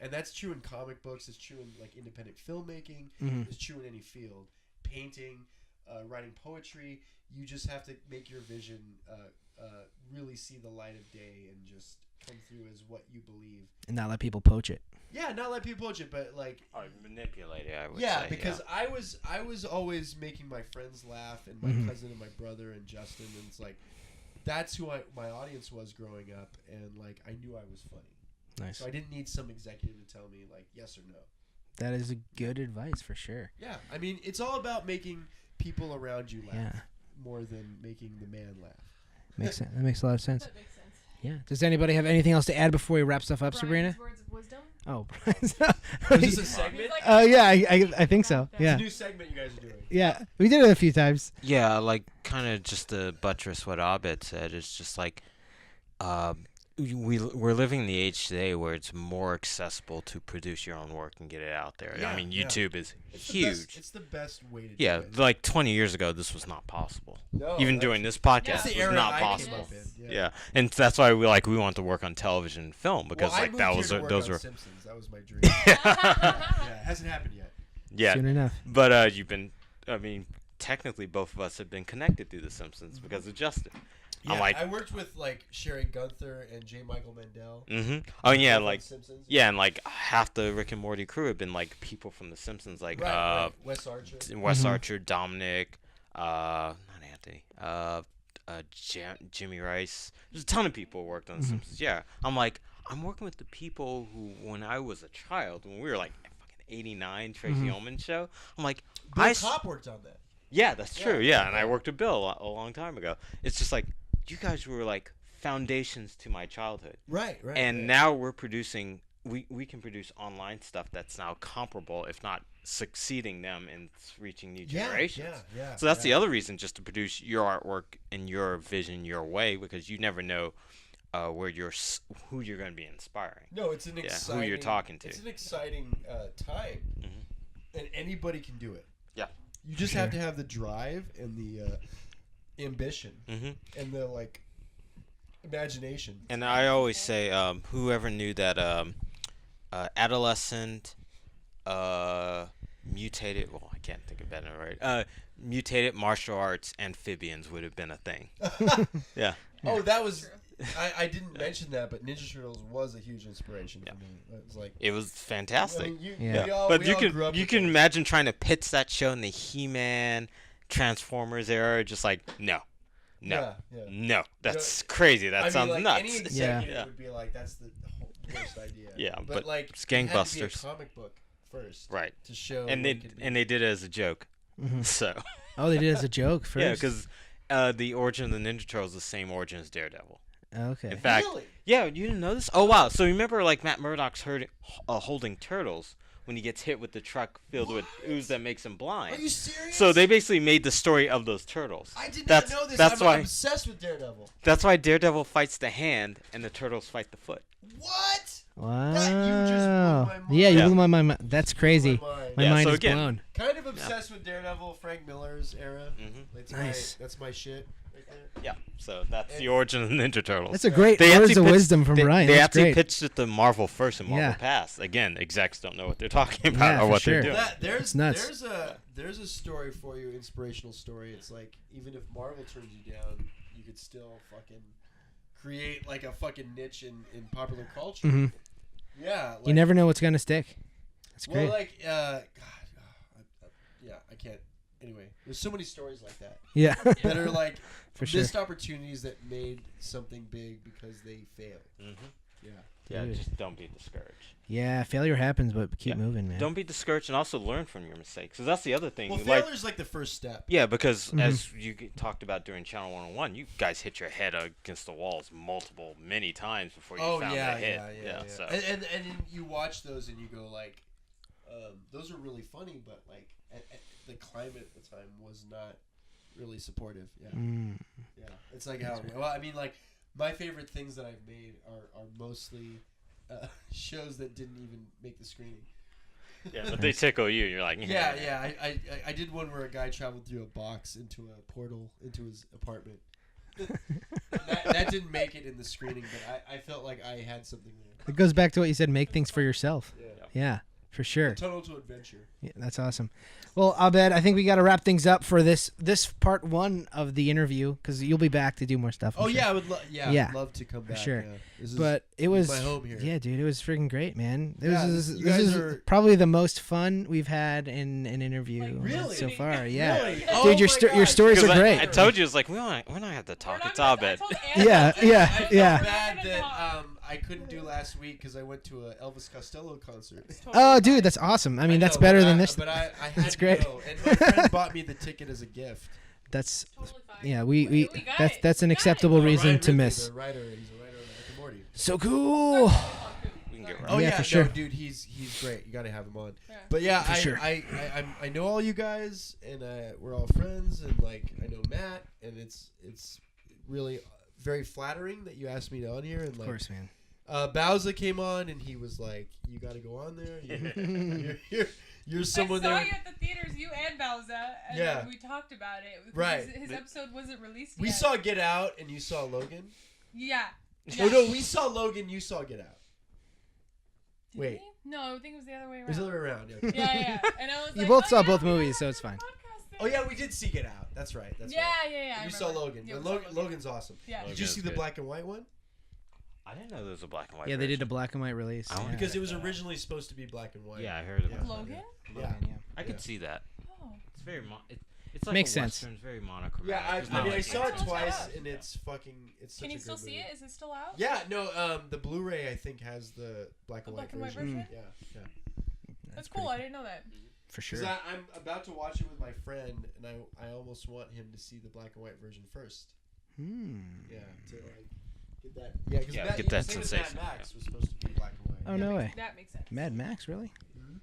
S3: And that's true in comic books. It's true in like independent filmmaking. It's true in any field. Painting, writing poetry. You just have to make your vision really see the light of day and just come through as what you believe.
S1: And not let people poach it.
S3: Yeah, not let people poach it, but like
S4: Manipulate it, I would
S3: yeah,
S4: say.
S3: because I was always making my friends laugh, and my cousin and my brother and Justin, and it's like that's who my audience was growing up, and like I knew I was funny.
S1: Nice.
S3: So I didn't need some executive to tell me like yes or no.
S1: That is a good advice for sure.
S3: Yeah, I mean it's all about making people around you laugh
S1: Yeah.
S3: more than making the man laugh.
S1: Makes sense. That makes a lot of sense.
S2: That makes sense.
S1: Yeah. Does anybody have anything else to add before we wrap stuff up, Sabrina?
S2: Brian's words of wisdom.
S1: Oh,
S3: Is this a segment?
S2: He's like,
S1: yeah, I think so.
S3: It's a
S1: Yeah.
S3: new segment you guys are doing.
S1: Yeah. We did it a few times.
S4: Yeah, like kind of just to buttress what Abed said, it's just like we're living in the age today where it's more accessible to produce your own work and get it out there.
S3: Yeah,
S4: I mean,
S3: yeah.
S4: YouTube is
S3: It's
S4: huge.
S3: It's the best way to
S4: Yeah,
S3: do it.
S4: like 20 years ago, this was not possible.
S3: No,
S4: Even
S3: that's-
S4: doing this
S2: Yeah.
S4: podcast
S2: That's
S3: the
S4: was
S3: era
S4: not
S3: I came
S4: possible.
S3: up in.
S4: Yeah, and that's why we want to work on television and film because
S3: Well, I
S4: like
S3: moved
S4: that
S3: here
S4: was
S3: to work
S4: those
S3: on
S4: were
S3: Simpsons. That was my dream. Yeah, it hasn't happened yet.
S4: yeah.
S1: Soon enough.
S4: But you've been, I mean, technically both of us have been connected through The Simpsons because of Justin.
S3: Yeah,
S4: I'm like,
S3: I worked with like Sherry Gunther and J. Michael Mandel.
S4: oh yeah,
S3: both on
S4: like
S3: Simpsons.
S4: yeah, and like half the Rick and Morty crew have been like people from The Simpsons, like
S3: Right. Wes Archer.
S4: Wes
S1: Mhm.
S4: Archer, Dominic, not Anthony, Jimmy Rice. There's a ton of people who worked on The Simpsons. Yeah, I'm like, I'm working with the people who, when I was a child, when we were like fucking '89 Tracy Ullman show, I'm like,
S3: Bill Kopp worked on that.
S4: yeah, that's true.
S3: Yeah.
S4: Yeah, and I worked with Bill a long time ago. It's just like you guys were like foundations to my childhood,
S3: Right.
S4: and now we're producing. We can produce online stuff that's now comparable, if not succeeding them in reaching new generations.
S3: Yeah.
S4: So that's the other reason, just to produce your artwork and your vision your way, because you never know who you're going to be inspiring.
S3: No, it's an exciting.
S4: Who you're talking to.
S3: It's an exciting time, and anybody can do it.
S4: Yeah.
S3: You just have to have the drive and the ambition and the like imagination.
S4: And I always say, whoever knew that adolescent mutated, well, I can't think of better, right? Mutated martial arts amphibians would have been a thing. Yeah.
S3: Oh, that was. I didn't mention that, but Ninja Turtles was a huge inspiration for me. It was like.
S4: It was fantastic.
S3: I mean,
S1: Yeah.
S4: But
S3: we
S4: you
S3: all
S4: can
S3: grew up
S4: you
S3: with
S4: can
S3: those.
S4: imagine trying to pitch that show in the He-Man Transformers era, just like no,
S3: Yeah.
S4: that's crazy. That sounds
S3: like,
S4: nuts.
S3: Any executive would be like, "That's the worst idea."
S4: Yeah,
S3: but
S4: but
S3: like,
S4: it's
S3: it had to be a
S4: gangbusters.
S3: comic book first,
S4: Right.
S3: To show.
S4: And they did it as a joke. So
S1: Oh, they did it as a joke first.
S4: yeah, because the origin of the Ninja Turtles is the same origin as Daredevil.
S1: Okay.
S4: In fact,
S3: Really?
S4: yeah, you didn't know this? Oh wow! So remember, like Matt Murdock's holding turtles when he gets hit with the truck filled with ooze that makes him blind.
S3: Are you serious?
S4: So they basically made the story of those turtles.
S3: I did
S4: That's-
S3: not know this.
S4: that's
S3: I'm
S4: why-
S3: obsessed with Daredevil.
S4: That's why Daredevil fights the hand and the turtles fight the foot.
S3: What?
S1: Wow.
S3: That you just blew my mind.
S1: Yeah, you
S4: Yeah.
S1: blew my mind. That's crazy.
S3: My mind.
S1: My
S4: Yeah,
S1: mind
S4: so
S1: is
S4: again-
S1: blown.
S3: Kind of obsessed with Daredevil, Frank Miller's era. That's
S1: Nice.
S3: that's my shit. Right there.
S4: Yeah. So that's the origin of the Ninja Turtles.
S1: That's a great
S4: They
S1: words
S4: actually
S1: of
S4: pitched-
S1: wisdom from
S4: they,
S1: Brian.
S4: They
S1: That's
S4: actually
S1: great.
S4: pitched it to Marvel first and Marvel
S1: Yeah.
S4: passed. Again, execs don't know what they're talking about
S1: Yeah,
S4: or
S1: for
S4: what
S1: sure.
S4: they're doing.
S3: There's
S1: nuts.
S3: there's a story for you, inspirational story. It's like even if Marvel turns you down, you could still fucking create like a fucking niche in popular culture.
S1: Mhm.
S3: Yeah. Like,
S1: You never know what's gonna stick. That's
S3: Well,
S1: great.
S3: like yeah, I can't. Anyway, there's so many stories like that
S1: Yeah.
S3: that are like
S1: For sure.
S3: missed opportunities that made something big because they failed. Yeah.
S4: Yeah,
S1: Dude.
S4: just don't be discouraged.
S1: Yeah, failure happens, but keep
S4: Yeah.
S1: moving, man.
S4: Don't be discouraged, and also learn from your mistakes. Because that's the other thing.
S3: Well,
S4: like,
S3: failure's like the first step.
S4: yeah, because
S1: Mhm.
S4: as you talked about during Channel 101, you guys hit your head against the walls many times before you found that hit.
S3: Yeah.
S4: So
S3: And then you watch those and you go like, those are really funny, but like at the climate at the time was not really supportive. Yeah.
S1: Mm.
S3: Yeah. It's like how well I mean like my favorite things that I've made are mostly shows that didn't even make the screening.
S4: yeah, but they tickle you. You're like,
S3: Yeah. I did one where a guy traveled through a box into a portal into his apartment. that didn't make it in the screening, but I felt like I had something there.
S1: It goes back to what you said. Make things for yourself.
S3: Yeah.
S1: Yeah, for sure.
S3: Tunnel to adventure.
S1: Yeah, that's awesome. Well, Abed, I think we got to wrap things up for this part one of the interview because you'll be back to do more stuff. I'm
S3: Oh
S1: sure.
S3: yeah, I would
S1: Yeah.
S3: I'd love to come back.
S1: sure.
S3: Yeah. This is
S1: But it was
S3: my home here.
S1: Yeah, dude, it was freaking great, man.
S3: Yeah,
S1: This
S3: you guys
S1: is
S3: are-
S1: probably the most fun we've had in an interview
S2: Like,
S3: really?
S1: so far. Yeah,
S3: Really?
S1: dude,
S3: Oh
S1: your
S3: my
S1: your
S3: God.
S1: stories are
S4: Because
S1: great.
S4: I told you, it's like we don't have to talk. It's Abed.
S1: Yeah, yeah,
S3: I felt
S1: yeah.
S3: bad that I couldn't do last week because I went to a Elvis Costello concert.
S1: Oh, dude, that's awesome. I mean, that's
S3: know,
S1: better
S3: but
S1: than
S3: I-
S1: this.
S3: But I had
S1: That's
S3: to
S1: great.
S3: go, and my friend bought me the ticket as a gift.
S1: That's
S2: Totally fine.
S1: yeah. We
S2: got
S1: that's
S2: it.
S1: that's an
S2: We got it.
S1: acceptable reason
S3: Ryan
S1: to
S3: Ridley,
S1: miss.
S3: The writer, he's a writer of Rick and Morty.
S1: So cool.
S4: We can get
S3: Oh
S4: right.
S1: Yeah,
S3: yeah,
S1: for sure.
S3: no, dude, he's great. You gotta have him on.
S2: Yeah.
S3: But yeah,
S1: For
S3: I,
S1: sure.
S3: I know all you guys, and we're all friends, and like I know Matt, and it's really very flattering that you asked me on here. And
S1: Of
S3: like,
S1: course, man.
S3: Bowser came on and he was like, "You got to go on there. You're someone
S2: I saw
S3: there."
S2: you at the theaters, you and Bowser, and
S3: Yeah.
S2: we talked about it. because
S3: Right.
S2: His episode wasn't released
S3: We
S2: yet.
S3: saw Get Out and you saw Logan.
S2: Yeah.
S3: Oh no, we saw Logan. You saw Get Out.
S2: Did
S3: Wait.
S2: we? No, I think it was the other way
S3: It
S2: around.
S3: was the other way around. Yeah.
S2: Yeah. And I was
S1: You
S2: like,
S1: both
S2: oh,
S1: saw
S2: yeah,
S1: both
S2: we
S1: movies,
S2: have
S1: so it's
S2: our
S1: fine.
S2: podcast there.
S3: Oh yeah, we did see Get Out. That's right. That's
S2: Yeah.
S3: right.
S2: I
S3: You saw
S2: remember.
S3: Logan.
S2: Yeah,
S3: And
S2: we saw Logan.
S3: Logan's awesome.
S2: Yeah.
S3: Did
S4: Logan
S3: you
S4: is
S3: see the
S4: good.
S3: black and white one?
S4: I didn't know there was a black and white.
S1: Yeah, they did a
S4: version.
S1: black and white release.
S4: I wanna
S1: yeah.
S3: Because it was
S4: check that out.
S3: originally supposed to be black and white.
S4: Yeah, I heard about
S3: Yeah.
S4: that.
S2: Logan?
S3: Yeah.
S4: I could
S3: Yeah.
S4: see that.
S2: Oh.
S4: It's very it's like
S1: Makes
S4: a
S1: sense.
S4: Western, it's very monochromatic.
S3: Yeah,
S4: It's
S3: I
S4: not
S3: mean, I
S4: like
S3: saw it
S2: Let's check it
S3: twice,
S2: out.
S3: and it's fucking. It's such
S2: Can
S3: a
S2: you still
S3: good
S2: see
S3: movie.
S2: it? Is it still out?
S3: Yeah, no. The Blu-ray I think has the black
S2: The
S3: and
S2: black
S3: white
S2: and white
S3: version.
S2: version?
S3: Yeah.
S2: That's
S1: pretty
S2: cool. I didn't know that.
S1: For sure.
S3: Because I'm about to watch it with my friend, and I almost want him to see the black and white version first.
S1: Hmm.
S3: Yeah, to like get that. Yeah, because
S4: Yeah, get that sensation,
S3: Mad Max was supposed to be black and white.
S1: Oh, no way.
S2: That makes sense.
S1: Mad Max, really?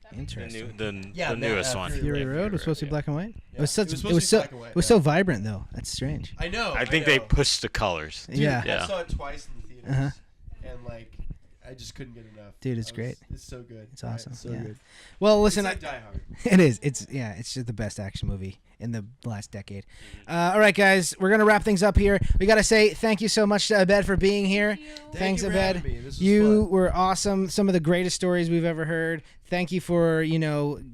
S2: That makes sense.
S1: Interesting.
S3: Yeah,
S4: the newest
S3: Matt,
S4: one.
S3: Fury
S1: Fury
S3: Road.
S1: Road was supposed to be
S4: yeah.
S1: black and white.
S3: Yeah.
S1: It was such.
S3: It was
S1: It
S3: supposed
S1: was
S3: to be
S1: so.
S3: black and white,
S1: It was
S3: yeah.
S1: so vibrant, though. That's strange.
S3: I know.
S4: I think
S3: know.
S4: they pushed the colors.
S3: Dude,
S1: Yeah.
S4: Yeah.
S3: I saw it twice in the theaters,
S1: Uh-huh.
S3: and like I just couldn't get enough.
S1: Dude, it's
S3: I was-
S1: great.
S3: It's so good.
S1: It's awesome,
S3: It's so
S1: yeah.
S3: good.
S1: Well, listen,
S3: it's like Die Hard.
S1: it is. It's just the best action movie in the last decade. All right, guys, we're gonna wrap things up here. We gotta say thank you so much to Abed for being here.
S2: Thank you.
S1: Thanks,
S3: you for
S1: Abed.
S3: having me. This was
S1: You
S3: fun.
S1: were awesome. Some of the greatest stories we've ever heard. Thank you for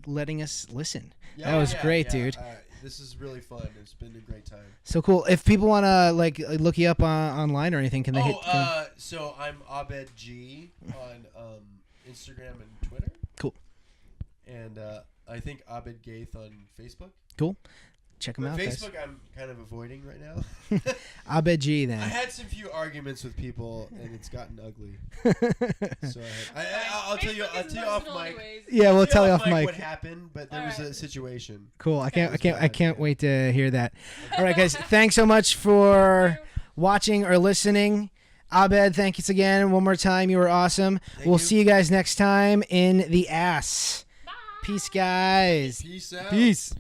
S1: letting us listen. That was great, dude.
S3: This is really fun. It's been a great time.
S1: So cool. If people wanna look you up online or anything, can they hit?
S3: So I'm Abed G on Instagram and Twitter.
S1: Cool.
S3: And I think Abed Gheith on Facebook.
S1: Cool. Check them
S3: But
S1: out,
S3: Facebook
S1: guys.
S3: I'm kind of avoiding right now.
S1: Abed G
S3: I
S1: then.
S3: had some few arguments with people, and it's gotten ugly. So I'll tell you. I'll
S2: Facebook is
S3: tell you off
S2: personal
S3: mic.
S2: anyways.
S1: Yeah, we'll tell you off
S3: mic
S1: mic.
S3: what happened, but there was a situation.
S1: Cool. I can't. I
S3: was
S1: can't. I
S3: bad,
S1: can't
S3: yeah.
S1: wait to hear that. All right, guys. Thanks so much for watching or listening. Abed, thanks again one more time. You were awesome. We'll
S3: you.
S1: see you guys next time in the ass. Peace, guys.
S3: Peace out.
S1: Peace.